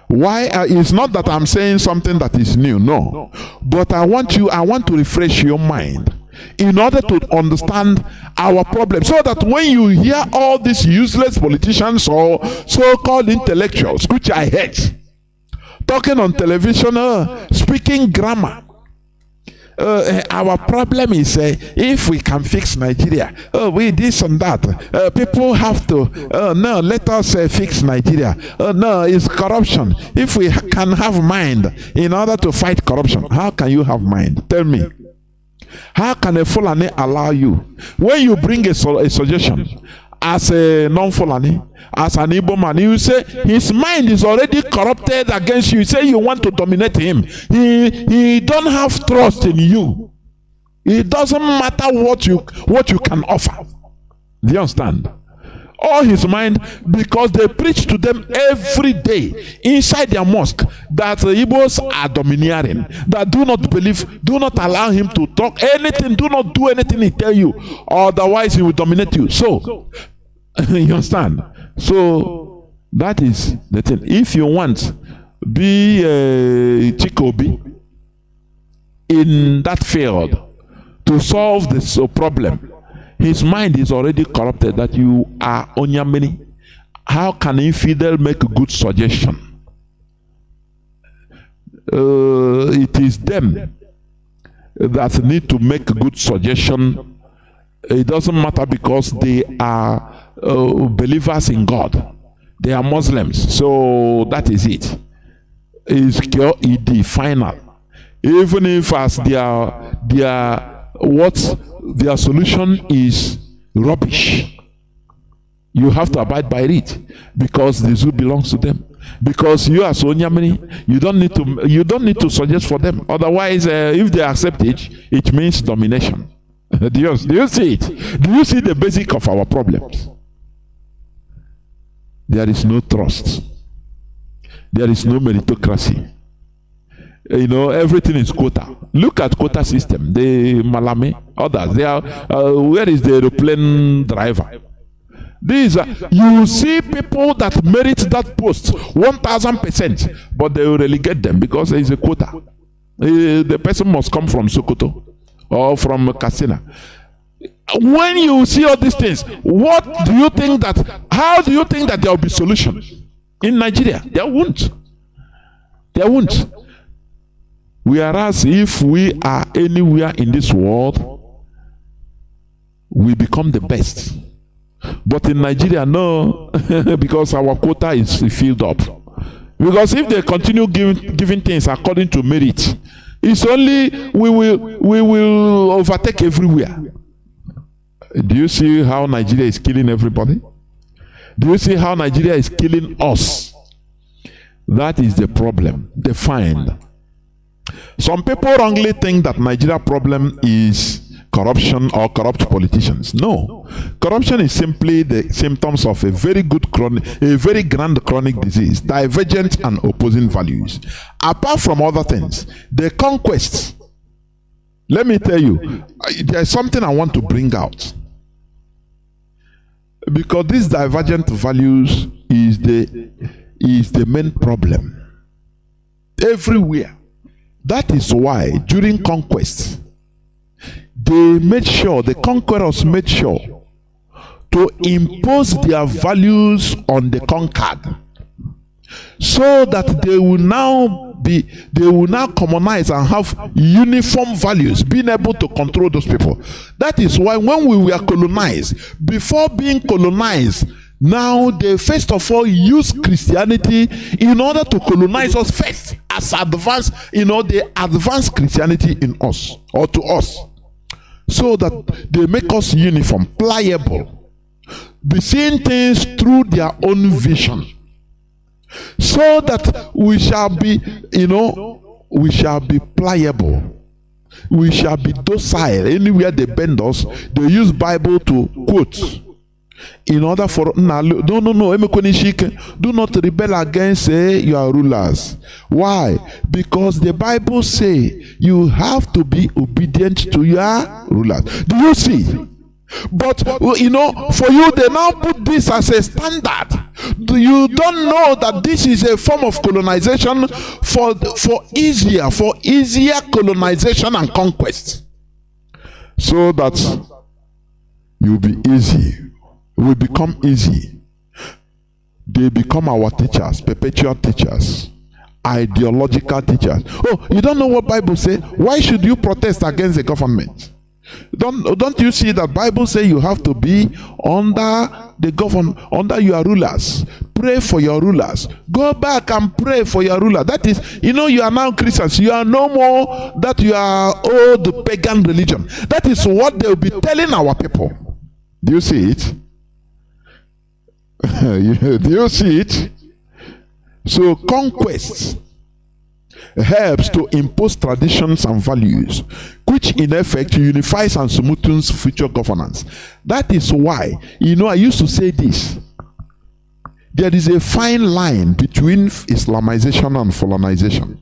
Why? It's not that I'm saying something that is new, no. But I want to refresh your mind in order to understand our problem, so that when you hear all these useless politicians or so-called intellectuals, which I hate, talking on television, speaking grammar, our problem is if we can fix Nigeria, we this and that, people have to no, let us fix Nigeria. No, it's corruption. If we can have mind in order to fight corruption, how can you have mind? Tell me. How can a Fulani allow you, when you bring a suggestion as a non-Fulani, as an Igbo man, you say his mind is already corrupted against you. You say you want to dominate him. He don't have trust in you. It doesn't matter what you can offer. Do you understand? All his mind, because they preach to them every day inside their mosque that the Igbos are domineering, that do not believe, do not allow him to talk anything, do not do anything he tell you, otherwise he will dominate you. So you understand? So that is the thing. If you want, be Chikobi in that field to solve this problem. His mind is already corrupted that you are Onyamini. How can infidel make a good suggestion? It is them that need to make a good suggestion. It doesn't matter because they are believers in God. They are Muslims. So that is it. It's QED final. Even if as their solution is rubbish, you have to abide by it because the zoo belongs to them. Because you are so Onyamini, you don't need to suggest for them. Otherwise, if they accept it, it means domination. Do you see it? Do you see the basic of our problems? There is no trust. There is no meritocracy. You know, everything is quota. Look at quota system. The Malame, others. They are. Where is the aeroplane driver? These are. You see people that merit that post 1,000%, but they will relegate them because there is a quota. The person must come from Sokoto or from Katsina. When you see all these things, what do you think that? How do you think that there will be solution in Nigeria? There won't. There won't. Whereas if we are anywhere in this world, we become the best. But in Nigeria, no, because our quota is filled up. Because if they continue giving things according to merit, it's only we will overtake everywhere. Do you see how Nigeria is killing everybody? Do you see how Nigeria is killing us? That is the problem. Defined. Some people wrongly think that Nigeria problem is corruption or corrupt politicians. No. Corruption is simply the symptoms of a very grand chronic disease, divergent and opposing values. Apart from other things, the conquests, let me tell you, there's something I want to bring out. Because these divergent values is the main problem. Everywhere. That is why during conquest, the conquerors made sure to impose their values on the conquered, so that they will now commonize and have uniform values, being able to control those people. That is why when we were colonized, before being colonized, now they first of all use Christianity in order to colonize us first, as advanced, they advance Christianity in us or to us, so that they make us uniform, pliable, be seeing things through their own vision, so that we shall be, we shall be pliable, we shall be docile. Anywhere they bend us, they use Bible to quote. In order for do not rebel against your rulers. Why? Because the Bible say you have to be obedient to your rulers. Do you see? But for you, they now put this as a standard. You don't know that this is a form of colonization for easier colonization and conquest, so that you'll be easy. We become easy. They become our teachers, perpetual teachers, ideological teachers. Oh, you don't know what Bible say? Why should you protest against the government? Don't you see that Bible say you have to be under the government, under your rulers? Pray for your rulers. Go back and pray for your ruler. That is, you are now Christians. You are no more that you are old pagan religion. That is what they will be telling our people. Do you see it? Do you see it? So conquest helps to impose traditions and values, which in effect unifies and smoothens future governance. That is why, I used to say this: there is a fine line between Islamization and Fulanization.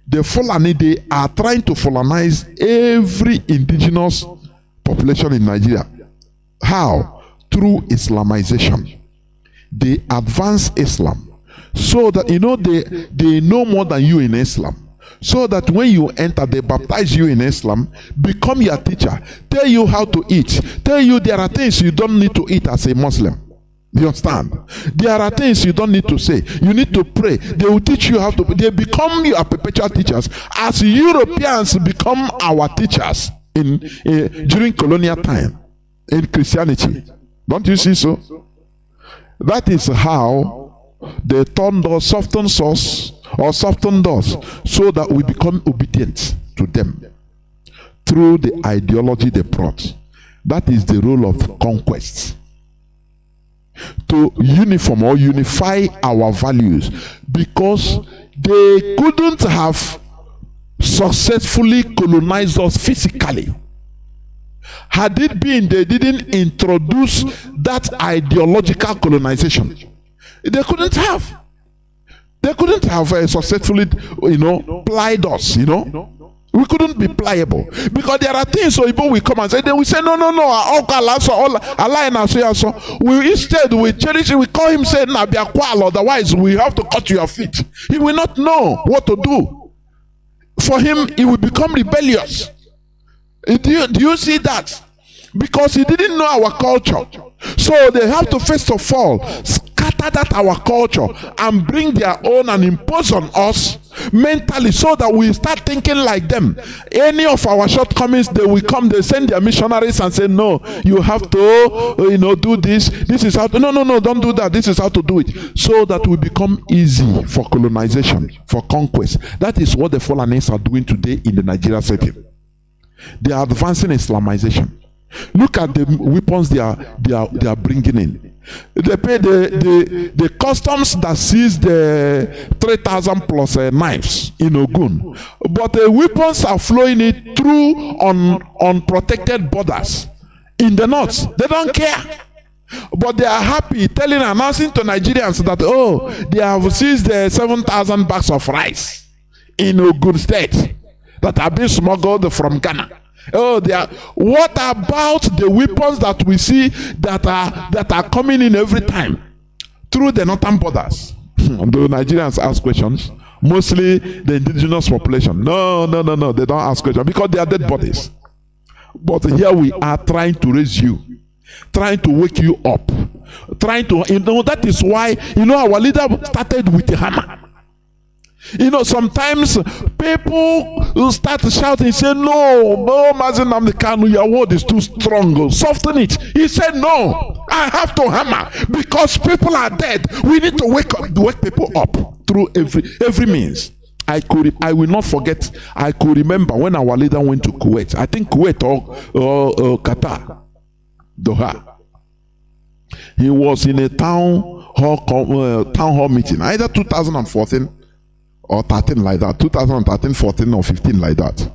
The Fulani, they are trying to Fulanize every indigenous population in Nigeria. How? Through Islamization. They advance Islam, so that they know more than you in Islam, so that when you enter, they baptize you in Islam, become your teacher, tell you how to eat, tell you there are things you don't need to eat as a Muslim. You understand? There are things you don't need to say. You need to pray. They will teach you how to. They become your perpetual teachers, as Europeans become our teachers during colonial time in Christianity. Don't you see so? That is how they turn us, soften us, or soften us, so that we become obedient to them through the ideology they brought. That is the role of conquest. To uniform or unify our values, because they couldn't have successfully colonized us physically had it been they didn't introduce that ideological colonization. They couldn't have successfully plied us. We couldn't be pliable, because there are things so people will come and say, they will say, no, we instead we cherish it, we call him, say otherwise we have to cut your feet. He will not know what to do. For him, he will become rebellious. Do you see that? Because he didn't know our culture. So they have to first of all scatter that our culture and bring their own and impose on us mentally, so that we start thinking like them. Any of our shortcomings, they will come, they send their missionaries and say, no, you have to do this. This is how to, no, don't do that. This is how to do it. So that we become easy for colonization, for conquest. That is what the Fulanis are doing today in the Nigeria setting. They are advancing Islamization. Look at the weapons they are bringing in. They pay the customs that seized the 3,000 plus knives in Ogun, but the weapons are flowing it through unprotected borders in the north. They don't care, but they are happy announcing to Nigerians that they have seized the 7,000 bags of rice in Ogun State that have been smuggled from Ghana. They are. What about the weapons that we see that are coming in every time through the northern borders? The Nigerians ask questions. Mostly the indigenous population. No, they don't ask questions because they are dead bodies. But here we are trying to raise you, trying to wake you up, trying to. That is why our leader started with a hammer. Sometimes people will start shouting, say, no, Mazi Nnamdi Kanu, your word is too strong. Soften it. He said, no, I have to hammer because people are dead. We need to wake people up through every means. I will not forget. I could remember when our leader went to Kuwait. I think Kuwait or Qatar, Doha. He was in a town hall meeting, either 2014 or 13 like that, 2013, 14 or 15 like that.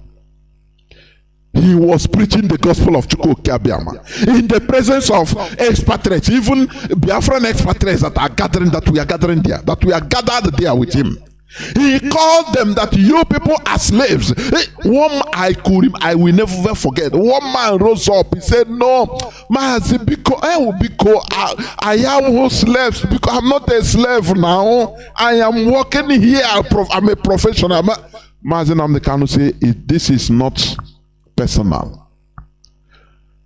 He was preaching the gospel of Chukwu Kabiama in the presence of expatriates, even Biafran expatriates that we are gathering there, that we are gathered there with him. He called them that you people are slaves. I will never forget. One man rose up. He said, no, Mazi, because I am slaves, because I'm not a slave now. I am working here. I'm a professional. Mazi Nnamdi Kanu say, this is not personal.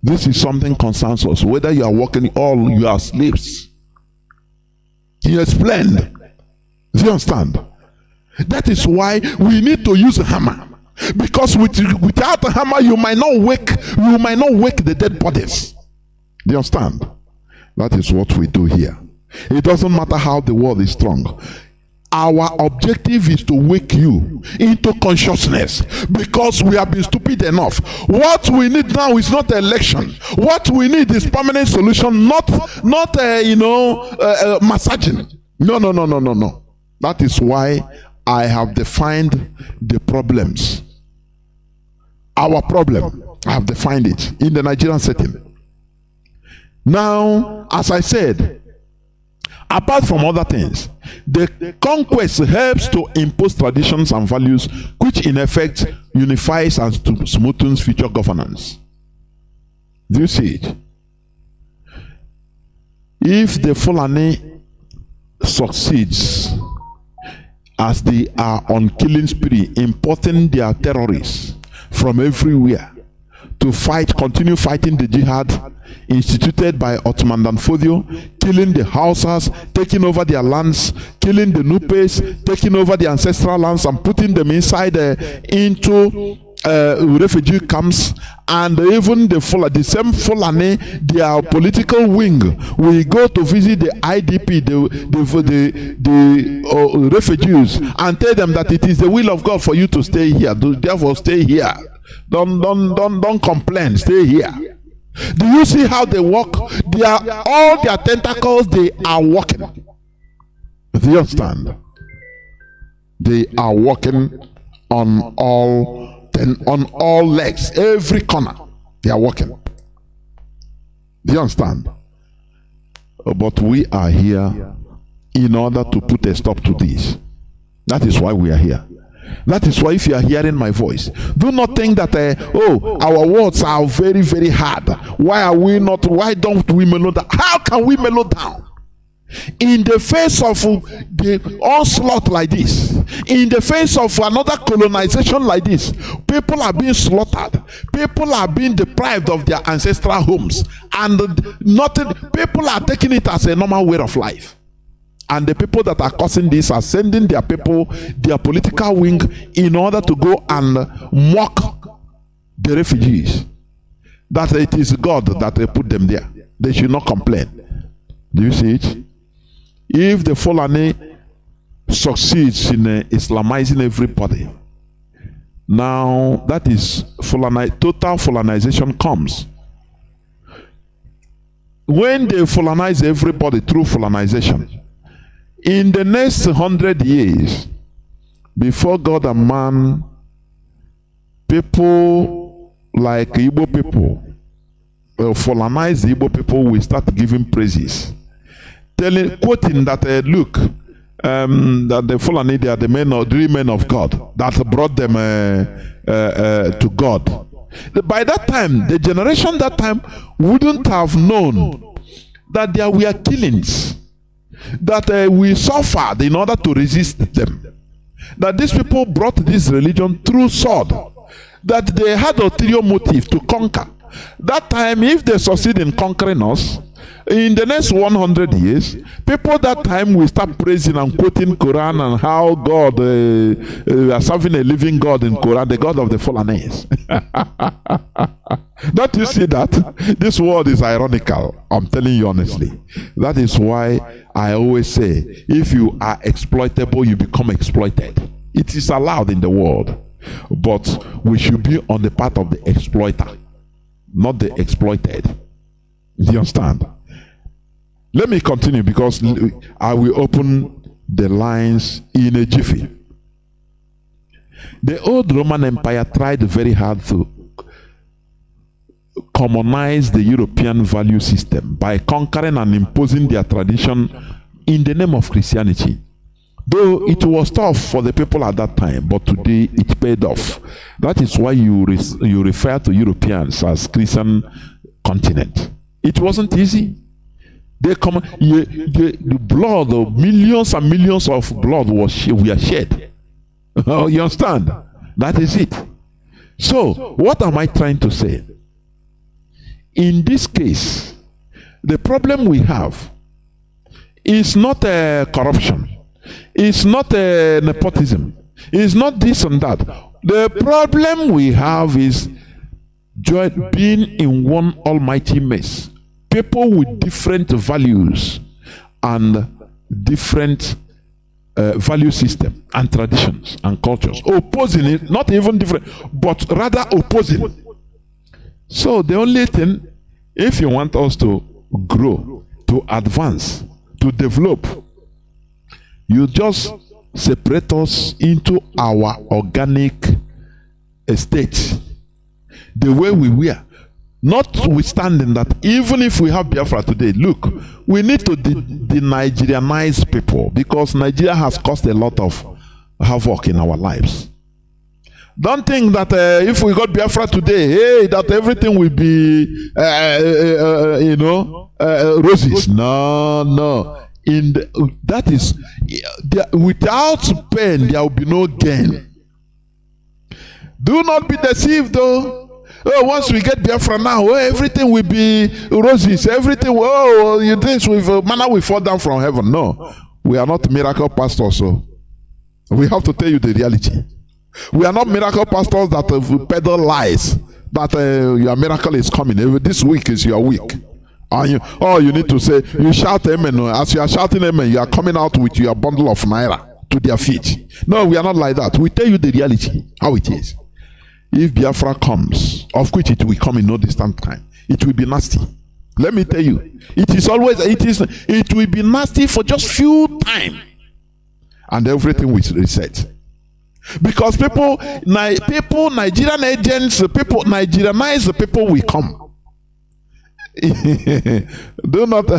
This is something concerns us. Whether you are working or you are slaves. He explained. Do you understand? That is why we need to use a hammer, because without a hammer you might not wake the dead bodies. Do you understand? That is what we do here. It doesn't matter how the world is strong. Our objective is to wake you into consciousness, because we have been stupid enough. What we need now is not election. What we need is permanent solution, not massaging. No. That is why I have defined the problems. Our problem, I have defined it in the Nigerian setting. Now, as I said, apart from other things, the conquest helps to impose traditions and values which in effect unifies and smoothens future governance. Do you see it? If the Fulani succeeds as they are on killing spree, importing their terrorists from everywhere to continue fighting the jihad instituted by Ottoman Danfodio, killing the Hausas, taking over their lands, killing the Nupes, taking over the ancestral lands and putting them inside into refugee camps, and even the same Fulani, their political wing, will go to visit the IDP, the refugees, and tell them that it is the will of God for you to stay here. Therefore, stay here. Don't complain. Stay here. Do you see how they walk? All their tentacles, they are walking. Do you understand? They are walking on all legs, every corner. They are walking. Do you understand? But we are here in order to put a stop to this. That is why we are here. That is why if you are hearing my voice, do not think that our words are very, very hard. Why don't we mellow down? How can we mellow down? In the face of the onslaught like this, in the face of another colonization like this, people are being slaughtered, people are being deprived of their ancestral homes, and people are taking it as a normal way of life. And the people that are causing this are sending their people, their political wing, in order to go and mock the refugees. That it is God that put them there. They should not complain. Do you see it? If the Fulani succeeds in Islamizing everybody, now that is total Fulanization comes. when they Fulanize everybody through Fulanization, in the next 100 years, before God and man, people like Igbo people, Fulanize the Igbo people will start giving praises. Quoting that, look, that the Fulani, they are the three men of God that brought them to God. By that time, the generation that time wouldn't have known that there were killings, that we suffered in order to resist them, that these people brought this religion through sword, that they had ulterior motive to conquer. That time, if they succeed in conquering us, in the next 100 years, people that time will start praising and quoting Quran and how God are serving a living God in Quran, the God of the Fulanese. Don't you see that? This word is ironical. I'm telling you honestly. That is why I always say, if you are exploitable, you become exploited. It is allowed in the world, but we should be on the part of the exploiter, not the exploited. Do you understand? Let me continue, because I will open the lines in a jiffy. The old Roman Empire tried very hard to commonize the European value system by conquering and imposing their tradition in the name of Christianity. Though it was tough for the people at that time, but today it paid off. That is why you refer to Europeans as Christian continent. It wasn't easy. The blood of millions and millions of blood were shed. Oh, you understand? That is it. So, what am I trying to say? In this case, the problem we have is not corruption. It's not nepotism. It's not this and that. The problem we have is being in one almighty mess. People with different values and different value system and traditions and cultures, opposing it, not even different, but rather opposing. So the only thing, if you want us to grow, to advance, to develop, you just separate us into our organic state, the way we were. Notwithstanding that, even if we have Biafra today, look, we need to de-Nigerianize people, because Nigeria has caused a lot of havoc in our lives. Don't think that if we got Biafra today, hey, that everything will be, roses. No. That is, without pain, there will be no gain. Do not be deceived, though. Oh, once we get Biafra now, everything will be roses. Everything, you think with manna will fall down from heaven. No, we are not miracle pastors, so we have to tell you the reality. We are not miracle pastors that peddle lies that your miracle is coming. This week is your week. And you need to say, you shout amen. As you are shouting amen, you are coming out with your bundle of naira to their feet. No, we are not like that. We tell you the reality, how it is. If Biafra comes, of which it will come in no distant time, it will be nasty. Let me tell you, it will be nasty for just few time, and everything will reset. Because Nigerian agents, Nigerianize the people will come. Do not.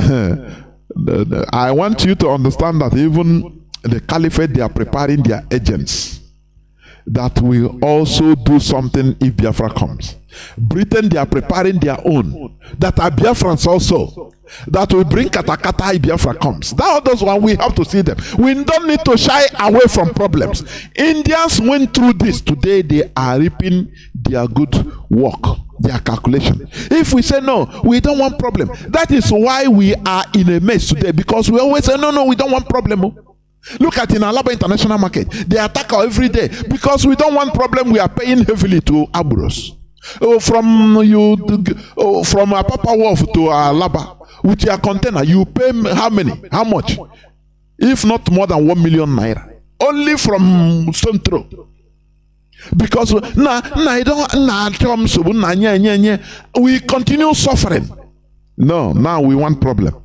I want you to understand that even the caliphate, they are preparing their agents that will also do something if Biafra comes. Britain, they are preparing their own that are Biafrans also, that will bring katakata if Biafra comes. Those one, we have to see them. We don't need to shy away from problems. Indians went through this. Today they are reaping their good work, their calculation. If we say no, we don't want problem. That is why we are in a mess today, because we always say no, we don't want problem. Look at in Alaba International Market, they attack us every day because we don't want problem. We are paying heavily to Aburos. From Apapa Wharf to Alaba with your container, you pay how many? How much? If not more than 1 million naira, only from Centro. Because we continue suffering. No, now we want problem.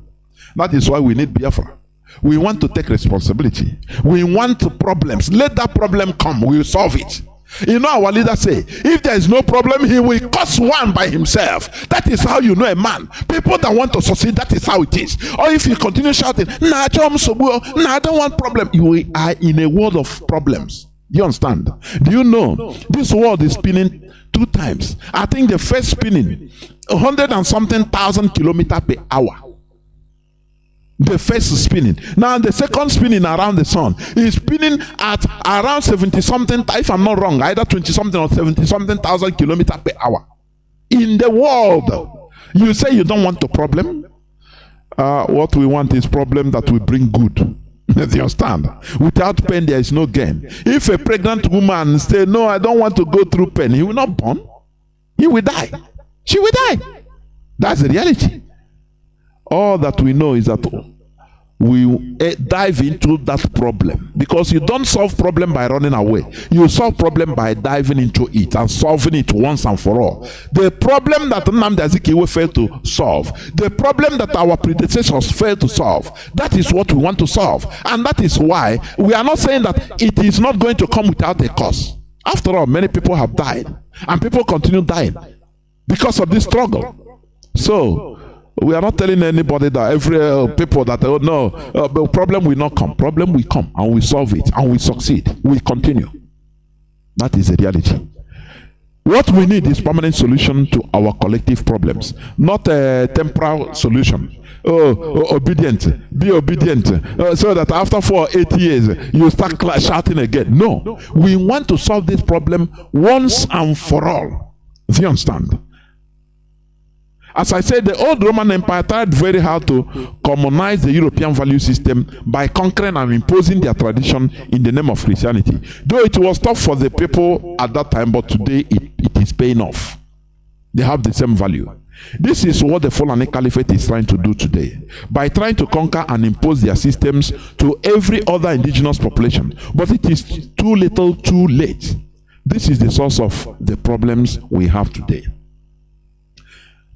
That is why we need Biafra. We want to take responsibility. We want problems. Let that problem come. We will solve it. You know, our leader say, if there is no problem, he will cause one by himself. That is how you know a man. People that want to succeed, that is how it is. Or if you continue shouting, nah, I don't want problem. You are in a world of problems. Do you understand? Do you know this world is spinning 2 times? I think the first spinning 100 and something thousand kilometers per hour. The first spinning. Now the second spinning around the sun is spinning at around 70 something, if I'm not wrong, either 20 something or 70 something thousand kilometers per hour. In the world, you say you don't want a problem. What we want is problem that will bring good. Do you understand? Without pain, there is no gain. If a pregnant woman say, no, I don't want to go through pain, he will not born. He will die. She will die. That's the reality. All that we know is that we dive into that problem, because you don't solve problem by running away. You solve problem by diving into it and solving it once and for all. The problem that Nnamdi failed to solve, the problem that our predecessors failed to solve, that is what we want to solve. And that is why we are not saying that it is not going to come without a cost. After all, many people have died and people continue dying because of this struggle. So we are not telling anybody that every people that the problem will not come. Problem will come, and we solve it, and we succeed. We continue. That is the reality. What we need is permanent solution to our collective problems, not a temporal solution. Obedient, be obedient, so that after 4 or 8 years you start shouting again. No, we want to solve this problem once and for all. Do you understand? As I said, the old Roman Empire tried very hard to commonize the European value system by conquering and imposing their tradition in the name of Christianity. Though it was tough for the people at that time, but today it is paying off. They have the same value. This is what the Fulani Caliphate is trying to do today, by trying to conquer and impose their systems to every other indigenous population. But it is too little, too late. This is the source of the problems we have today.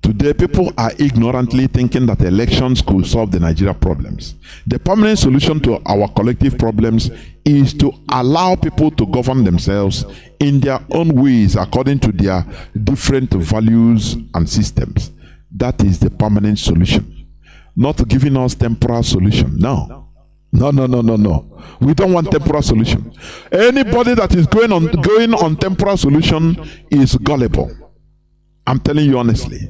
Today, people are ignorantly thinking that elections could solve the Nigeria problems. The permanent solution to our collective problems is to allow people to govern themselves in their own ways according to their different values and systems. That is the permanent solution. Not giving us temporal solution. No. No. We don't want temporal solution. Anybody that is going on temporal solution is gullible. I'm telling you honestly.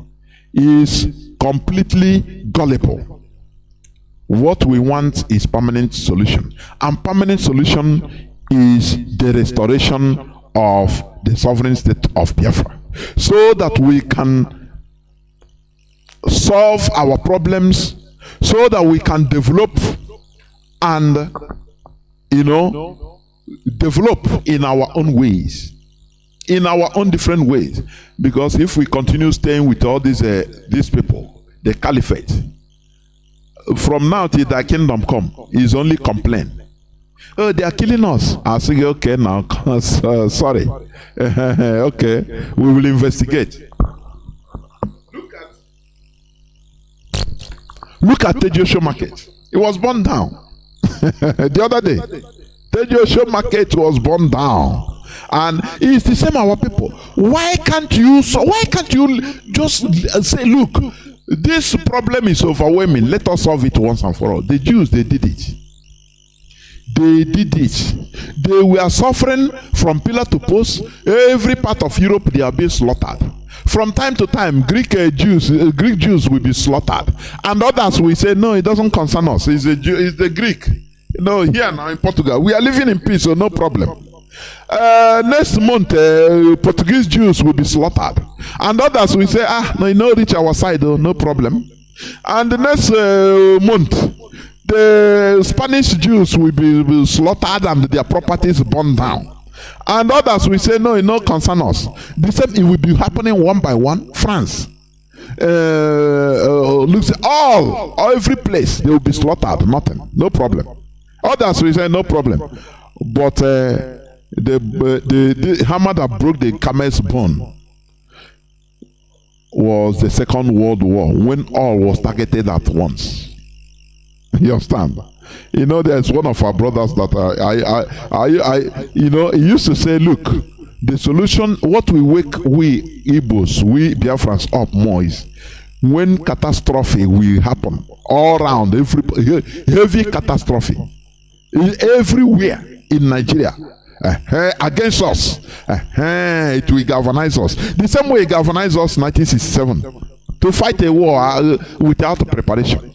Is completely gullible. What we want is permanent solution, and permanent solution is the restoration of the sovereign state of Biafra, so that we can solve our problems, so that we can develop and develop in our own ways, in our own different ways. Because if we continue staying with all these people, the caliphate, from now till their kingdom come, is only complain. Oh, they are killing us. I say, okay, now, sorry. Okay, we will investigate. Look at Tejo Market. It was burned down. The other day, Tejo Market was burned down. And it's the same our people. Why can't you just say, look, this problem is overwhelming, let us solve it once and for all? The Jews, they did it. They were suffering from pillar to post. Every part of Europe, they are being slaughtered. From time to time, Greek Jews will be slaughtered, and others will say, no, it doesn't concern us. It's the Greek. Here now in Portugal, we are living in peace, so no problem. Next month, Portuguese Jews will be slaughtered, and others will say, no, reach our side, no problem. And the next month, the Spanish Jews will be slaughtered and their properties burned down. And others will say, no, it no concern us. The same, it will be happening one by one. France, looks every place they will be slaughtered, nothing, no problem. Others will say, no problem. But the hammer that broke the camel's bone was the Second World War, when all was targeted at once. You understand? You know, there's one of our brothers that he used to say, look, the solution, what we wake we Igbos, we Biafrans up more is when catastrophe will happen all around, heavy catastrophe everywhere in Nigeria. Against us, it will galvanize us. The same way it galvanized us in 1967 to fight a war without preparation.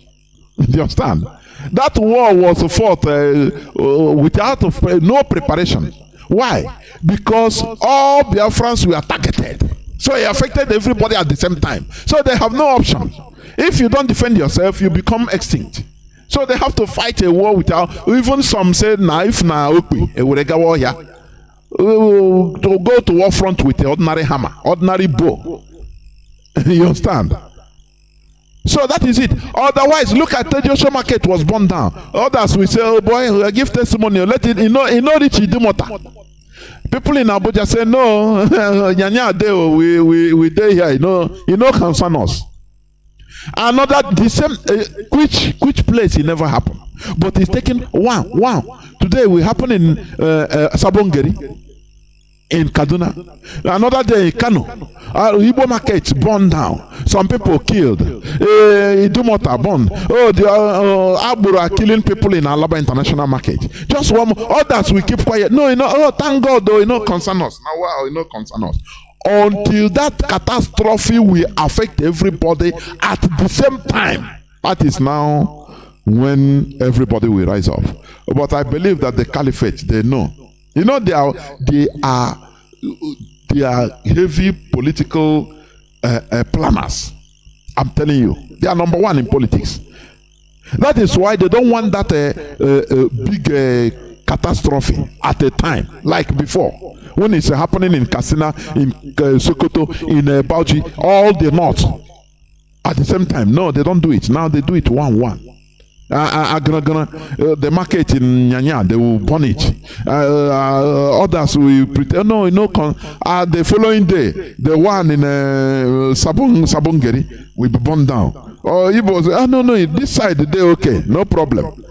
Do you understand? That war was fought without no preparation. Why? Because all Biafrans were targeted. So it affected everybody at the same time. So they have no option. If you don't defend yourself, you become extinct. So they have to fight a war without, even some say, if na okpi, to go to war front with the ordinary hammer, ordinary bow. You understand? So that is it. Otherwise, look at Tejoso Market was burned down. Others will say, oh boy, give testimony. Let it, reach Idumota. People in Abuja say, no, we day here, concern us. Another, the same, which place it never happened. But it's taken one. Today we happen in Sabongeri, in Kaduna. Another day in Kanu. Igbo market burned down. Some people killed. Idumota burned. The Aburu are killing people in Alaba International Market. Just one more. Others we keep quiet. No, thank God though, concern us. Now wow, concern us. Until that catastrophe will affect everybody at the same time. That is now when everybody will rise up. But I believe that the caliphate, they know. They are heavy political planners. I'm telling you, they are number one in politics. That is why they don't want that big catastrophe at a time like before. When it's happening in Katsina, in Sokoto, in Bauchi, all the north at the same time. No, they don't do it. Now they do it one. The market in Nyanya, they will burn it. Others will pretend. The following day, the one in Sabongeri will be burned down. Or Igbo say, no, this side they okay, no problem.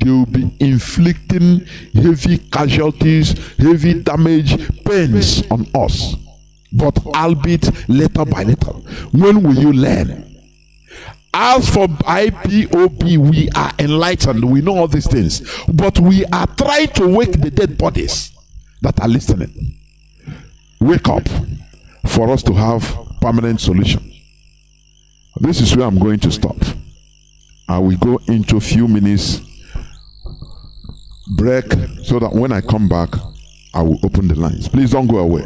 They will be inflicting heavy casualties, heavy damage, pains on us. But albeit little by little. When will you learn? As for IPOB, we are enlightened. We know all these things. But we are trying to wake the dead bodies that are listening. Wake up for us to have permanent solution. This is where I'm going to stop. I will go into a few minutes break so that when I come back, I will open the lines. Please don't go away.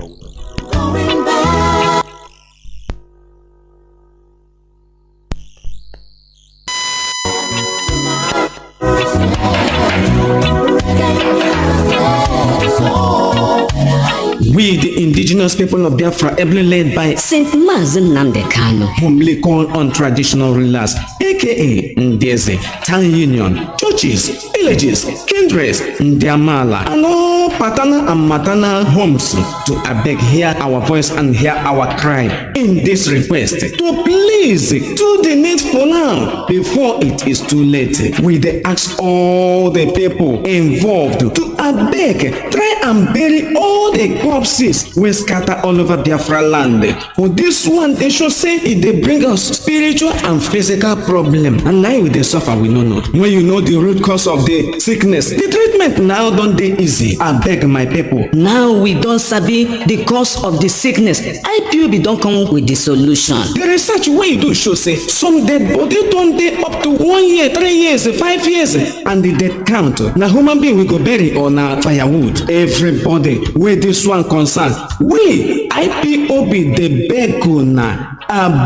We, the indigenous people of Biafra, ably led by Saint Mazi Nnamdi Kanu, humbly call on traditional rulers, aka Ndeze, town union, churches, villages, kindreds, Ndiamala, and all paternal and maternal homes to beg, hear our voice and hear our cry in this request to please do the needful now before it is too late. We ask all the people involved to beg, try and bury all the corpses we scatter all over Biafra land. For this one, they should say it they bring us spiritual and physical problem, and now we they suffer, we don't know. When you know the root cause of the sickness, the treatment now don't dey easy. I beg my people. Now we don't sabi the cause of the sickness. IPOB don't come with the solution. The research wey you do show say some dead body don't dey up to 1 year, 3 years, 5 years, and the death count. Now human being we go bury or na firewood. Everybody where this one concern, we IPOB the beg una,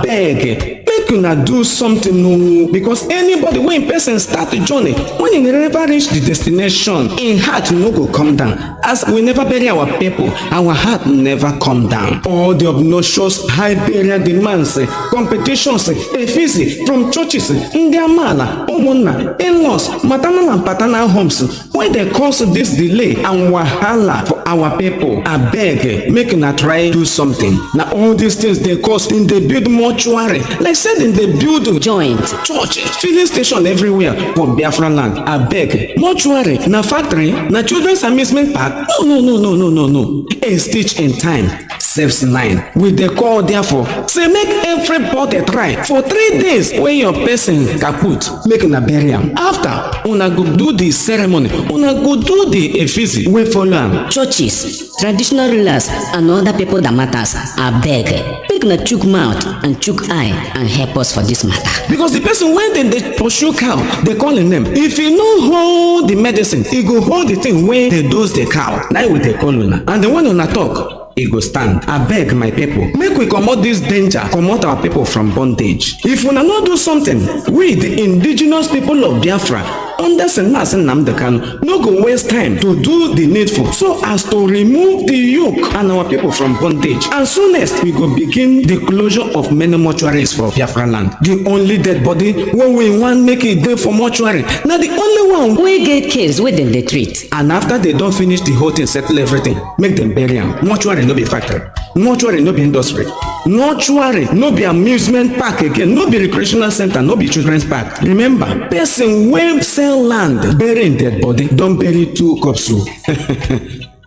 beg. Make una do something because anybody when person start the journey, when he never reach the destination, in heart no go come down. As we never bury our people, our heart never come down. All the obnoxious high burial demands, competitions, effigy from churches, Ndiamala, Omona, in-laws, maternal and paternal homes, when they cause this delay and wahala for our people, abeg make una try do something. Now all these things they cause in the build mortuary, like said in the build Joint. church, filling station everywhere for Biafra land. Abeg, mortuary, na factory, na children's amusement park. No. A stitch in time saves 9. We dey call therefore say make everybody try for 3 days when your person kaput, make una bury am. After una go do the ceremony, una go do the effigy wey follow am. Churches, traditional rulers, and other people that matters, abeg make una chook mouth and chook eye and help us for this matter. Because the person wey dem dey pursue cow, dey call him name. If e no hold the medicine, e go hold the thing wey dey dose the cow. Na we dey call una. And the one una talk, e go stand. Abeg my people, make we comot this danger, comot our people from bondage. If una no do something, we the indigenous people of Biafra under Nnamdi Kanu no go waste time to do the needful so as to remove the yoke and our people from bondage. And soonest we go begin the closure of many mortuaries for Biafra land. The only dead body wey we wan make it dey for mortuary na the only one We get case wey dem dey treat. and after they don finish the whole thing, settle everything, make dem bury am. Mortuary no be factory, mortuary no be industry, mortuary no be amusement park again, no be recreational center, no be children's park. Remember, person wey sell land bury im dead body don bury 2 corpse o.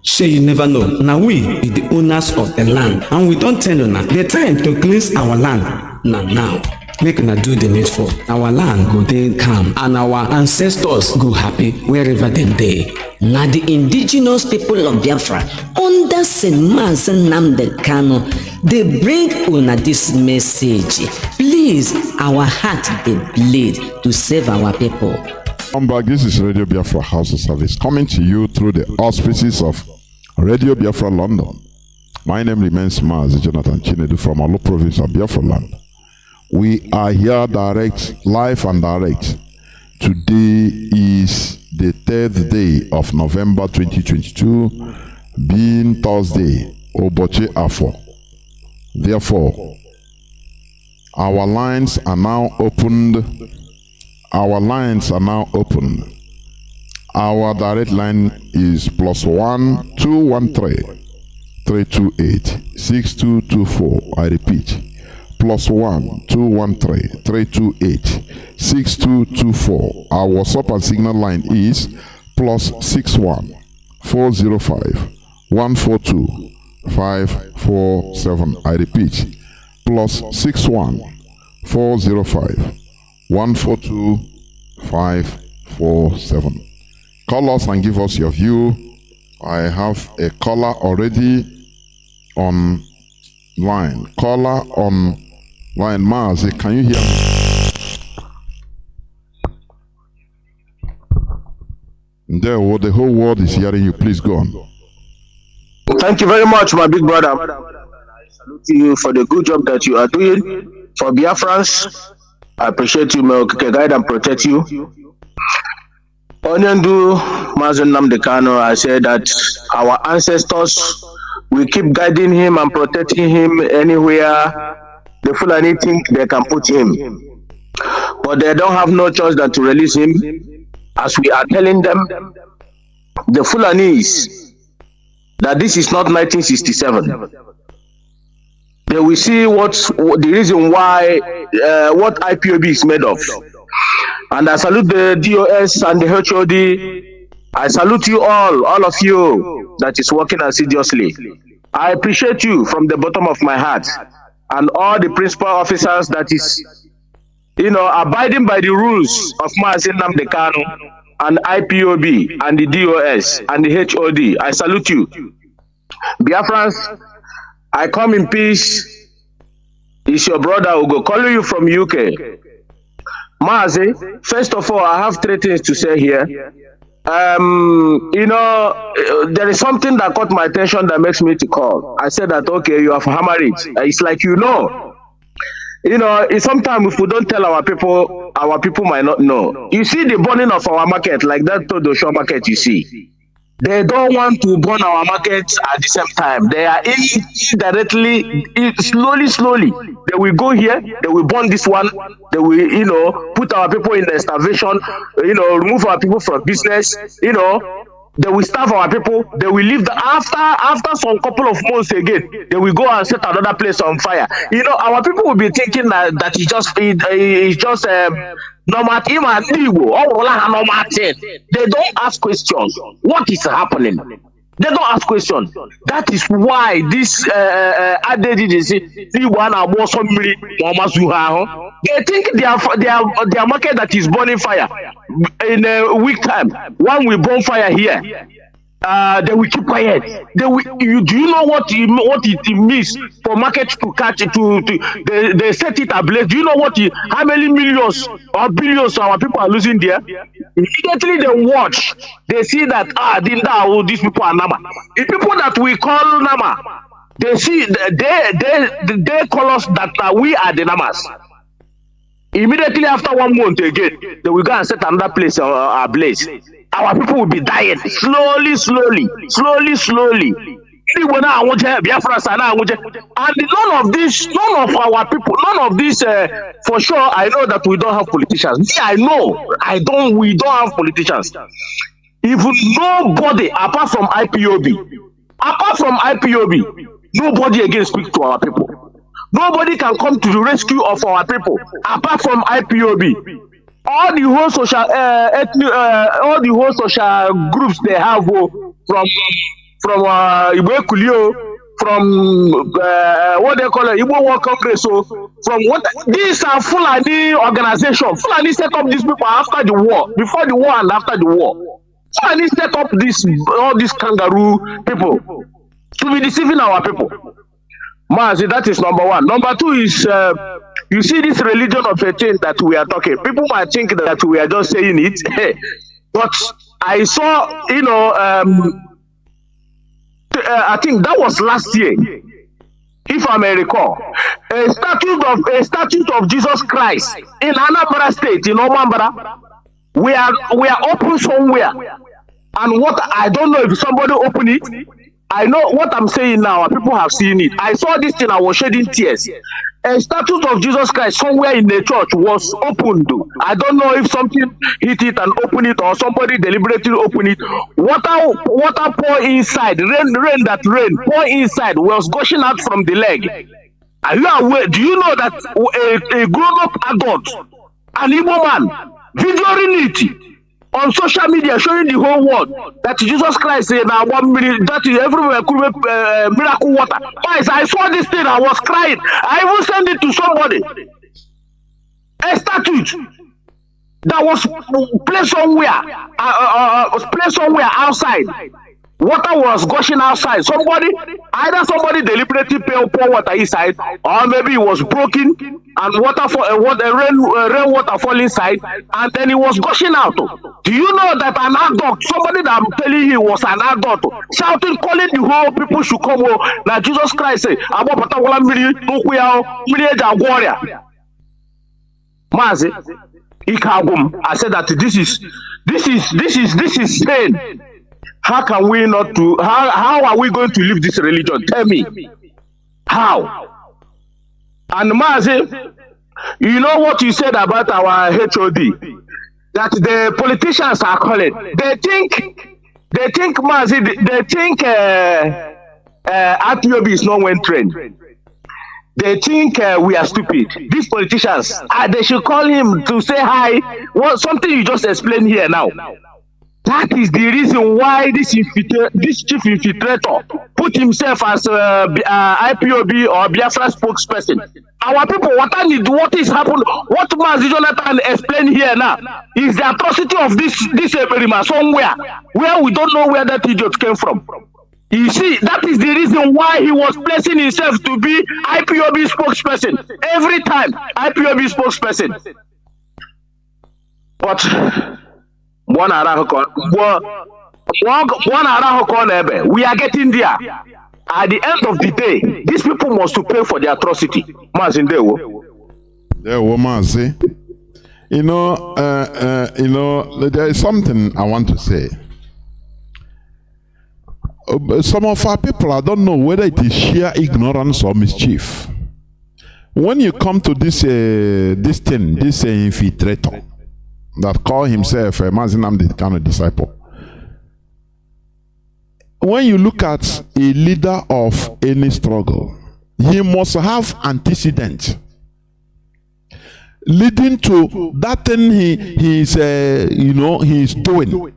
Shey you never know, na we be the owners of the land and we don tell una the time to cleanse our land na now. Make una do the needful. Our land go dey calm and our ancestors go happy wherever dem dey. Na the indigenous people of Biafra under Mazi Nnamdi Kanu dey bring una this message. Please, our heart dey bleed to save our people. Come back. This is Radio Biafra HAUSA-SERVICE coming to you through the auspices of Radio Biafra London. My name remains Mazi Jonathan Chinedu from Alo province of Biafra land. We are here live and direct. Today is the 3rd day of November 2022, being Thursday, Oboche Afo. Therefore, our lines are now opened. Our lines are now open. Our direct line is +1 213 328 6224. I repeat, +1 213 328 6224. Our WhatsApp and Signal line is +61 405 142 547. I repeat, +61 405 142 547. Call us and give us your view. I have a caller already on line. Caller on line. Mazi, can you hear me? There, the whole world is hearing you. Please go on. Thank you very much, my big brother. I salute you for the good job that you are doing for Biafrans. I appreciate you, may God guide and protect you. Onyendu Mazi Nnamdi Kanu, I said that our ancestors will keep guiding him and protecting him anywhere the Fulani think they can put him. But they don't have no choice than to release him, as we are telling them, the Fulanis, that this is not 1967. They will see what the reason why what IPOB is made of. And I salute the DOS and the HOD. I salute you all of you that is working assiduously. I appreciate you from the bottom of my heart, and all the principal officers that is, abiding by the rules of Mazi Nnamdi Kanu and IPOB and the DOS and the HOD. I salute you. Biafrans, I come in peace. It's your brother Ugo calling you from UK. Mazi, first of all, I have 3 things to say here. There is something that caught my attention that makes me to call. I said that, okay, you have hammered it. It's like sometimes if we don't tell our people might not know. You see the burning of our market, like that Todosho market you see. They don't want to burn our markets at the same time. They are indirectly, slowly. They will go here, they will burn this one, they will, put our people in the starvation, remove our people from business, they will starve our people, they will leave after some couple of months again, they will go and set another place on fire. Our people will be thinking that it's just normal thing. They don't ask questions. What is happening? They don't ask questions. That is why this they think their market that is burning fire in a week time. When we burn fire here, they will keep quiet. Do you know what it means for market to catch it? They set it ablaze. Do you know how many millions or billions our people are losing there? Immediately they watch, they see that these people are Nama. The people that we call Nama, they see they call us that we are the Namas. Immediately after 1 month again, they will go and set another place ablaze. Our people will be dying slowly. And none of our people, none of this, for sure, I know that we don't have politicians. We don't have politicians. Even nobody, apart from IPOB, nobody again speaks to our people. Nobody can come to the rescue of our people, apart from IPOB. All the whole social groups they have from Igbo Kulio, from what they call it, Igbo World Congress. So from what these are Fulani organizations. Fulani set up these people after the war, before the war and after the war. Fulani set up all these kangaroo people to be deceiving our people. Mazi, that is number one. Number two is you see this religion of a thing that we are talking. People might think that we are just saying it, but I saw, I think that was last year, if I may recall, a statue of Jesus Christ in Anambra State, in Omambra. We are open somewhere, and what I don't know if somebody opened it. I know what I'm saying now. People have seen it. I saw this thing. I was shedding tears. A statue of Jesus Christ somewhere in the church was opened. I don't know if something hit it and opened it, or somebody deliberately opened it. Water pour inside. Rain pour inside was gushing out from the leg. Are you aware? Do you know that a grown-up adult, an Igbo man, videoing it on social media, showing the whole world that Jesus Christ said now 1 million, that is everywhere could be miracle water. Guys, I saw this thing, I was crying. I even sent it to somebody. A statue that was placed somewhere outside. Water was gushing outside. Either somebody deliberately pour water inside, or maybe it was broken and rainwater fall inside, and then it was gushing out. Do you know that an adult, somebody that I'm telling you was an adult, shouting, calling the whole people should come home. Now Jesus Christ said, Mazi, I said that this is pain. How can we not do? How are we going to leave this religion? Tell me. How? And Mazi, you know what you said about our HOD? That the politicians are calling. They think Mazi, they think IPOB is not well trained. They think we are stupid. These politicians, they should call him to say hi. Well, something you just explained here now. That is the reason why this chief infiltrator put himself as IPOB or Biafra spokesperson. Our people, what is happening? What Mazi Jonathan explained here now is the atrocity of this Eberima somewhere where we don't know where that idiot came from. You see, that is the reason why he was placing himself to be IPOB spokesperson. Every time, IPOB spokesperson. But we are getting there. At the end of the day, these people must to pay for the atrocity. There is something I want to say. Some of our people, I don't know whether it is sheer ignorance or mischief. When you come to this infiltrator that call himself a Mazi Nnamdi Kanu disciple, when you look at a leader of any struggle, he must have antecedent leading to that thing he's doing.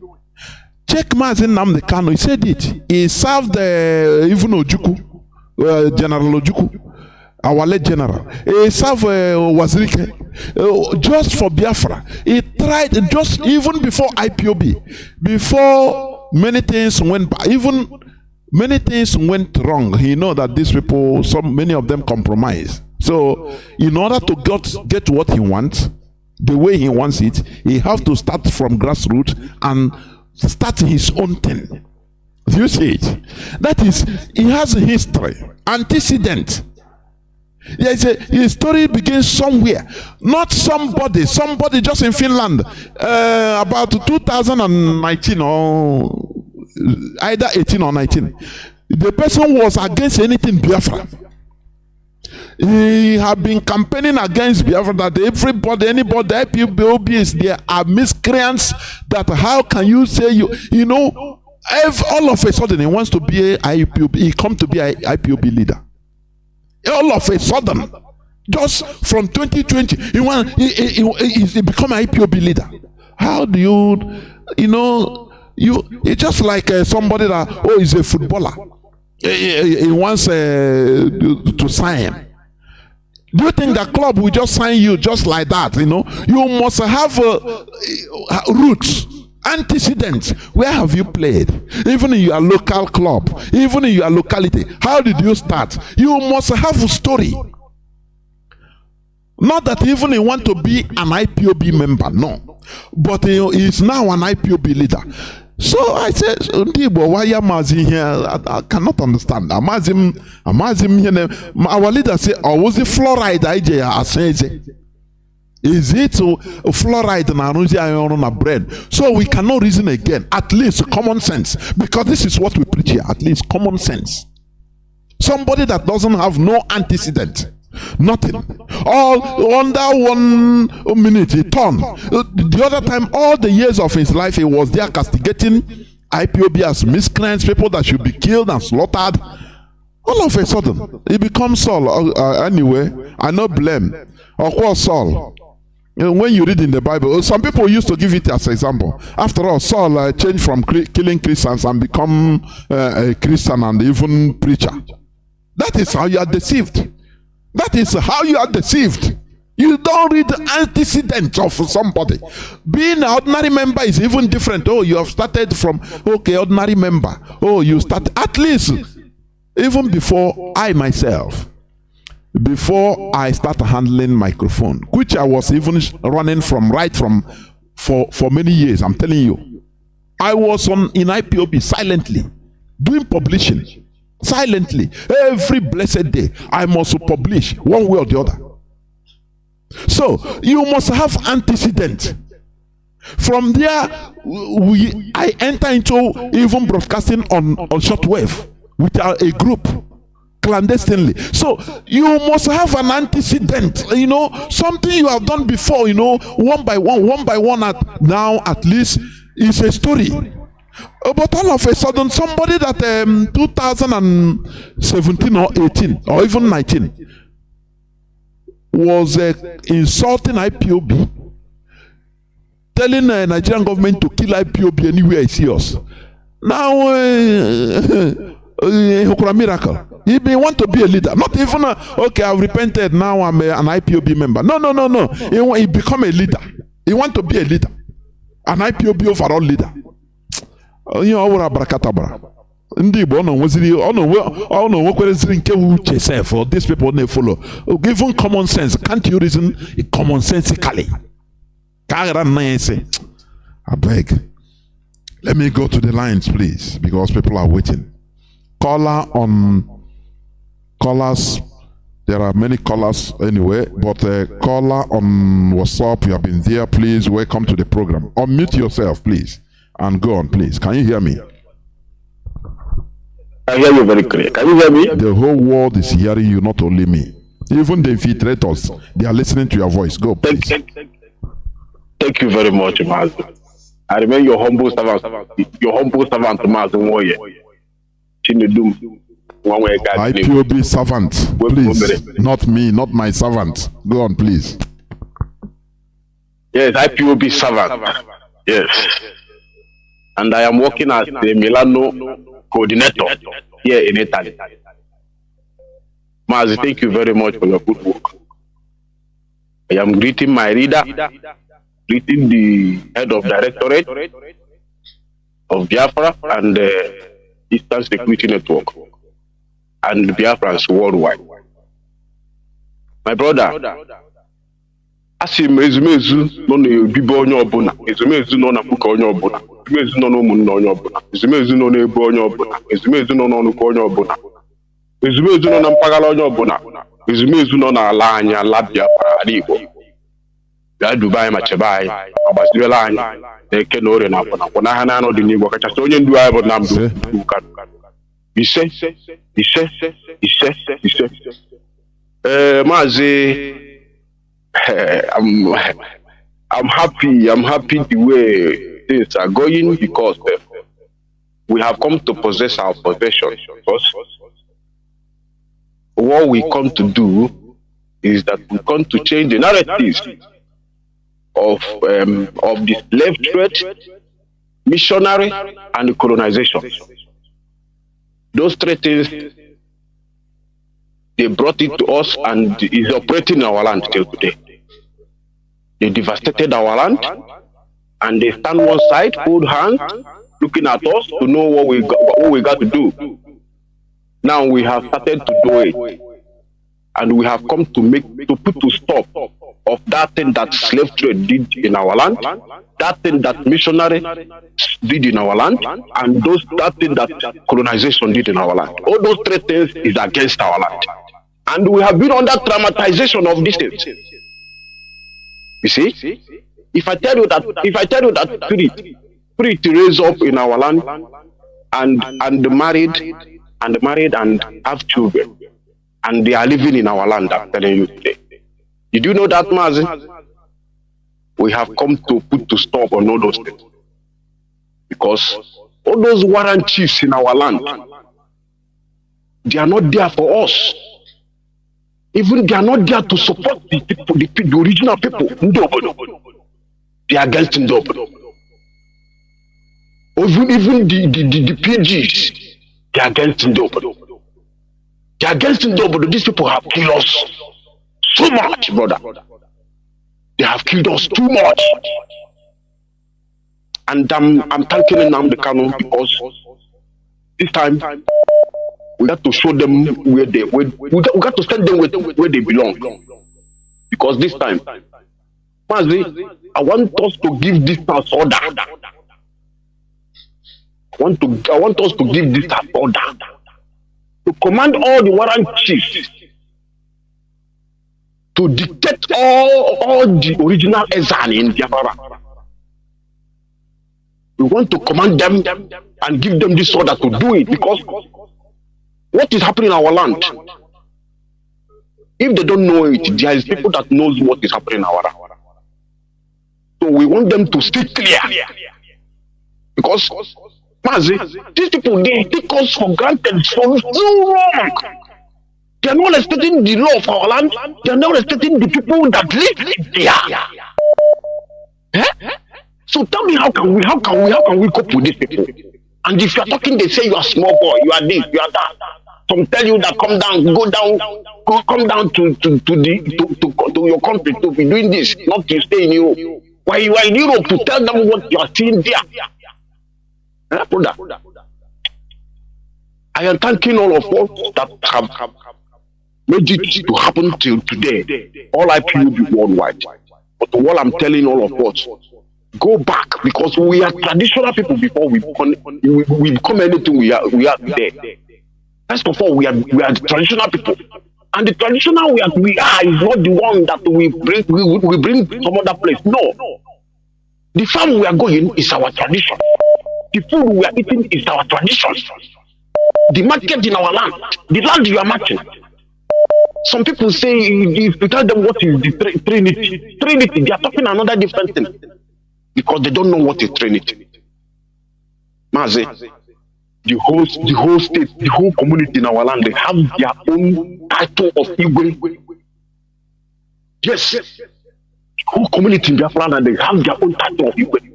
Check Mazi Nnamdi Kanu. He said it. He served even Ojukwu, General Ojukwu, our late general. He served Wazirike just for Biafra. He tried just even before IPOB, before many things went, even many things went wrong. He know that these people, many of them compromise. So, in order to get what he wants, the way he wants it, he have to start from grassroots and start his own thing. Do you see it? That is, he has a history, antecedent. His story begins somewhere, not somebody just in Finland, about 2019 or either 18 or 19. The person was against anything Biafra. He had been campaigning against Biafra, that everybody, anybody, IPOB is there are miscreants, that how can you say all of a sudden he wants to be a IPOB, he come to be a IPOB leader. All of a sudden, just from 2020, he become an IPOB leader. How do it's just like somebody that, is a footballer. He wants to sign. Do you think the club will just sign you just like that? You must have roots, antecedents. Where have you played? Even in your local club, even in your locality, how did you start? You must have a story. Not that even he want to be an IPOB member, no. But he is now an IPOB leader. So I said, why are Mazi here? I cannot understand. Mazi here. Our leader said, was it fluoride? Is it fluoride na bread? So we cannot reason again. At least common sense. Because this is what we preach here. At least common sense. Somebody that doesn't have no antecedent. Nothing. All under 1 minute he turned. The other time, all the years of his life, he was there castigating IPOB as miscreants, people that should be killed and slaughtered. All of a sudden, he becomes Saul. Anyway, I no blame. Of course, Saul. When you read in the Bible, some people used to give it as an example. After all, Saul changed from killing Christians and become a Christian and even preacher. That is how you are deceived. That is how you are deceived. You don't read the antecedents of somebody. Being an ordinary member is even different. You have started from, ordinary member. You start, at least, even before I myself, before I started handling microphone, which I was even running for many years, I'm telling you. I was in IPOB silently, doing publishing. Silently, every blessed day, I must publish one way or the other. So you must have antecedent. From there, I enter into even broadcasting on shortwave with a group clandestinely. So you must have an antecedent. Something you have done before. One by one. Now at least is a story. But all of a sudden, somebody that 2017 or 18 or even 19 was insulting IPOB, telling the Nigerian government to kill IPOB anywhere he sees us. Now, a miracle. He may want to be a leader. Not even, I've repented, now I'm an IPOB member. No. He become a leader. He want to be a leader. An IPOB overall leader. Ndị Igbo nweziri nke uche self or these people they follow. Given common sense, can't you reason commonsensically? I beg. Let me go to the lines, please, because people are waiting. Callers. There are many callers anyway, but caller on WhatsApp, you have been there. Please welcome to the program. Unmute yourself, please. And go on, please. Can you hear me? I hear you very clear. Can you hear me? The whole world is hearing you, not only me. Even the infiltrators, they are listening to your voice. Go, please. Thank you very much, Mazi. I remain your humble servant, Mazi Moye. Chinedu. IPOB servant, please. Not me, not my servant. Go on, please. Yes, IPOB servant. Yes. And I am working as the Milano coordinator here in Italy. Mazi, thank you very much for your good work. I am greeting my reader, greeting the head of directorate of Biafra and the Eastern Security Network and Biafrans worldwide. My brother, asi mezumezu no na bibo onye obuna, ezumezu no na buka onye obuna, ezumezu no na umunna onye obuna, ezumezu no na ebo onye obuna, ezumezu no na onuko onye obuna, ezumezu no na mpagala onye obuna, ezumezu no na ala anya ala Biafra ala Igbo. Ya Dubai machebai, agbasiwela anyị na-eke na ore na akwa na ha na anọ dị n'Igbo kachasị onye ndu anyị bụ Nnamdi Kanu. Ise. Mazi, I'm happy the way things are going because we have come to possess our possession. Because what we come to do is that we come to change the narratives of the slave trade, missionary, and colonization. Those three things, they brought it to us and is operating in our land till today. They devastated our land and they stand one side, hold hands, looking at us to know what we got to do. Now we have started to do it, and we have come to put to stop of that thing that slave trade did in our land, that thing that missionary did in our land, and that thing that colonization did in our land. All those three things is against our land. And we have been under traumatization of these things. You see? If I tell you that spirit raise up in our land and married and have children, and they are living in our land, I'm telling you today. Did you know that, Mazi? We have come to put to stop on all those things. Because all those warrant chiefs in our land, they are not there for us. Even they are not there to support the people, the original people. They are against Ndobo. Even the PGs, they are against Ndobo. They are against Ndobo. These people have killed us so much, brother. They have killed us too much. And I'm thanking Nnamdi Kanu because this time we got to show them we got to send them where they belong. Because this time, Mazi, I want us to give this house order. I want us to give this house order to command all the warrant chiefs to dictate all the original Ezan in Biafra. We want to command them and give them this order to do it, because what is happening in our land, if they don't know it, there is people that knows what is happening in our land. So we want them to stay clear, because Mazi, these people, they take us for granted so long. They are not respecting the law of our land. They are not respecting the people that live there. So tell me, how can we cope with these people? And if you are talking, they say you are small boy, you are this, you are that. Some tell you that come down to your country to be doing this, not to stay in Europe. Why you are in Europe to tell them what you are seeing there? Brother, I am thanking all of us that have made it to happen till today. All IPOB worldwide. But what I'm telling all of us, go back, because we are traditional people before we become anything we are today. First of all, we are the traditional people. And the traditional we are is not the one that we bring from other place. No. The farm we are going is our tradition. The food we are eating is our tradition. the market in our land, the land you are marking. Some people say if you tell them what is the Trinity, they are talking another different thing because they don't know what is Trinity. Mazi, the whole state, the whole community in our land, they have their own title of Igwe. Yes, the whole community in Biafra land, they have their own title of Igwe.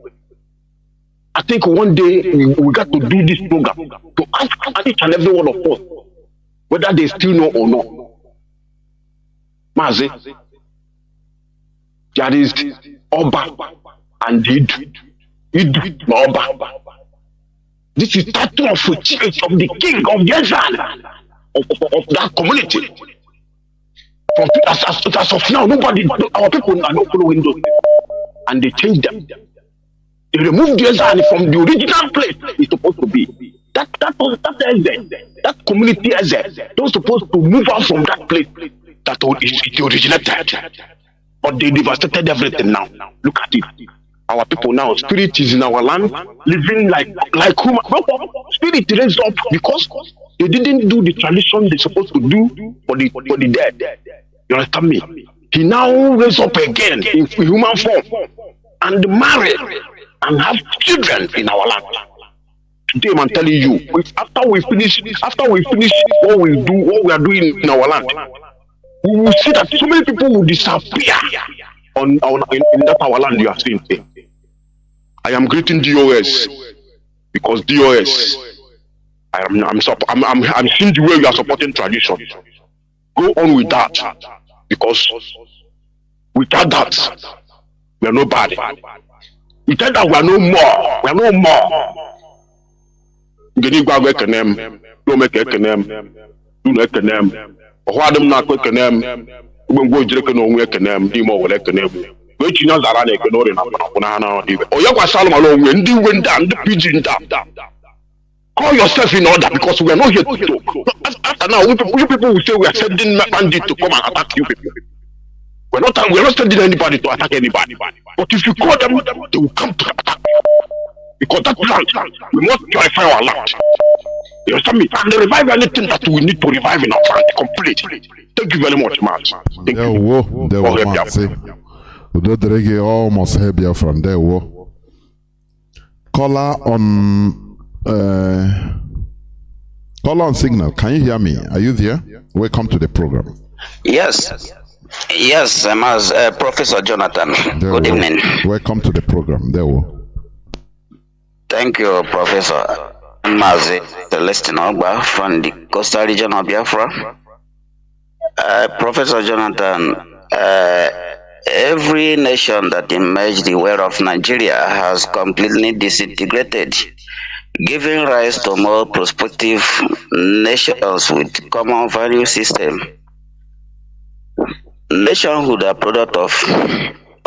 I think one day we got to do this program to ask each and every one of us whether they still know or not. Mazi, there is Oba and Idu Oba. This is title of the king of the exile of that community. From as of now, nobody, our people are not following those, and they change them. They remove the exile from the original place it's supposed to be. That community exile, they were supposed to move out from that place that it originated. But they devastated everything now. Look at it. Our people now, spirit is in our land, living like human. Spirit raised up because they didn't do the tradition they're supposed to do for the dead. You understand me? He now raised up again in human form and marry and have children in our land. Today I'm telling you, after we finish what we are doing in our land, we will see that so many people will disappear in that our land you are seeing today. I am greeting DOS because DOS, I'm seeing the way you are supporting tradition. Go on with that because without that, we are nobody. Without that, we are no more. We are no more. Geni gba we kenem, do make kenem, do na kenem. Ohwadem na ko kenem, ngbo jire ke no nwe kenem, di mo wole kenem. We chinya zara na ke no re na na dibe. Oyakwa Salma lo nwe ndi we nda ndi pidgin nda. Call yourself in order because we are not here to talk. After now, you people will say we are sending bandits to come and attack you people. We're not sending anybody to attack anybody. But if you call them, they will come to attack you. Because that land, we must purify our land. You understand me? And revive anything that we need to revive in our land completely. Thank you very much, man. Thank you. There were Mazi. Udodrege almost here Biafra. There were. Caller on signal. Can you hear me? Are you there? Welcome to the program. Yes, Maz, Professor Jonathan. Good evening. Welcome to the program. There were. Thank you, Professor Mazi Celestine Ogba from the coastal region of Biafra. Professor Jonathan, every nation that emerged the way of Nigeria has completely disintegrated, giving rise to more prospective nations with common value system. Nationhood are product of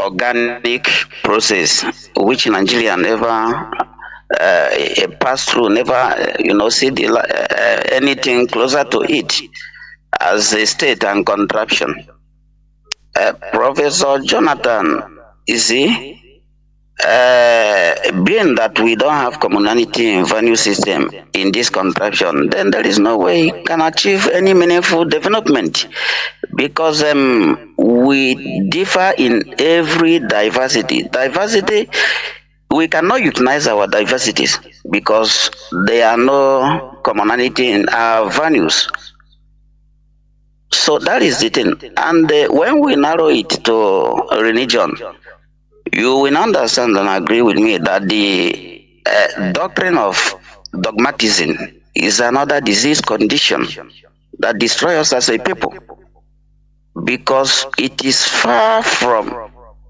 organic process, which Nigeria never passed through, never see anything closer to it as a state and contraption. Professor Jonathan, you see, being that we don't have commonality in value system in this contraption, then there is no way we can achieve any meaningful development because we differ in every diversity. We cannot utilize our diversities because there are no commonality in our values. So that is the thing. And when we narrow it to religion, you will understand and agree with me that the doctrine of dogmatism is another disease condition that destroys us as a people because it is far from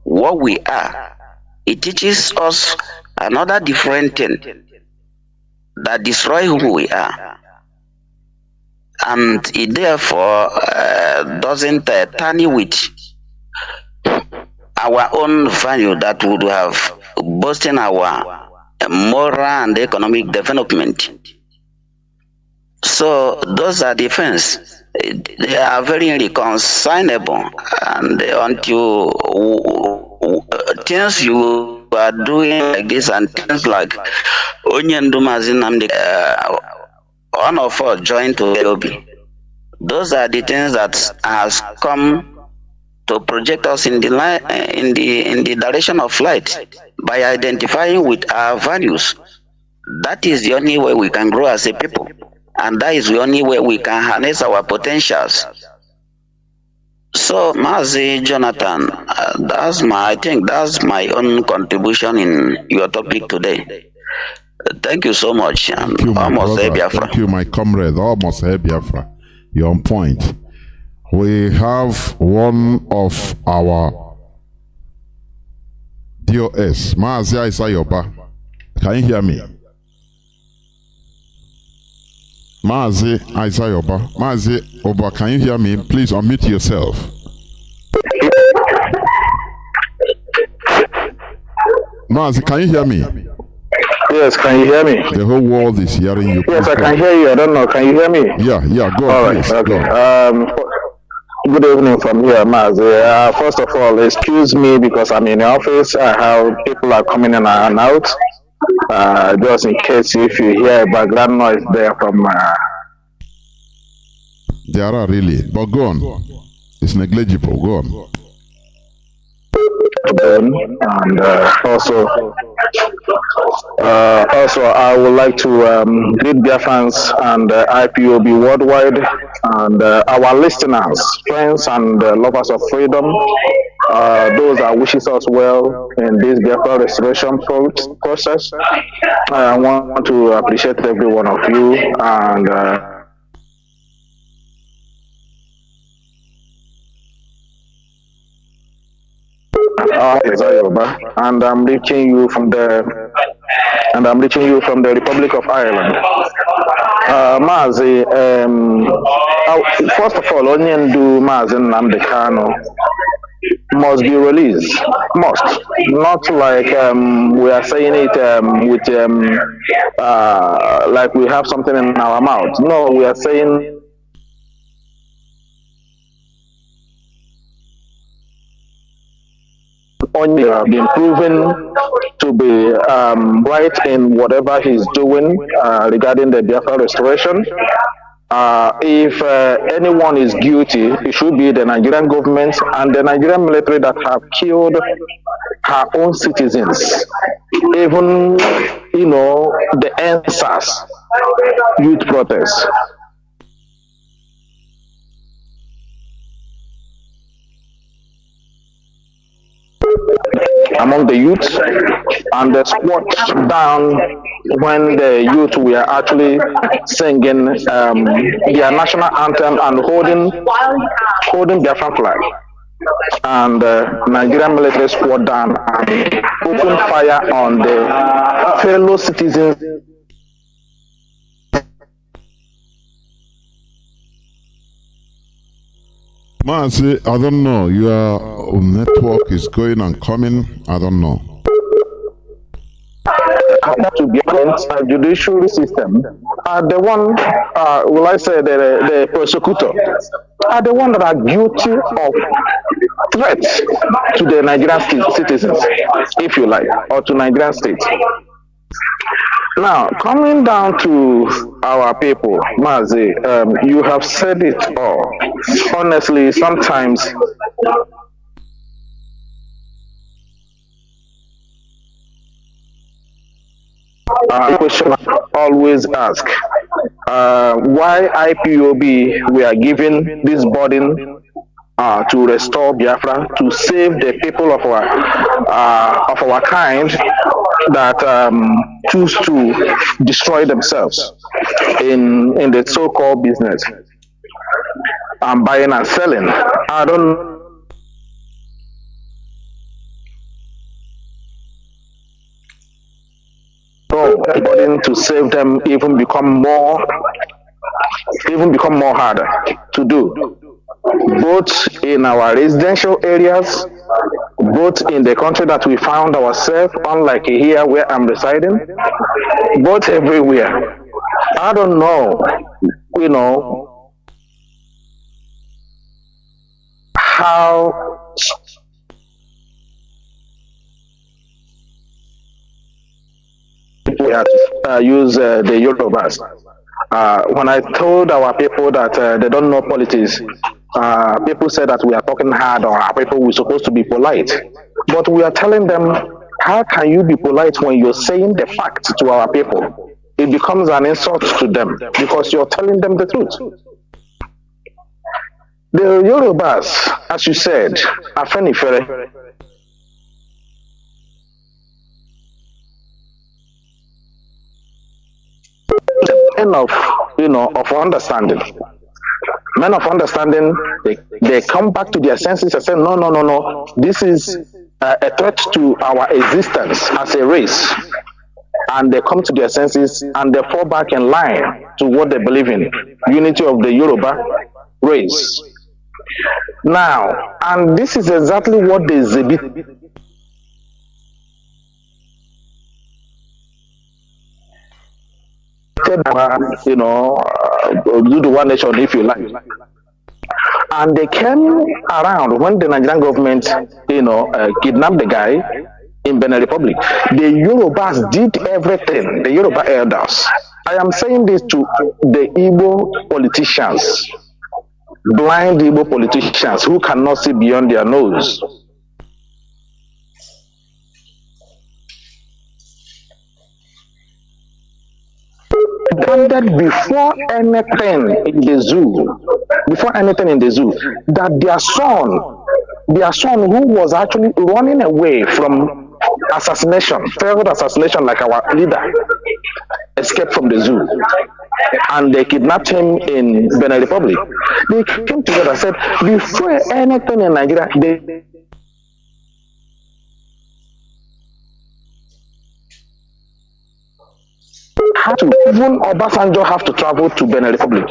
what we are. It teaches us another different thing that destroys who we are. And it therefore doesn't tarny with our own value that would have boosted our moral and economic development. So those are the things. They are very irreconcilable, and until things you are doing like this and things like Nnamdi one of us joined to LOB. Those are the things that has come to project us in the in the direction of light by identifying with our values. That is the only way we can grow as a people, and that is the only way we can harness our potentials. So, Mazi Jonathan, I think that's my own contribution in your topic today. Thank you so much. Thank you, my brother. Thank you, my comrade. Almost Biafra. You're on point. We have one of our DOS, Mazi Isayoba. Can you hear me? Mazi Isayoba. Mazi Oba, can you hear me? Please unmute yourself. Mazi, can you hear me? Yes, can you hear me? The whole world is hearing you. Yes, I can hear you. I don't know. Can you hear me? Yeah, go on. All right, okay. Go. Good evening from here, Mazi. First of all, excuse me because I'm in the office. I have people are coming in and out. Just in case if you hear a background noise there from... There are really, but go on. It's negligible. Go on. And also I would like to greet Biafrans and IPOB worldwide and our listeners, friends and lovers of freedom, those that wishes us well in this Biafra restoration process. I want to appreciate every one of you and and I'm reaching you from the Republic of Ireland. Mazi, first of all, Onyendu Mazi Nnamdi Kanu must be released. Must. Not like we are saying it with like we have something in our mouth. No, we are saying Onye have been proven to be right in whatever he's doing regarding the Biafra restoration. If anyone is guilty, it should be the Nigerian government and the Nigerian military that have killed her own citizens. Even, the NSAS youth protests. Among the youth, and the squat down when the youth were actually singing their national anthem and holding Biafran flag. And Nigerian military squat down and opened fire on the fellow citizens. Mazi, I don't know. Your network is going and coming. I don't know. To be honest, the judiciary system are the one, will I say, the prosecutor, are the one that are guilty of threats to the Nigerian citizens, if you like, or to Nigerian state. Now, coming down to our people, Mazi, you have said it all. Honestly, sometimes question I always ask, why IPOB we are given this burden to restore Biafra, to save the people of our kind that choose to destroy themselves in the so-called business and buying and selling. I don't know, burden to save them even become more harder to do, both in our residential areas, both in the country that we found ourselves, unlike here where I'm residing, both everywhere. I don't know, how we have to use the Yorubas. When I told our people that they don't know politics, people said that we are talking hard, or our people we're supposed to be polite. But we are telling them, how can you be polite when you're saying the facts to our people? It becomes an insult to them because you're telling them the truth. The Yorubas, as you said, are Afenifere. Men of, of understanding. Men of understanding, they come back to their senses and say, no. This is a threat to our existence as a race. And they come to their senses and they fall back in line to what they believe in. Unity of the Yoruba race. Now, and this is exactly what the Zebit do the one nation if you like. And they came around when the Nigerian government, kidnapped the guy in Benin Republic. The Yorubas did everything, the Yoruba elders. I am saying this to the Igbo politicians, blind Igbo politicians who cannot see beyond their nose. Gathered before anything in the zoo, that their son who was actually running away from assassination, failed assassination like our leader, escaped from the zoo. And they kidnapped him in Benin Republic. They came together and said, before anything in Nigeria, they had to, even Obasanjo have to travel to Benin Republic.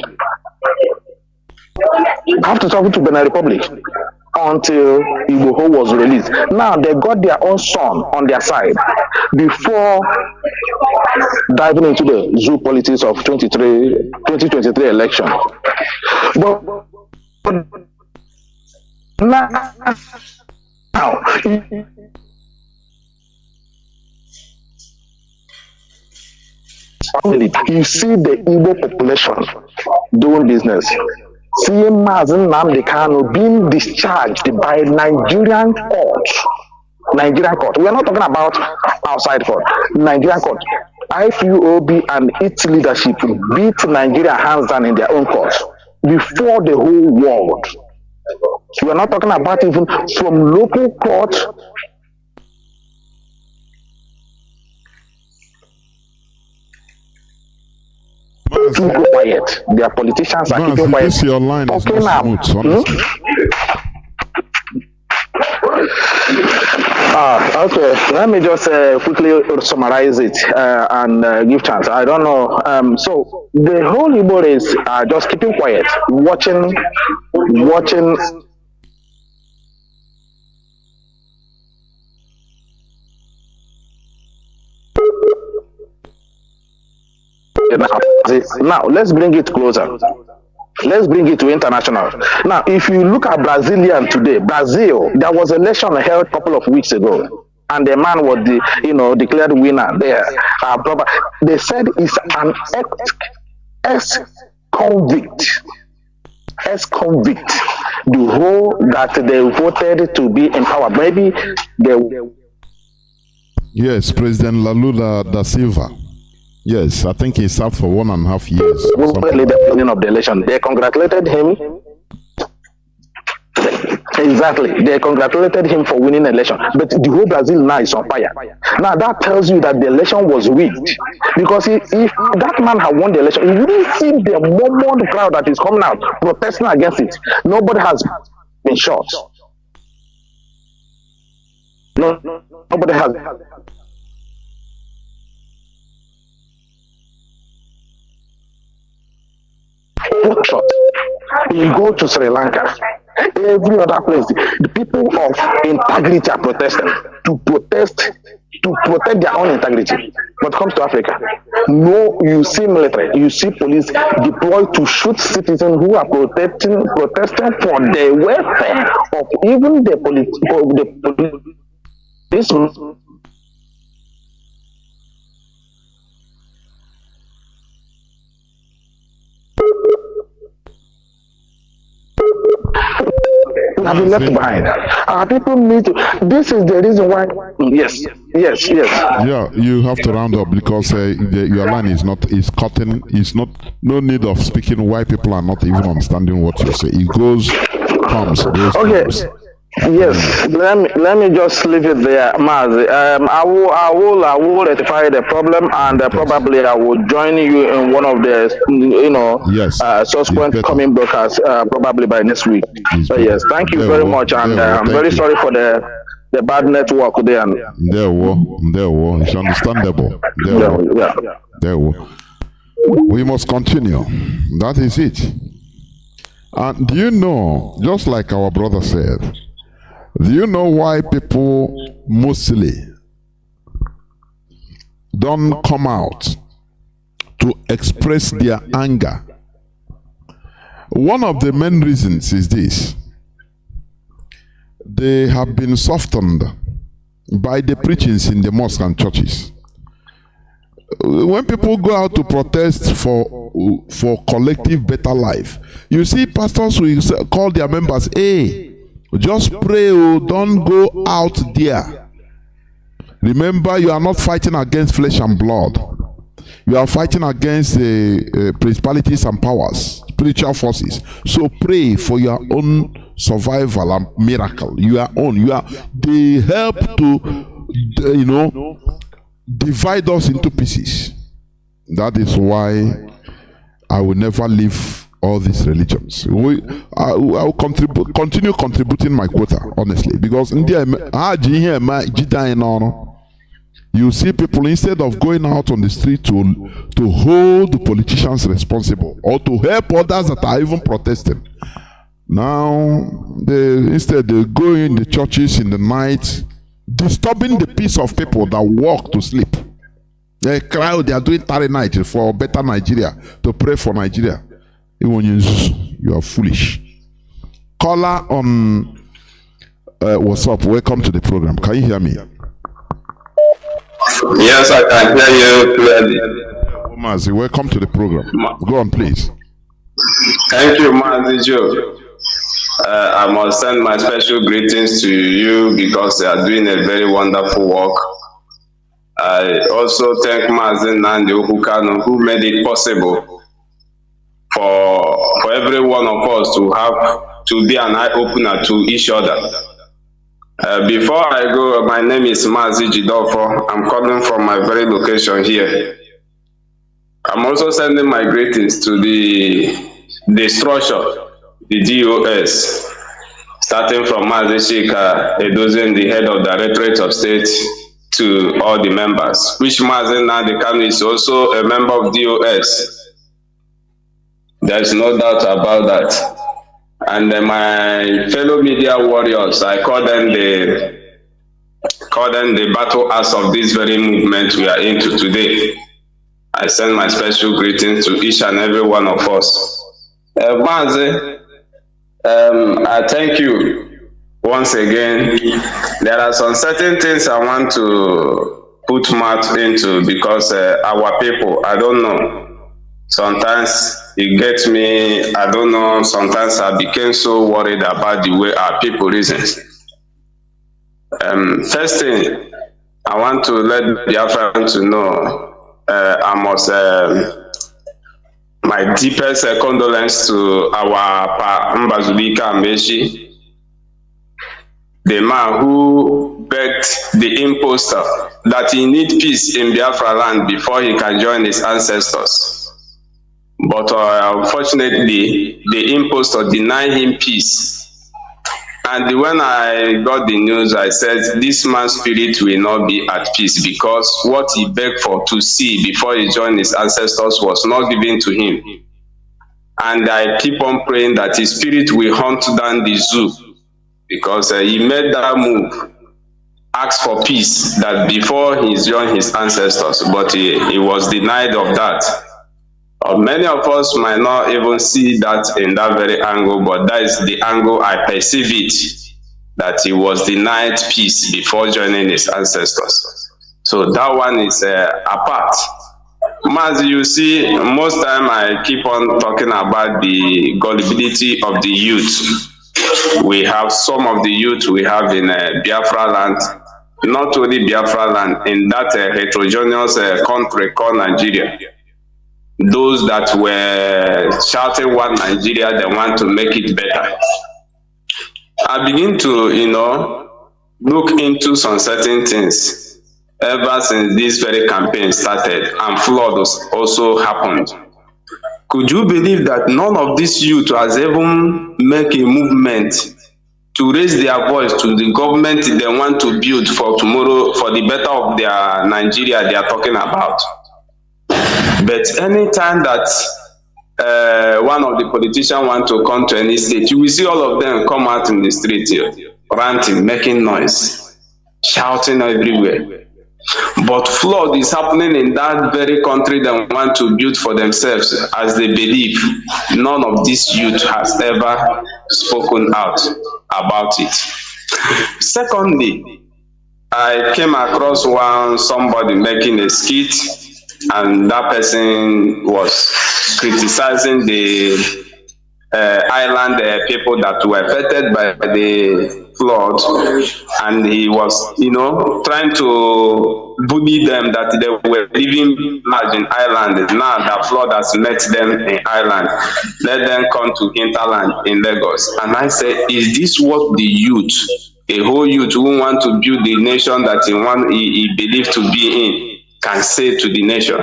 Until Igboho was released. Now they got their own son on their side before diving into the zoo politics of 2023 election. But now you see the Igbo population doing business. Seeing Mazi Nnamdi Kanu being discharged by Nigerian court. We are not talking about outside court. Nigerian court. IPOB and its leadership beat Nigeria hands down in their own court before the whole world. We are not talking about even from local court. Keep quiet. Their politicians are keeping quiet. Your line is not smooth, okay. Let me just quickly summarize it and give chance. I don't know. So the whole Igbo race are just keeping quiet, watching. Now let's bring it closer. Let's bring it to international. Now, if you look at Brazilian today, Brazil, there was an election held a couple of weeks ago, and the man was declared winner there. They said it's an ex-convict. The whole that they voted to be in power. Maybe they. Yes, President Lula da Silva. Yes, I think he served for 1.5 years. The beginning of the election, they congratulated him. Exactly, they congratulated him for winning the election. But the whole Brazil now is on fire. Now that tells you that the election was rigged, because if that man had won the election, you wouldn't see the Mormon crowd that is coming out protesting against it. Nobody has been shot. Nobody has. Shot. You go to Sri Lanka, every other place, the people of integrity are protesting to protect their own integrity. But comes to Africa, no, you see military, you see police deployed to shoot citizens who are protesting for the welfare of even the police. have been left behind. Our people need to. This is the reason why. Yes. Yeah, you have to round up because your line is cutting. It's not no need of speaking why people are not even understanding what you say. It goes, comes. Okay. Yes, let me just leave it there, Mazi. I will rectify the problem, and probably I will join you in one of the subsequent coming broadcasts probably by next week. So yes, thank you very much, and I'm very sorry for the bad network there. It's understandable. We must continue. That is it. And do you know, just like our brother said, do you know why people mostly don't come out to express their anger? One of the main reasons is this. They have been softened by the preachings in the mosques and churches. When people go out to protest for collective better life, you see pastors will call their members, hey, just pray, don't go out there. Remember, you are not fighting against flesh and blood. You are fighting against principalities and powers, spiritual forces. So pray for your own survival and miracle. They help to, divide us into pieces. That is why I will never leave all these religions. I will continue contributing my quota, honestly, because you see people, instead of going out on the street to hold the politicians responsible or to help others that are even protesting, now instead they go in the churches in the night, disturbing the peace of people that walk to sleep. They cry, they are doing Tarry night for better Nigeria, to pray for Nigeria. You are foolish. Caller on what's up? Welcome to the program. Can you hear me? Yes, I can hear you clearly. Mazi, welcome to the program. Go on, please. Thank you, Mazi Joe. I must send my special greetings to you because they are doing a very wonderful work. I also thank Mazi Nnamdi Kanu, who made it possible for every one of us to be an eye-opener to each other. Before I go, my name is Mazi Jidofo. I'm calling from my very location here. I'm also sending my greetings to the structure, the DOS, starting from Mazi Shika Edozen, the head of Directorate of State, to all the members, which Mazi Nnamdi Kanu is also a member of DOS. There is no doubt about that. And my fellow media warriors, I call them the battle axe of this very movement we are into today. I send my special greetings to each and every one of us. Mazi, I thank you once again. There are some certain things I want to put mouth into because our people, I don't know. Sometimes it gets me, I don't know, sometimes I became so worried about the way our people reason. First thing, I want to let Biafra to know, I must, my deepest condolence to our Pa Mbazulika Meshi, the man who begged the impostor that he need peace in Biafra land before he can join his ancestors. But unfortunately, the impostor denied him peace. And when I got the news, I said, this man's spirit will not be at peace because what he begged for to see before he joined his ancestors was not given to him. And I keep on praying that his spirit will hunt down the zoo because he made that move, asked for peace that before he joined his ancestors, but he was denied of that. Many of us might not even see that in that very angle, but that is the angle I perceive it, that he was denied peace before joining his ancestors. So that one is apart. As you see, most time I keep on talking about the gullibility of the youth. we have some of the youth we have in Biafra land, not only Biafra land, in that heterogeneous country called Nigeria. Those that were shouting one Nigeria, they want to make it better. I begin to, look into some certain things ever since this very campaign started and flood also happened. Could you believe that none of these youth has even make a movement to raise their voice to the government they want to build for tomorrow, for the better of their Nigeria they are talking about? But anytime that one of the politicians want to come to any state, you will see all of them come out in the street here, ranting, making noise, shouting everywhere. But flood is happening in that very country they want to build for themselves, as they believe. None of this youth has ever spoken out about it. Secondly, I came across somebody making a skit, and that person was criticizing the island people that were affected by the flood, and he was, trying to bully them that they were living large in Ireland. Now that flood has met them in Ireland, let them come to hinterland in Lagos. And I said, is this what the youth, a whole youth who want to build the nation that he believed to be in, can say to the nation?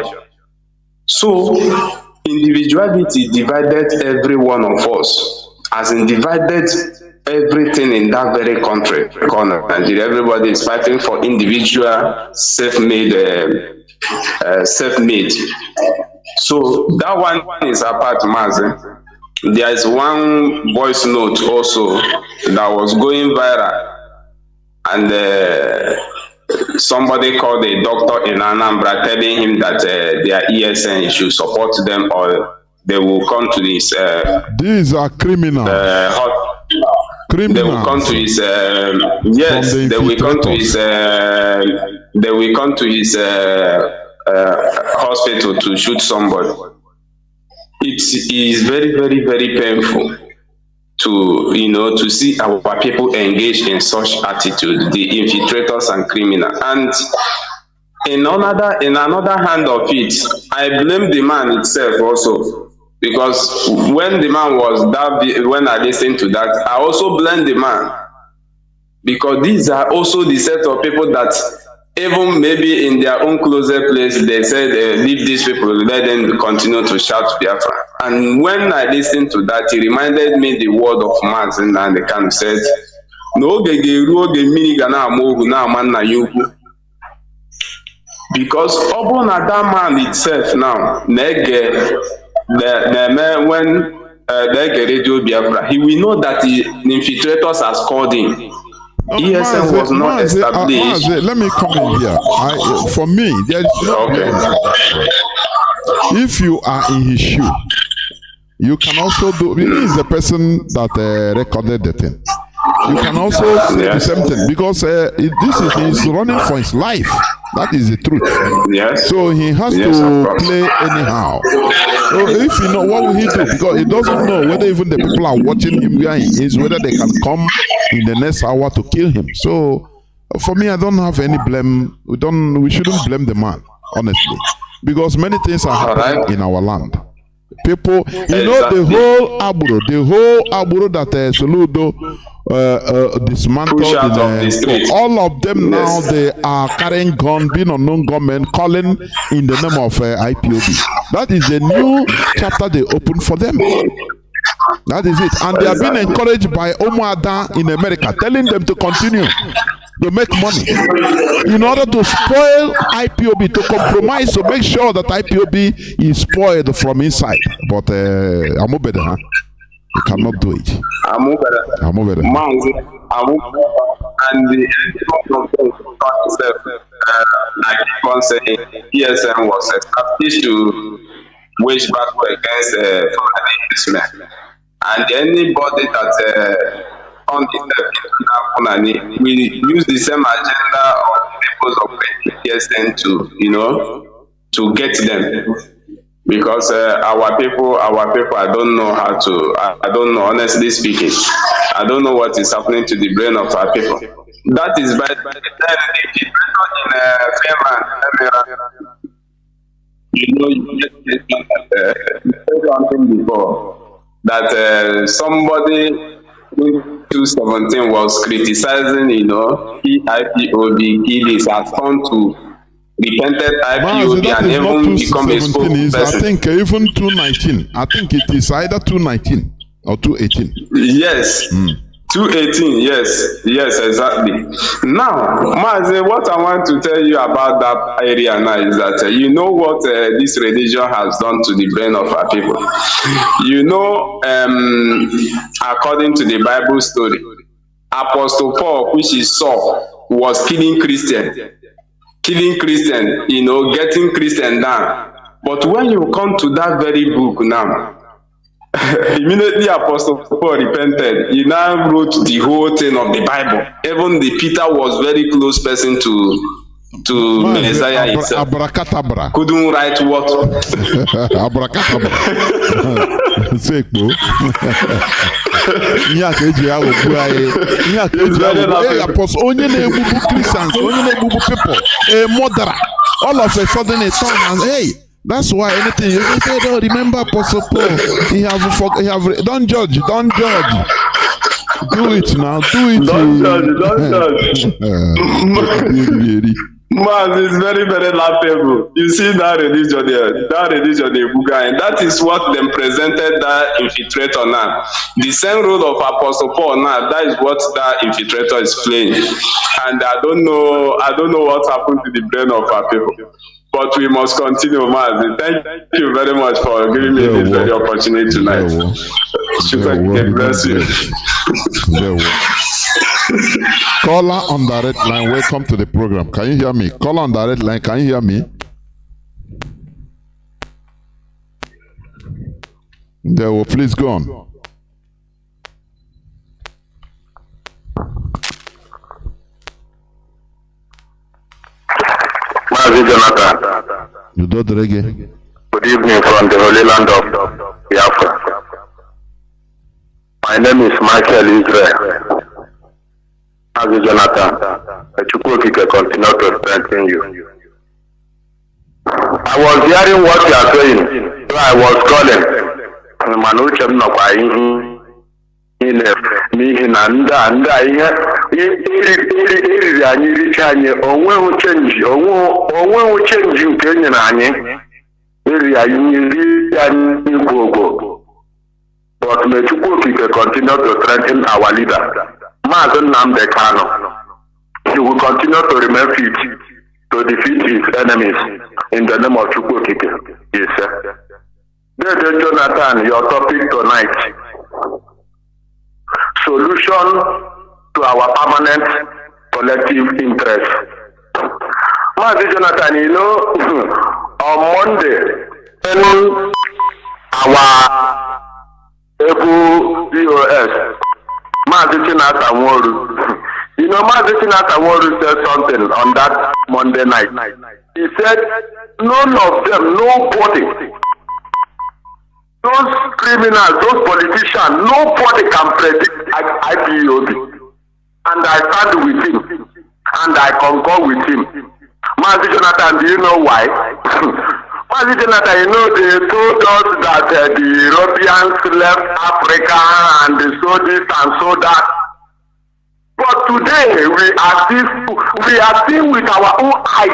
So individuality divided every one of us, as in divided everything in that very country called Nigeria. Everybody is fighting for individual self-made. So that one is apart, Mazi. There is one voice note also that was going viral, and somebody called a doctor in Anambra telling him that their ESN should support them, or they will come to this. These are criminals. They will come to his. Yes, they will come to his. They will come to his hospital to shoot somebody. It is very, very, very painful to to see our people engage in such attitude, the infiltrators and criminals. And in another hand of it, I blame the man itself also, because when the man was that, when I listened to that, I also blame the man, because these are also the set of people that even maybe in their own closet place, they said, leave these people, let them continue to shout Biafra. And when I listened to that, it reminded me the word of Mazi, and the Kanu said, no, because upon that man itself now, when radio Biafra, he will know that the infiltrators has called him. ESN was not established. Let me come in here. For me, there is no if you are in his shoe, you can also do. He is the person that recorded the thing. You can also say the same thing, because he's running for his life. That is the truth. Yes. So he has to play anyhow. So if you know, what will he do? Because he doesn't know whether even the people are watching him where he is, whether they can come in the next hour to kill him. So for me, I don't have any blame. We shouldn't blame the man, honestly, because many things are happening in our land. People, the whole Aburo that Soludo dismantled, all of them now, they are carrying gun, being unknown gunmen, calling in the name of IPOB. That is a new chapter they open for them. That is it. And they are being encouraged by Omoada in America, telling them to continue to make money in order to spoil IPOB, to compromise, to make sure that IPOB is spoiled from inside. But Amobede, you cannot do it. Amobede. And like people saying, ESN was established to wage battle against Fulani. And anybody that on the we use the same agenda of the purpose of ESN to get them. Because our people, I don't know how to, I don't know, honestly speaking, I don't know what is happening to the brain of our people. That is by the time in Finland. You know, you said something before that somebody in 2017 was criticizing, you know, IPOB killings has come to repented IPOB and even become a spokesperson. I think even 219. I think it is either 219 or 218. Yes. 218, yes, exactly. Now, Mazi, what I want to tell you about that area now is that you know what this religion has done to the brain of our people. You know, according to the Bible story, Apostle Paul, which is Saul, was killing Christians, you know, getting Christian down. But when you come to that very book now, immediately Apostle Paul repented. He now wrote the whole thing of the Bible. Even the Peter was very close person to Messiah himself. Abracadabra. Couldn't write what? Abracadabra. Apostle, only Christians, only people, a murderer. All of a sudden, a turn and hey. That's why anything you can say, oh, remember Apostle Paul. Don't judge. Do it now. Don't judge. Man, it's very, very laughable. You see that religion there, and that is what them presented that infiltrator now. The same role of Apostle Paul now, that is what that infiltrator is playing. And I don't know what happened to the brain of our people. But we must continue, Mazi. Thank you very much for giving me this very opportunity tonight. God bless you. Caller on the red line, welcome to the program. Can you hear me? Caller on the red line, can you hear me? Please go on. Mazi Jonathan. You do the reggae. Good evening from the Holy Land of Biafra. My name is Michael Israel. Mazi Jonathan, the Chukwuokike continue to strengthen you. I was hearing what you are saying, so I was calling. Manuchem no kwa n'ihi na ndị ihe eriri anyị richa anyị onweghị chenji nke enyere anyị eri anyị gwogwo. But may Chukwuokike continue to strengthen our leader, Mazi Nnamdi Kanu. He will continue to remain fit to defeat his enemies in the name of Chukwuokike. Yes, sir. Dear Jonathan, your topic tonight: solution to our permanent collective interest. Mazi Jonathan, you know, on Monday, when our able DOS, Mazi Chinasa said something on that Monday night. He said, none of them, nobody, those criminals, those politicians, nobody can predict IPOB. And I stand with him. And I concur with him. Mazi Jonathan, do you know why? Mazi Jonathan, you know, they told us that the Europeans left Africa and they saw this and saw that. But today, we are seeing with our own eyes,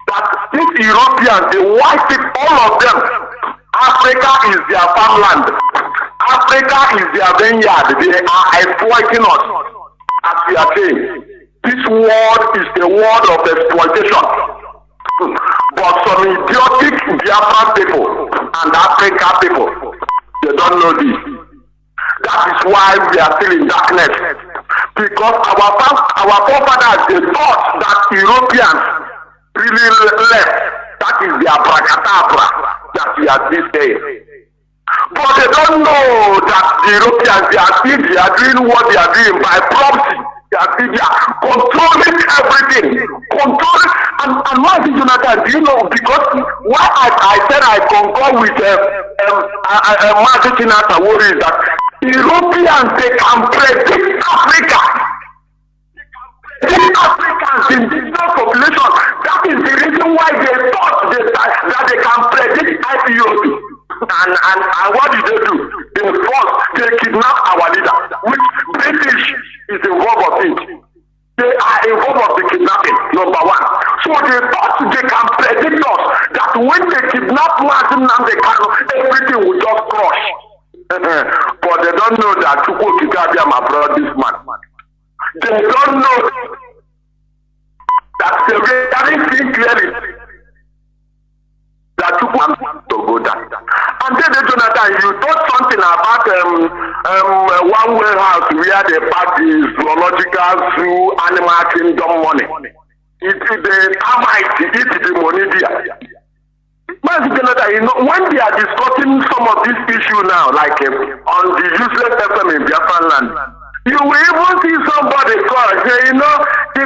that these Europeans, they wipe it, all of them. Africa is their farmland. Africa is their vineyard. They are exploiting us. As we are saying, this world is the world of exploitation. But some idiotic Biafra people and Africa people, they don't know this. That is why we are still in darkness. Because our forefathers, they thought that Europeans really left. That is their abracadabra that we are this day. But they don't know that the Europeans, they are doing what they are doing by proxy. They are controlling everything. And Mazi Jonathan, do you know, because why I said I concur with Mazi Jonathan worries that Europeans, they can predict Africa. The Africans, indigenous population, that is the reason why they thought that they can predict IPOB. And what did they do? They kidnap our leader, which British is involved of it. They are involved of the kidnapping, number one. So they thought they can predict us that when they kidnap Nnamdi Kanu, everything will just crush. But they don't know that Chukwu Kikabiyama brought this man. They don't know that they really see clearly that Chukwu wants to go down. And then Jonathan, you thought something about one warehouse where they pack the zoological zoo, animal kingdom money. It is the termites, it is the money there. Mazi, when they are discussing some of these issues now, like on the useless FM in Biafra land, you will even see somebody call, say, the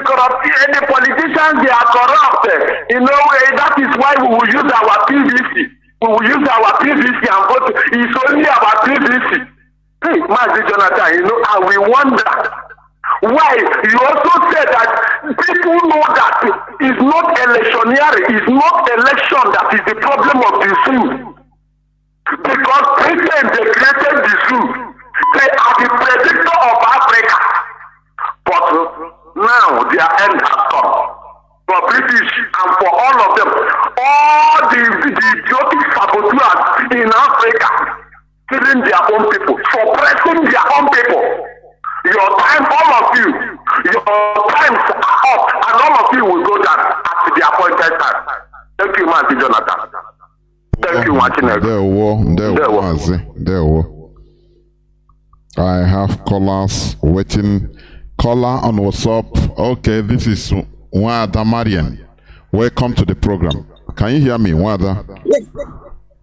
politicians, they are corrupt. That is why we will use our PVC. We will use our PVC and vote. It's only our PVC. Hey, Mazi Jonathan, and we wonder why. You also said that people know that it's not electioneering, it's not election that is the problem of the zoo. Because Britain, they created the zoo. They are the predictor of Africa. But now their end has come. For British and for all of them, all the idiotic saboteurs in Africa, killing their own people, suppressing their own people. Your time, all of you, your times are up, and all of you will go down at the appointed time. Thank you, Mazi Jonathan. Thank you, There. I have callers waiting. Caller on WhatsApp. Okay, this is Wada Marian. Welcome to the program. Can you hear me, Wada?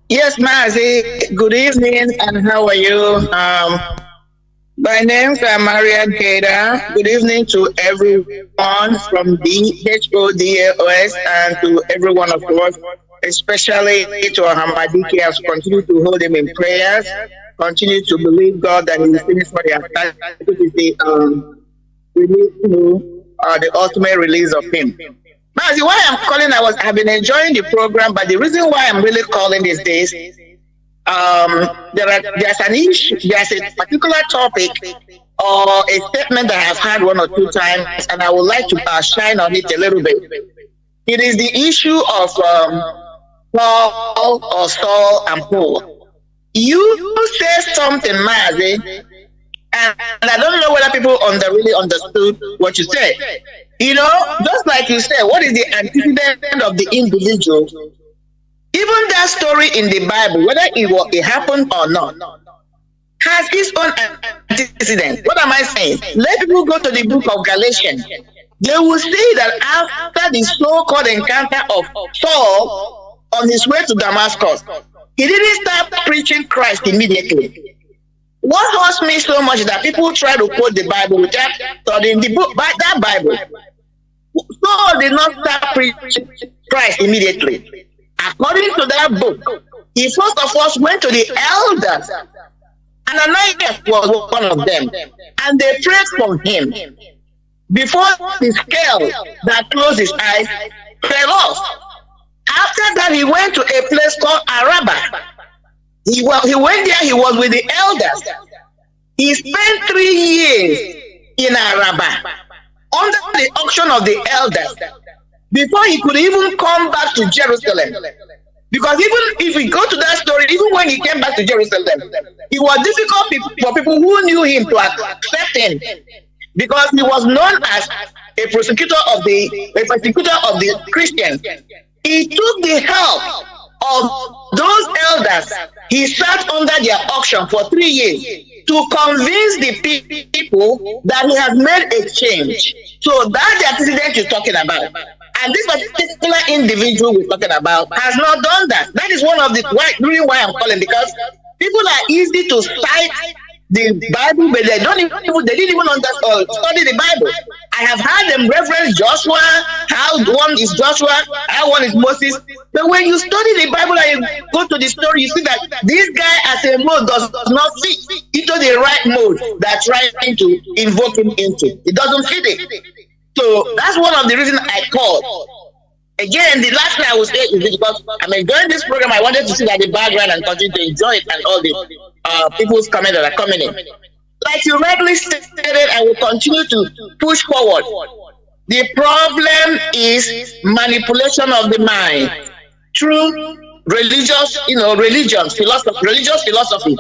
Yes, Mazi. Good evening, and how are you? My name is Marian Keda. Good evening to everyone from the HODAOS and to every one of us, especially to Hamadiki, as continue to hold him in prayers. Continue to believe God that He will finish what He has started. This is the ultimate release of Him. Mazi, why I'm calling, I've been enjoying the program, but the reason why I'm really calling these days, there's an issue, there's a particular topic or a statement that I've had one or two times, and I would like to shine on it a little bit. It is the issue of Paul or Saul and Paul. You said something, Mazi, and I don't know whether people really understood what you said. Just like you said, what is the antecedent of the individual? Even that story in the Bible, whether it happened or not, has its own antecedent. What am I saying? Let people go to the book of Galatians. They will see that after the so-called encounter of Saul on his way to Damascus, he didn't start preaching Christ immediately. What hurts me so much is that people try to quote the Bible without studying the book, by that Bible. Saul did not start preaching Christ immediately. According to that book, he first of all went to the elders, and Ananias was one of them, and they prayed for him before the scale that closed his eyes fell off. After that, he went to a place called Araba. He went there, he was with the elders. He spent 3 years in Araba under the auction of the elders before he could even come back to Jerusalem. Because even if we go to that story, even when he came back to Jerusalem, it was difficult for people who knew him to accept him, because he was known as a persecutor of the Christians. He took the help of those elders. He sat under their auction for 3 years to convince the people that he has made a change. So that's the antecedent you're talking about. And this particular individual we're talking about has not done that. That is one of the reason why I'm calling, because people are easy to cite the Bible, but they didn't even study the Bible. I have heard them reference Joshua, how one is Joshua, how one is Moses. But when you study the Bible and you go to the story, you see that this guy as a mode does not fit into the right mode that's trying to invoke him into. It doesn't fit it. So that's one of the reasons I called. Again, the last thing I will say is because I'm enjoying this program. I wanted to see that the background and continue to enjoy it and all the people's comments that are coming in. Like you rightly stated, I will continue to push forward. The problem is manipulation of the mind through religious, religious philosophy.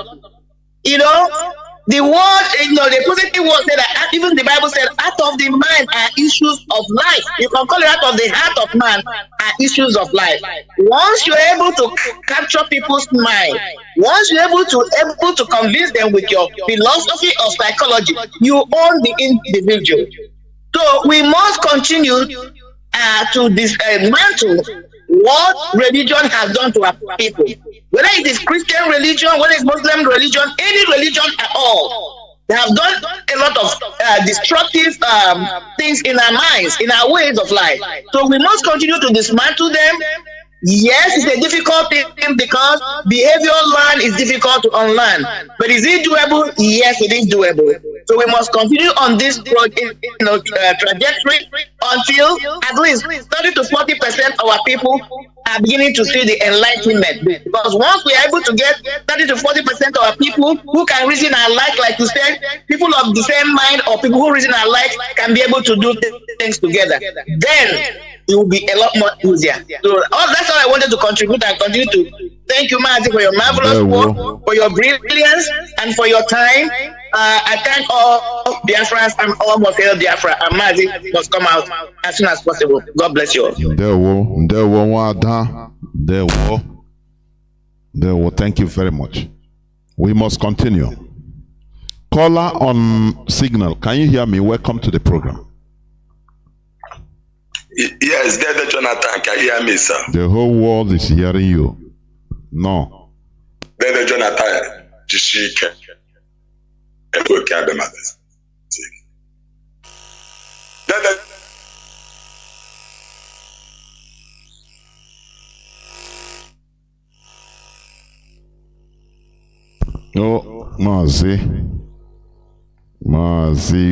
The word, the positive word said that even the Bible said, out of the mind are issues of life. You can call it out of the heart of man are issues of life. Once you're able to capture people's mind, once you're able to convince them with your philosophy or psychology, you own the individual. So we must continue to dismantle what religion has done to our people. Whether it is Christian religion, whether it's Muslim religion, any religion at all, they have done a lot of destructive things in our minds, in our ways of life. So we must continue to dismantle them. Yes, it's a difficult thing because behavioral learn is difficult to unlearn. But is it doable? Yes, it is doable. So we must continue on this trajectory until at least 30 to 40% of our people are beginning to see the enlightenment. Because once we are able to get 30 to 40% of our people who can reason alike, like you said, people of the same mind or people who reason alike can be able to do things together, then it will be a lot more easier. So that's all I wanted to contribute and continue to thank you, Mazi, for your marvelous work, for your brilliance, and for your time. I thank all Biafrans and all must hail Biafra. And Mazi must come out as soon as possible. God bless you all. Thank you very much. We must continue. Caller on signal, can you hear me? Welcome to the program. Yes, David Jonathan, can you hear me, sir? The whole world is hearing you. No. David Jonathan, Jishike. Oh, Mazi,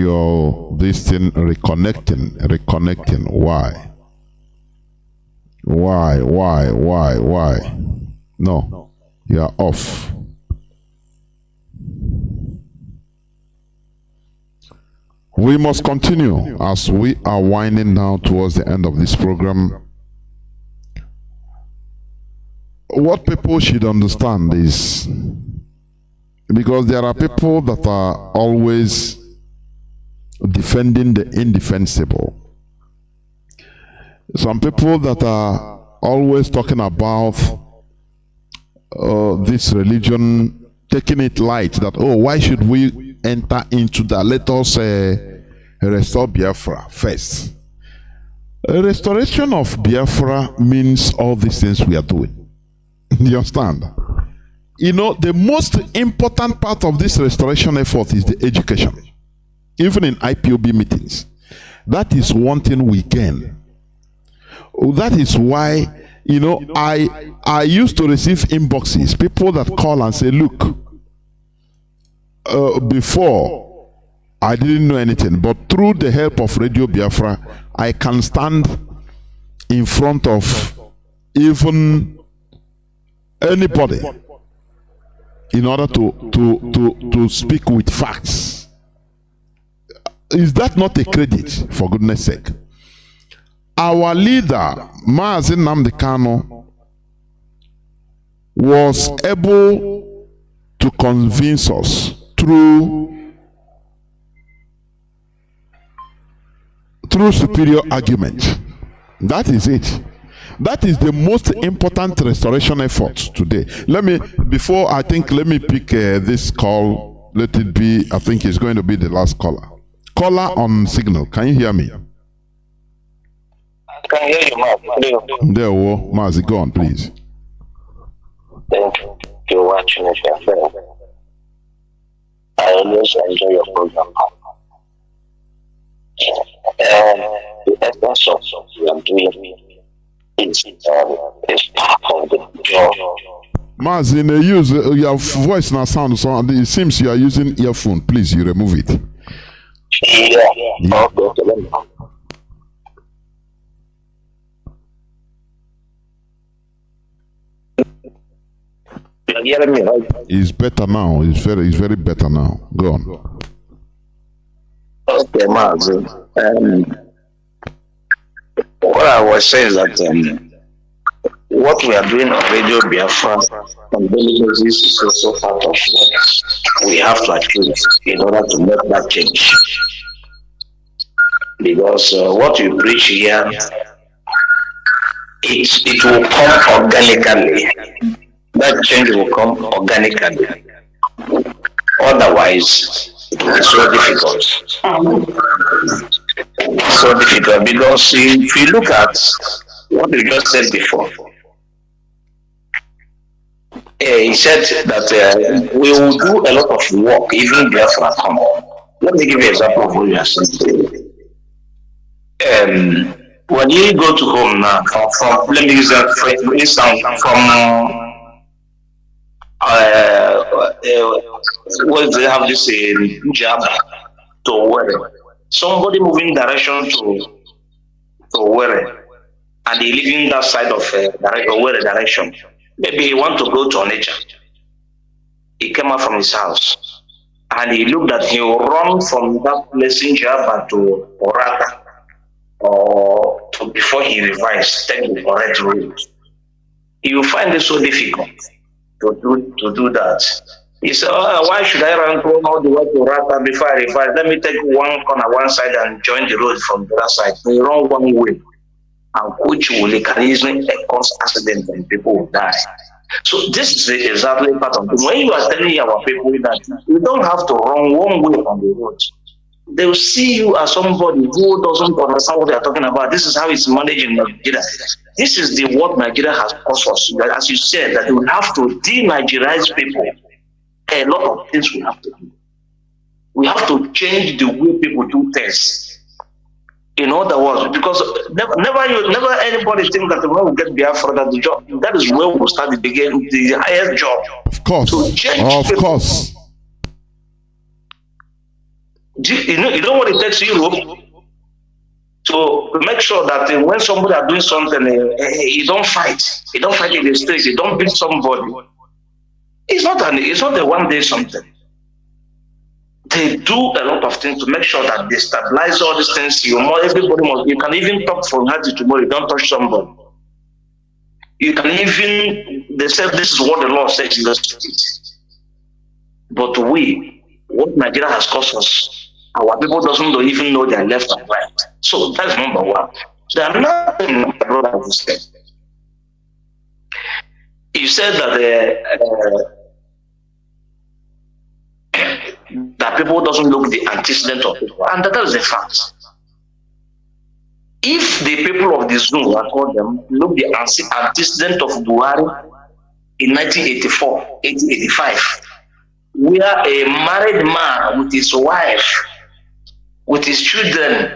oh, this thing reconnecting. Why? No, you are off. We must continue as we are winding down towards the end of this program. What people should understand is, because there are people that are always defending the indefensible. Some people that are always talking about this religion, taking it light, that, oh, why should we enter into that? Let us restore Biafra first. A restoration of Biafra means all these things we are doing. You understand? The most important part of this restoration effort is the education. Even in IPOB meetings. That is one thing we gain. That is why, I used to receive inboxes, people that call and say, look, before I didn't know anything, but through the help of Radio Biafra, I can stand in front of even anybody in order to speak with facts. Is that not a credit, for goodness sake? Our leader, Mazi Nnamdi Kanu, was able to convince us through superior argument. That is it. That is the most important restoration effort today. Let me pick this call. Let it be, I think it's going to be the last caller. Caller on signal. Can you hear me? I can hear you, Mazi. There, Mazi, go on, please. Thank you. You're watching it, your friend. I always enjoy your program. the essence of what we are doing is part of the job. Mazi, use your voice now sound so it seems you are using earphone. Please, you remove it. Yeah. Okay. You're hearing me, right? It's better now. It's very better now. Go on. Okay, Mazi. What I was saying is that what we are doing on Radio Biafra on daily basis is also part of what we have to achieve in order to make that change. Because what we preach here, it will come organically. That change will come organically. Otherwise, it will be so difficult. So difficult because if you look at what you just said before, he said that we will do a lot of work, even Biafra come. Let me give you an example of what you are saying. When you go to home now, from let me use that for instance, from what they have this job to where somebody moving direction to where and he living that side of direction. Maybe he want to go to nature. He came out from his house and he looked at he will run from that place in Java to Orata or to before he revised, take the correct route. He will find it so difficult to do that. He said, why should I run all the way to Orata before I revise? Let me take one corner one side and join the road from the other side. He run one way. And which will can easily cause accident and people will die. So this is exactly part of it. When you are telling our people that you don't have to run one way on the road, they will see you as somebody who doesn't understand what they are talking about. This is how it's managed in Nigeria. This is the what Nigeria has caused us. As you said, that we have to de-Nigerize people. A lot of things we have to do. We have to change the way people do things. In other words, because never anybody think that when we get Biafra that the job, that is where we will start the highest job. Of course. To change of people. Course. You know what it takes Europe to make sure that when somebody are doing something, you don't fight. You don't fight in the street. You don't beat somebody. It's not a one day something. They do a lot of things to make sure that they stabilize all these things. You can even talk from here to tomorrow. You don't touch somebody. You can even, they say this is what the law says in the street. But what Nigeria has caused us, our people doesn't even know their left and right. So that's number one. There are nothing my brother has said. You said that that people doesn't look the antecedent of people, and that is a fact. If the people of the Zoom, I call them, look the antecedent of Buhari in 1984, 1885, where a married man with his wife, with his children,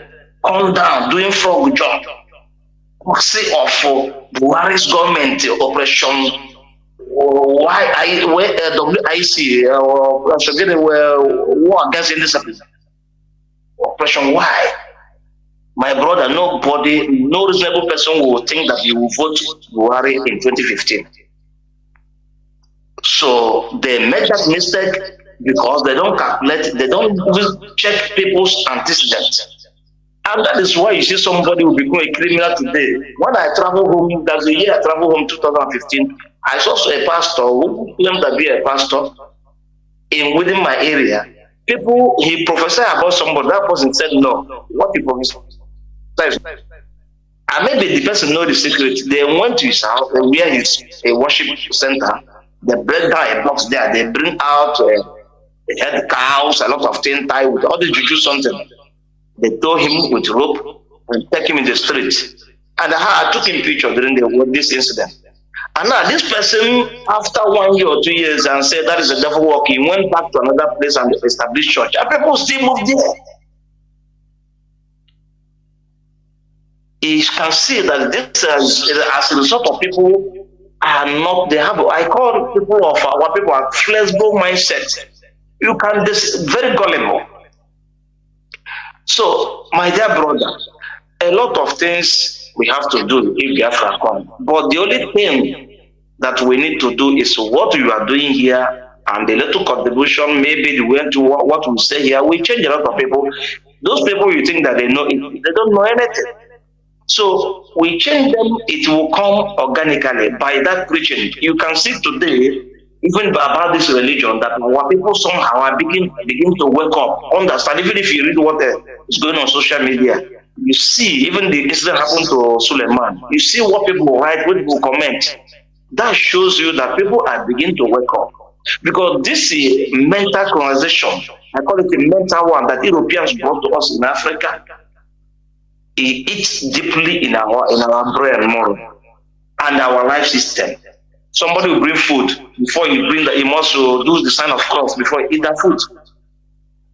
come down doing frog job, proxy of Buhari's government operation. WIC war against indiscipline. Operation Y. My brother, no reasonable person will think that he will vote Buhari in 2015. So they made that mistake because they don't calculate, they don't check people's antecedents. And that is why you see somebody will become a criminal today. When I travel home, that's the year I travel home 2015, I saw a pastor who claimed to be a pastor within my area. People, he prophesied about somebody, that person said no. What he prophesied? And maybe the person know the secret. They went to his house, where his a worship center. They break down a box there. They bring out they had cows, a lot of things tied with all the juju something. They tow him with rope and take him in the street. And I took him picture during this incident. And now this person, after 1 year or 2 years, and said that is a devil work, he went back to another place and established church. And people still moved there. he can see that this as a result of people are not, they have, I call people of our people are flexible mindset. You can, this very gullible. So, my dear brother, a lot of things we have to do if Biafra come. But the only thing that we need to do is what you are doing here, and the little contribution, maybe the way to what we say here, we change a lot of people. Those people you think that they know it, they don't know anything. So we change them, it will come organically by that preaching. You can see today, even about this religion, that our people somehow are begin to wake up, understand. Even if you read what is going on social media, you see, even the incident happened to Suleiman, you see what people write, what people comment. That shows you that people are beginning to wake up. Because this is mental colonization, I call it a mental one that Europeans brought to us in Africa. It eats deeply in our brain more and our life system. Somebody will bring food before you bring that, you must do the sign of cross before you eat that food.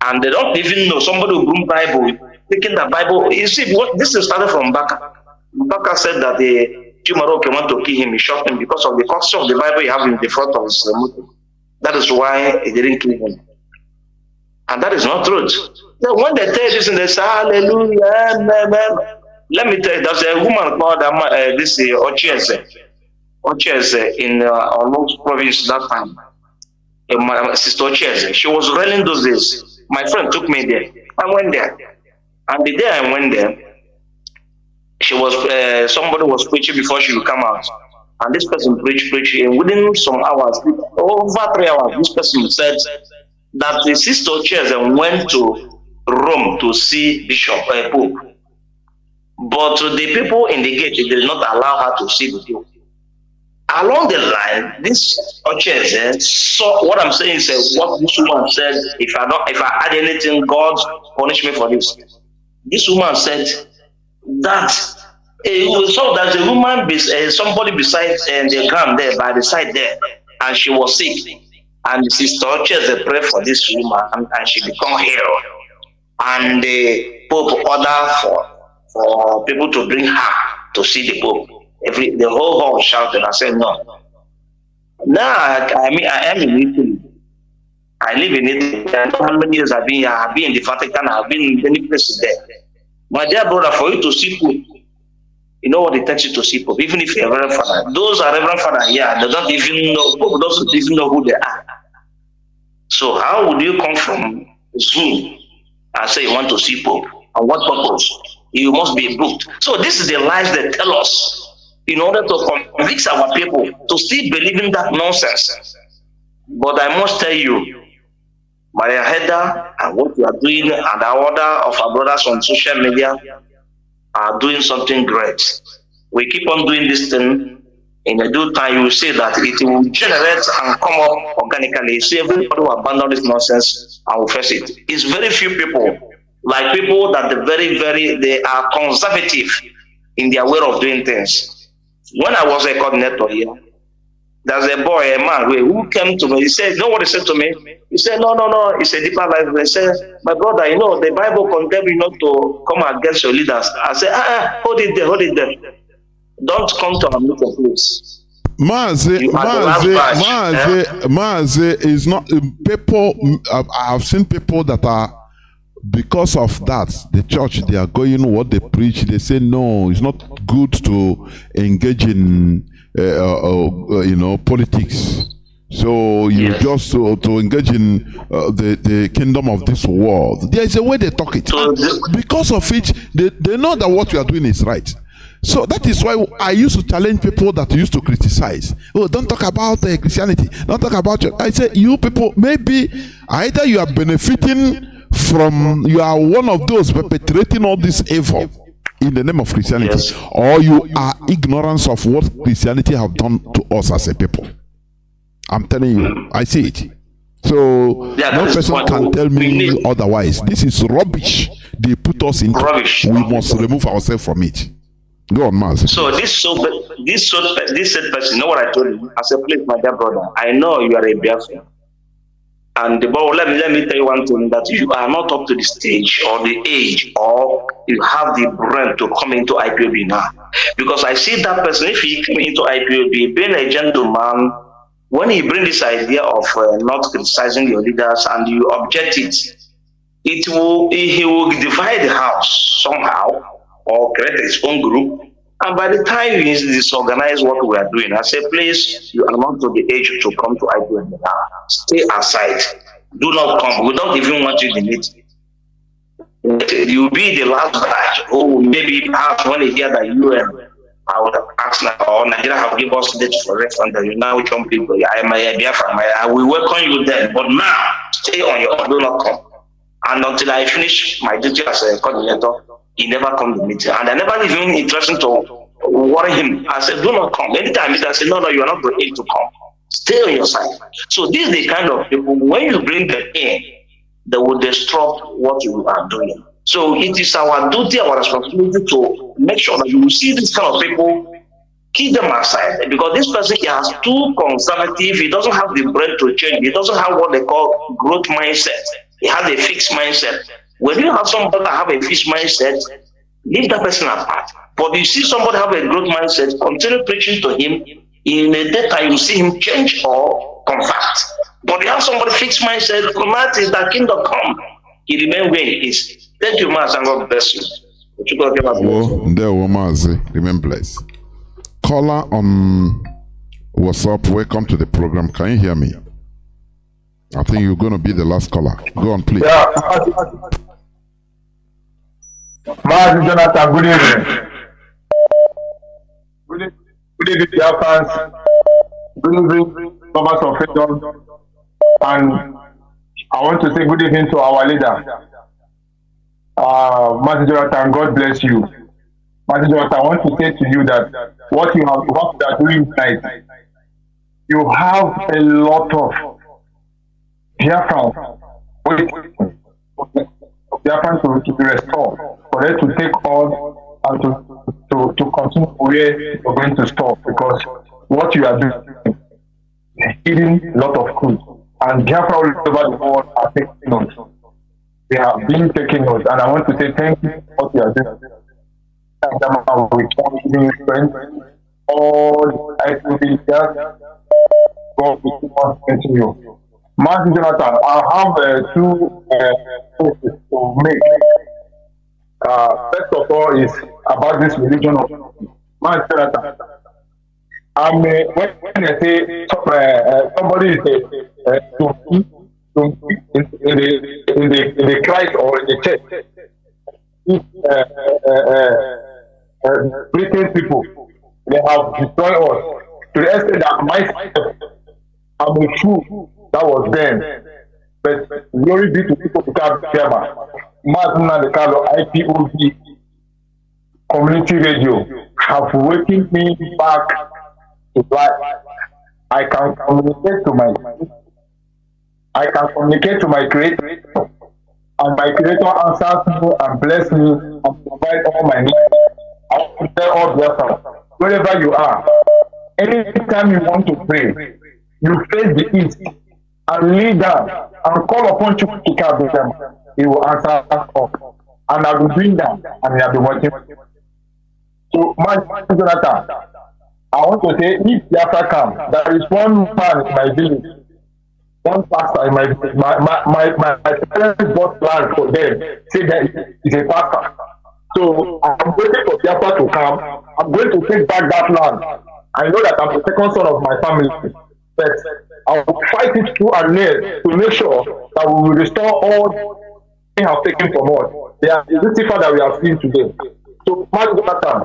And they don't even know. Somebody will bring Bible, taking the Bible. You see, what this is started from Baka. Baka said that the Chimaroke want to kill him, he shot him because of the cost of the Bible you have in the front of his motor. That is why he didn't kill him. And that is not truth. So when they tell this and they say, hallelujah, let me tell you, there's a woman called this Ochieze in Olomouc province that time. My sister Ochieze, she was railing those days. My friend took me there. I went there. And the day I went there, she was somebody was preaching before she would come out. And this person preached, and within some hours, over 3 hours, this person said that the sister Ochieze went to Rome to see Bishop Pope. But the people in the gate did not allow her to see the Pope. Along the line, this Ochieze saw what I'm saying is what this woman said, if I add anything, God punish me for this. This woman said that so there's a woman, somebody beside the ground there, by the side there, and she was sick. And the sister Ochieze prayed for this woman, and she became healed. And the Pope ordered for people to bring her to see the Pope. The whole hall shouted. I said no. Now I am in Italy. I live in Italy. How many years I've been here? I've been in the Vatican. I've been in many places there. My dear brother, for you to see Pope, you know what it takes you to see Pope, even if you're a Reverend Father. Those are Reverend Father, yeah, they don't even know, Pope doesn't even know who they are. So how would you come from Zoom and say you want to see Pope? And what purpose? You must be booked. So this is the lies they tell us in order to convince our people to still believe in that nonsense. But I must tell you, my header and what we are doing and the order of our brothers on social media are doing something great. We keep on doing this thing. In a due time, you will see that it will generate and come up organically. You see, everybody will abandon this nonsense and will face it. It's very few people, like people that they are conservative in their way of doing things. When I was a coordinator here, there's a boy, a man who came to me. He said, you know what he said to me? He said, no, it's a deeper life. He said, my brother, you know, the Bible condemns you not to come against your leaders. I said, hold it there. Don't come to our meeting, please. Mazi is not people. I have seen people that are, because of that, the church, they are going what they preach. They say no, it's not good to engage in politics. So you just to engage in the kingdom of this world. There is a way they talk it. Because of it, they know that what you are doing is right. So that is why I used to challenge people that used to criticize. Oh, don't talk about Christianity. Don't talk about your. I say, you people, maybe either you are benefiting from, you are one of those perpetrating all this evil in the name of Christianity, or you are ignorant of what Christianity have done to us as a people. I'm telling you, I see it. So no person can tell me otherwise. This is rubbish they put us into. We must remove ourselves from it. Go on, Mazi. So this said person, you know what I told you? I said, please, my dear brother, I know you are a Biafra. And but let me tell you one thing, that you are not up to the stage or the age, or you have the brain to come into IPOB now. Because I see that person, if he come into IPOB, being a gentleman, when he brings this idea of not criticizing your leaders and you object it, he will divide the house somehow or create his own group. And by the time you disorganize what we are doing, I say, please, you are not to the age to come to IPOB now. Stay aside. Do not come. We don't even want you in the meeting. You'll be the last batch. Oh, maybe perhaps when they hear that I would ask now, or Nigeria have given us date for referendum. You now come people. I will welcome you then. But now, stay on your own. Do not come. And until I finish my duty as a coordinator, he never come to the meeting. And I never even interested to worry him. I said, do not come. Anytime I say, no, you are not able to come. Stay on your side. So this is the kind of people, when you bring them in, they will disrupt what you are doing. So it is our duty, our responsibility to make sure that you see this kind of people, keep them aside. Because this person is too conservative. He doesn't have the brain to change. He doesn't have what they call growth mindset. He has a fixed mindset. When you have somebody that have a fixed mindset, leave that person apart. But you see somebody have a growth mindset, continue preaching to him. In a daytime, you see him change or convert. But you have somebody fixed mindset, command is that kingdom come. He remain where he is. Thank you, Mazi, and God bless you. Mazi, remain blessed. Caller on WhatsApp, welcome to the program. Can you hear me? I think you're going to be the last caller. Go on, please. Yeah. Mazi Jonathan, good evening. Good evening, dear fans. Good evening, lovers of freedom. And I want to say good evening to our leader. Mazi Jonathan, God bless you. Mazi Jonathan, I want to say to you that what you are doing tonight, you have a lot of Biafra to be restored, for them to take on and to continue where you're going to stop, because what you are doing is eating a lot of food. And Biafra all over the world are taking notes. They have been taking notes, and I want to say thank you for what you are doing. All I will be there. God will continue. Mazi Jonathan, I have two points to make. First of all is about this religion of Mazi Jonathan. When I say somebody is in the Christ or in the church, British people, they have destroyed us to the extent that myself, I'm a fool that was then. But glory be to people who can't hear me. Mazuna the Carlo IPOB community radio have waking me back to life. I can communicate to my creator, and my creator answers me and bless me and provide all my needs. I want to tell all blessings, wherever you are, anytime you want to pray, you face the east and lay down and call upon you to carry them. He will answer us all. And I will bring them and I will be watching. So, Mazi Jonathan, I want to say, if Biafra comes, there is one man in my village, one pastor in my village. My parents bought land for them, say that he's a pastor. So I'm waiting for Biafra to come. I'm going to take back that land. I know that I'm the second son of my family, but I will fight it through and nail to make sure that we will restore all they have taken from us. They are the Lucifer that we have seen today. So, Mazi Jonathan,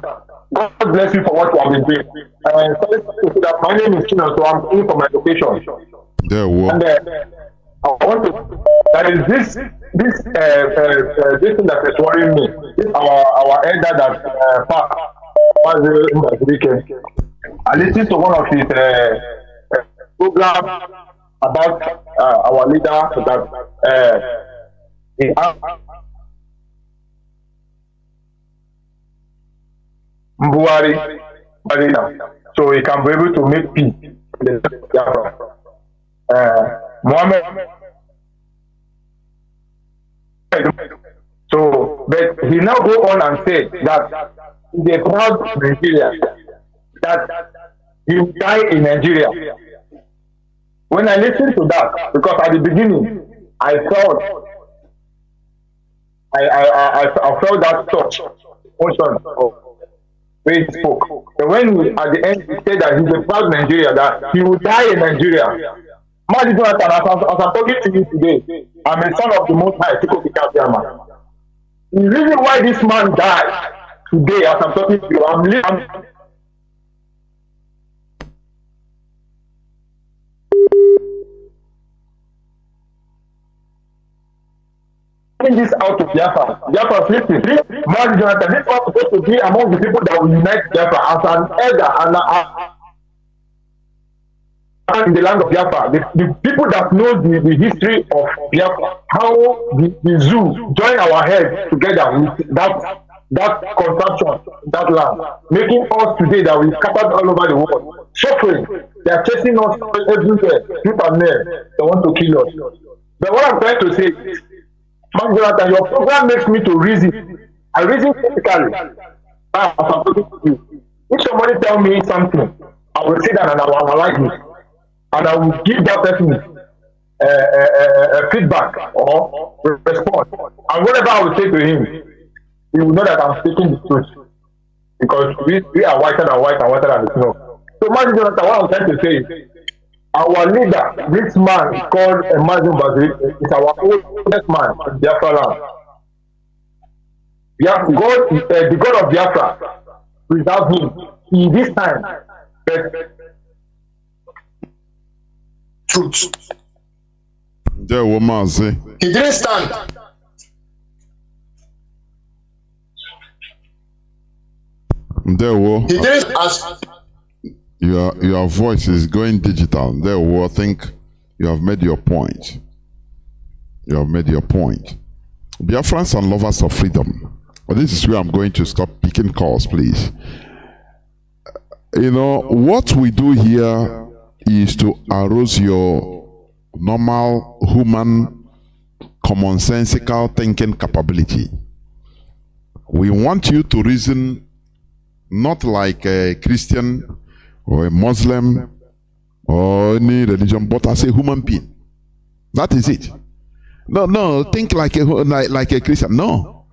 God bless you for what you have been doing. That my name is Chinedu, so I'm going for my location. And I want to. That is this thing that is worrying me. This our elder that Mazi in the weekend. I listened to one of his program about our leader that Mbuari, so he can be able to make peace. Mohammed So, but he now go on and say that he's a proud Nigerian, that he will die in Nigeria. When I listened to that, because at the beginning I felt I felt that touch, emotion of where he spoke. And when at the end he said that he's a proud Nigerian, that he will die in Nigeria. Mazi, as I'm talking to you today, I'm a son of the Most High, Chukwu. The reason why this man died today, as I'm talking to you, I'm this out of Biafra. Biafra 53. Mazi Jonathan, this was supposed to be among the people that will unite Biafra as an elder and in the land of Biafra. The people that know the history of Biafra, how the zoo join our heads together with that contraption, that land, making us today that we scattered all over the world, suffering. They are chasing us everywhere, tooth and nail. They want to kill us. But what I'm trying to say is, Jonathan, your program makes me to reason. I reason critically. As I'm talking to you. If somebody tell me something, I will sit down and I will analyze it. And I will give that person a feedback or response. And whatever I will say to him, he will know that I'm speaking the truth. Because we are whiter than white and whiter than the snow. So, Mazi Jonathan, what I'm trying to say is, our leader, this man called Mazi is our oldest man in Biafra land. The God of Biafra, without him, in this time, truth. There were Mazi. He didn't stand. There were. He didn't ask. Your voice is going digital. There were. I think you have made your point. You have made your point. Biafrans and lovers of freedom. Well, this is where I'm going to stop picking calls, please. You know, what we do here is to arouse your normal human commonsensical thinking capability. We want you to reason not like a Christian or a Muslim or any religion, but as a human being. That is it. No, think like a Christian. No.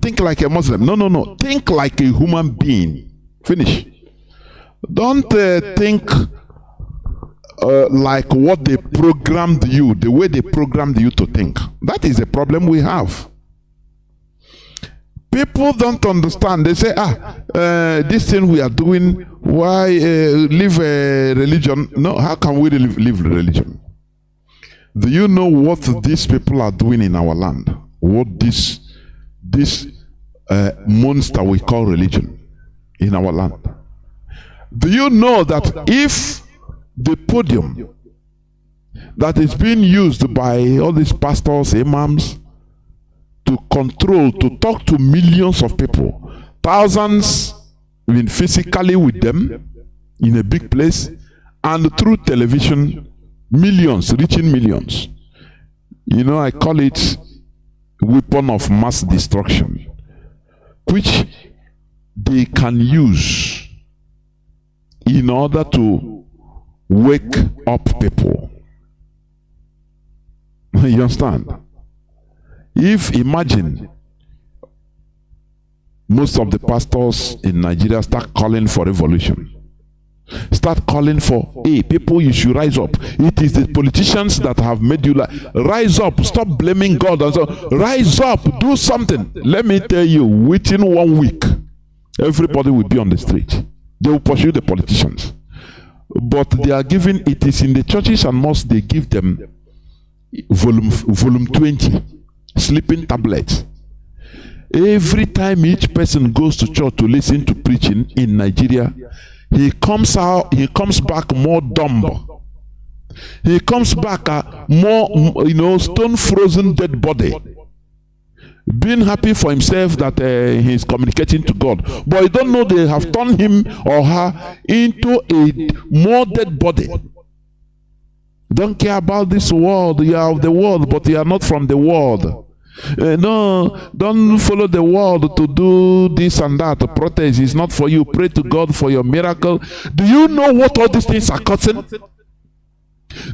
Think like a Muslim. No. Think like a human being. Finish. Don't think like what they programmed you, the way they programmed you to think. That is a problem we have. People don't understand. They say, this thing we are doing, why live a religion? No, how can we live religion? Do you know what these people are doing in our land? What this monster we call religion in our land? Do you know that if the podium that is being used by all these pastors, imams, to control, to talk to millions of people, thousands physically with them in a big place, and through television, millions, reaching millions. You know, I call it weapon of mass destruction, which they can use in order to wake up people. You understand? If, imagine, most of the pastors in Nigeria start calling for revolution, start calling for, hey, people, you should rise up. It is the politicians that have made you rise up, stop blaming God, and so rise up, do something. Let me tell you, within 1 week, everybody will be on the street. They will pursue the politicians. But they are given, it is in the churches and mosques, they give them volume 20, sleeping tablets. Every time each person goes to church to listen to preaching in Nigeria, he comes back more dumb. He comes back more, stone frozen dead body, being happy for himself that he is communicating to God. But you don't know they have turned him or her into a more dead body. Don't care about this world. You are of the world, but you are not from the world. No, don't follow the world to do this and that. To protest is not for you. Pray to God for your miracle. Do you know what all these things are causing?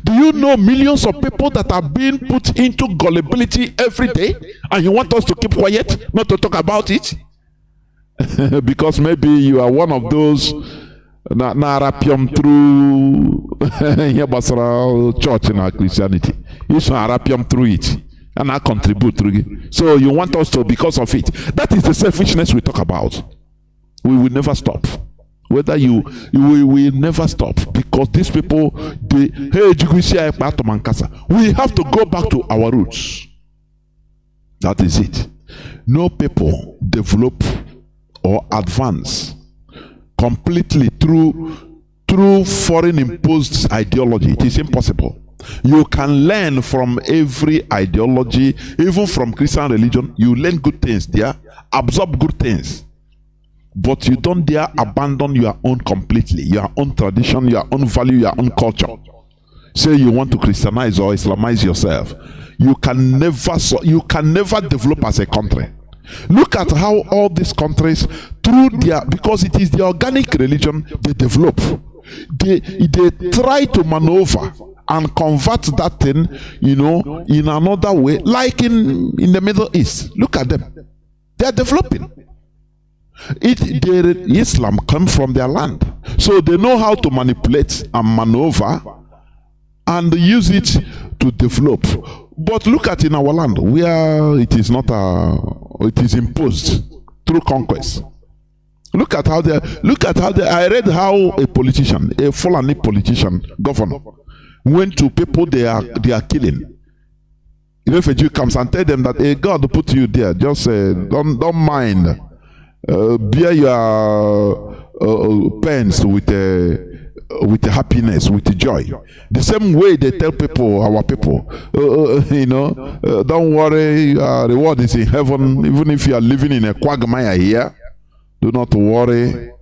Do you know millions of people that are being put into gullibility every day, and you want us to keep quiet, not to talk about it? Because maybe you are one of those na arapium through church in our Christianity. You should arapium through it, and I contribute through it. So you want us to, because of it. That is the selfishness we talk about. We will never stop. Whether we will never stop, because these people, we have to go back to our roots. That is it. No people develop or advance completely through foreign imposed ideology. It is impossible. You can learn from every ideology, even from Christian religion. You learn good things there, absorb good things. But you don't dare abandon your own completely, your own tradition, your own value, your own culture. Say you want to Christianize or Islamize yourself. You can never develop as a country. Look at how all these countries, because it is the organic religion they develop. They try to maneuver and convert that thing, in another way, like in the Middle East. Look at them. They are developing. Islam comes from their land, so they know how to manipulate and maneuver and use it to develop. But look at in our land, where it is not it is imposed through conquest. Look at how I read how a politician, a Fulani politician, governor, went to people they are killing. If a Jew comes and tell them that, hey, God put you there, just don't mind. Bear your pains with happiness, with joy. The same way they tell people, our people, don't worry, reward is in heaven. Even if you are living in a quagmire here, do not worry,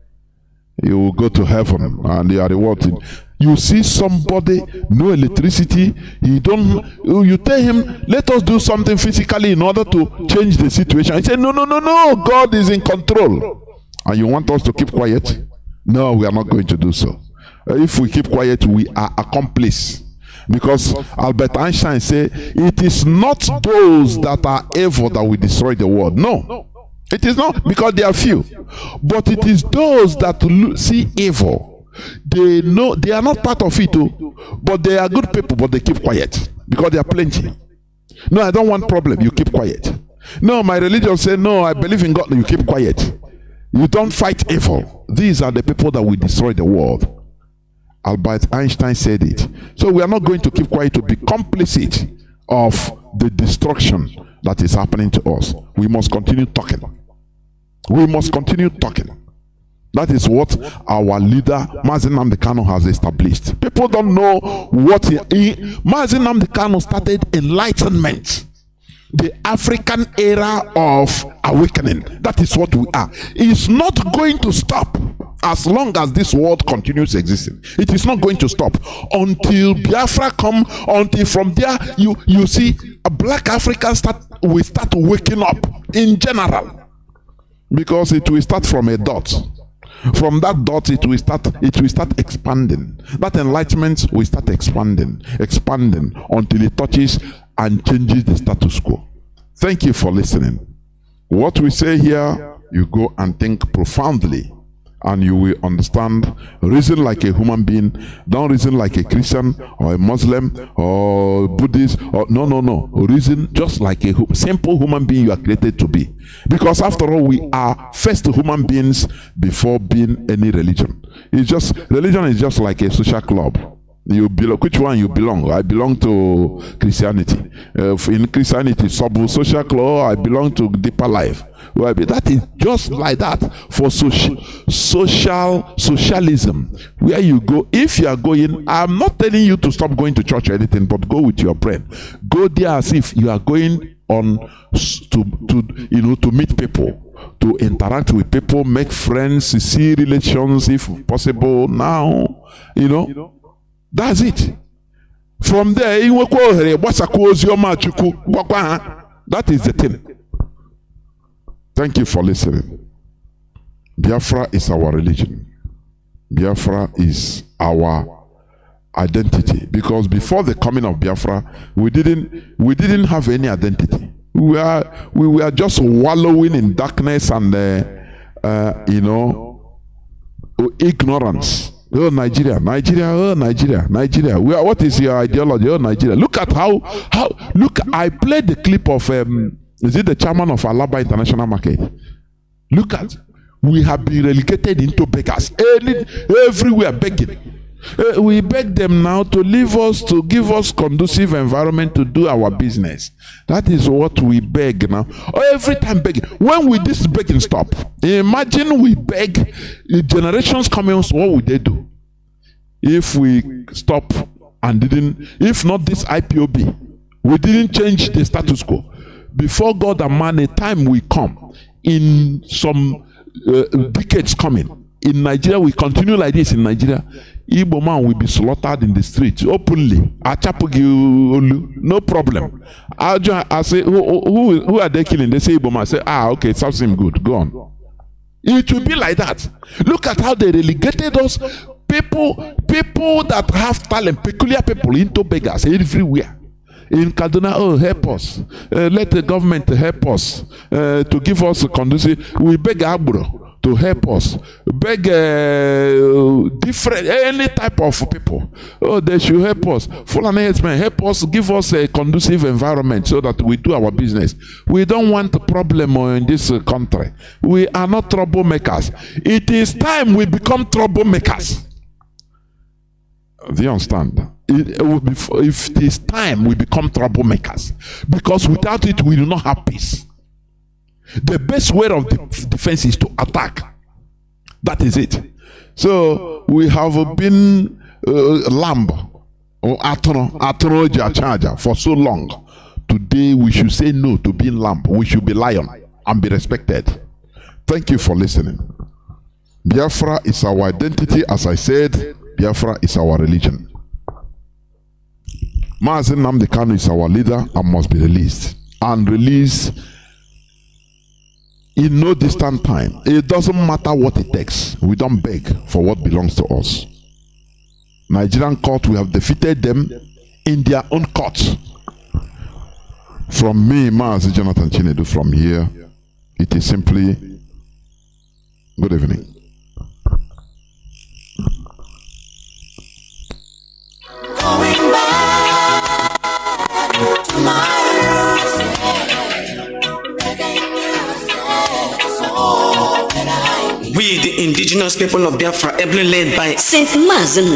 you will go to heaven and you are rewarded. You see somebody, no electricity, you tell him, let us do something physically in order to change the situation. He said, no, God is in control. And you want us to keep quiet? No, we are not going to do so. If we keep quiet, we are accomplices. Because Albert Einstein said, it is not those that are evil that will destroy the world. No, it is not, because they are few. But it is those that see evil. They know they are not part of it, but they are good people, but they keep quiet because they are plenty. No, I don't want problem. You keep quiet. No, my religion says no, I believe in God. You keep quiet. You don't fight evil. These are the people that will destroy the world. Albert Einstein said it. So we are not going to keep quiet to be complicit of the destruction that is happening to us. We must continue talking. We must continue talking. That is what our leader Mazi Nnamdi Kanu has established. People don't know what Mazi Nnamdi Kanu started enlightenment, the African era of awakening. That is what we are. It's not going to stop as long as this world continues existing. It is not going to stop until Biafra come. Until from there you see a black African will start waking up in general, because it will start from a dot. From that dot, it will start expanding. That enlightenment will start expanding until it touches and changes the status quo. Thank you for listening. What we say here, you go and think profoundly, and you will understand. Reason like a human being. Don't reason like a Christian or a Muslim or Buddhist. Or no. Reason just like a simple human being you are created to be. Because after all, we are first human beings before being any religion. Religion is just like a social club. You belong. Which one you belong? I belong to Christianity. In Christianity, social club. I belong to Deeper Life. Well, that is just like that for socialism. Where you go, if you are going, I'm not telling you to stop going to church or anything, but go with your brain. Go there as if you are going on to meet people, to interact with people, make friends, see relations if possible. Now, that's it. From there, That is the thing. Thank you for listening. Biafra is our religion. Biafra is our identity. Because before the coming of Biafra, we didn't have any identity. We were just wallowing in darkness and ignorance. Oh Nigeria, Nigeria, oh Nigeria, Nigeria. What is your ideology? Oh Nigeria. Look at how look. I played the clip of is it the chairman of Alaba International Market? Look at, we have been relegated into beggars. Everywhere begging. We beg them now to leave us, to give us conducive environment to do our business. That is what we beg now. Every time begging. When will this begging stop? Imagine we beg, the generations coming, what would they do? If we stop and if not this IPOB, we didn't change the status quo. Before God and man, a time will come in some decades coming. In Nigeria, we continue like this in Nigeria. Igbo man will be slaughtered in the streets openly. No problem. I say, who are they killing? They say Igbo man. I say, okay, it sounds good. Go on. It will be like that. Look at how they relegated us. People that have talent, peculiar people, into beggars everywhere. In Kaduna, help us. Let the government help us to give us a conducive. We beg Agburo to help us. Beg different, any type of people. They should help us. Fulani headsmen, help us, give us a conducive environment so that we do our business. We don't want a problem in this country. We are not troublemakers. It is time we become troublemakers. Do you understand? If it is time we become troublemakers, because without it we will not have peace. The best way of defense is to attack. That is it. So we have been lamb or atroja charger for so long. Today we should say no to being lamb. We should be lion and be respected. Thank you for listening. Biafra is our identity, as I said. Biafra is our religion. Mazi Nnamdi Kanu is our leader and must be released. And released in no distant time. It doesn't matter what it takes. We don't beg for what belongs to us. Nigerian court, we have defeated them in their own courts. From me, Mazi Jonathan Chinedu, from here, it is simply good evening. Going back to my roots, we, the indigenous people of Biafra, ably led by Saint Mazi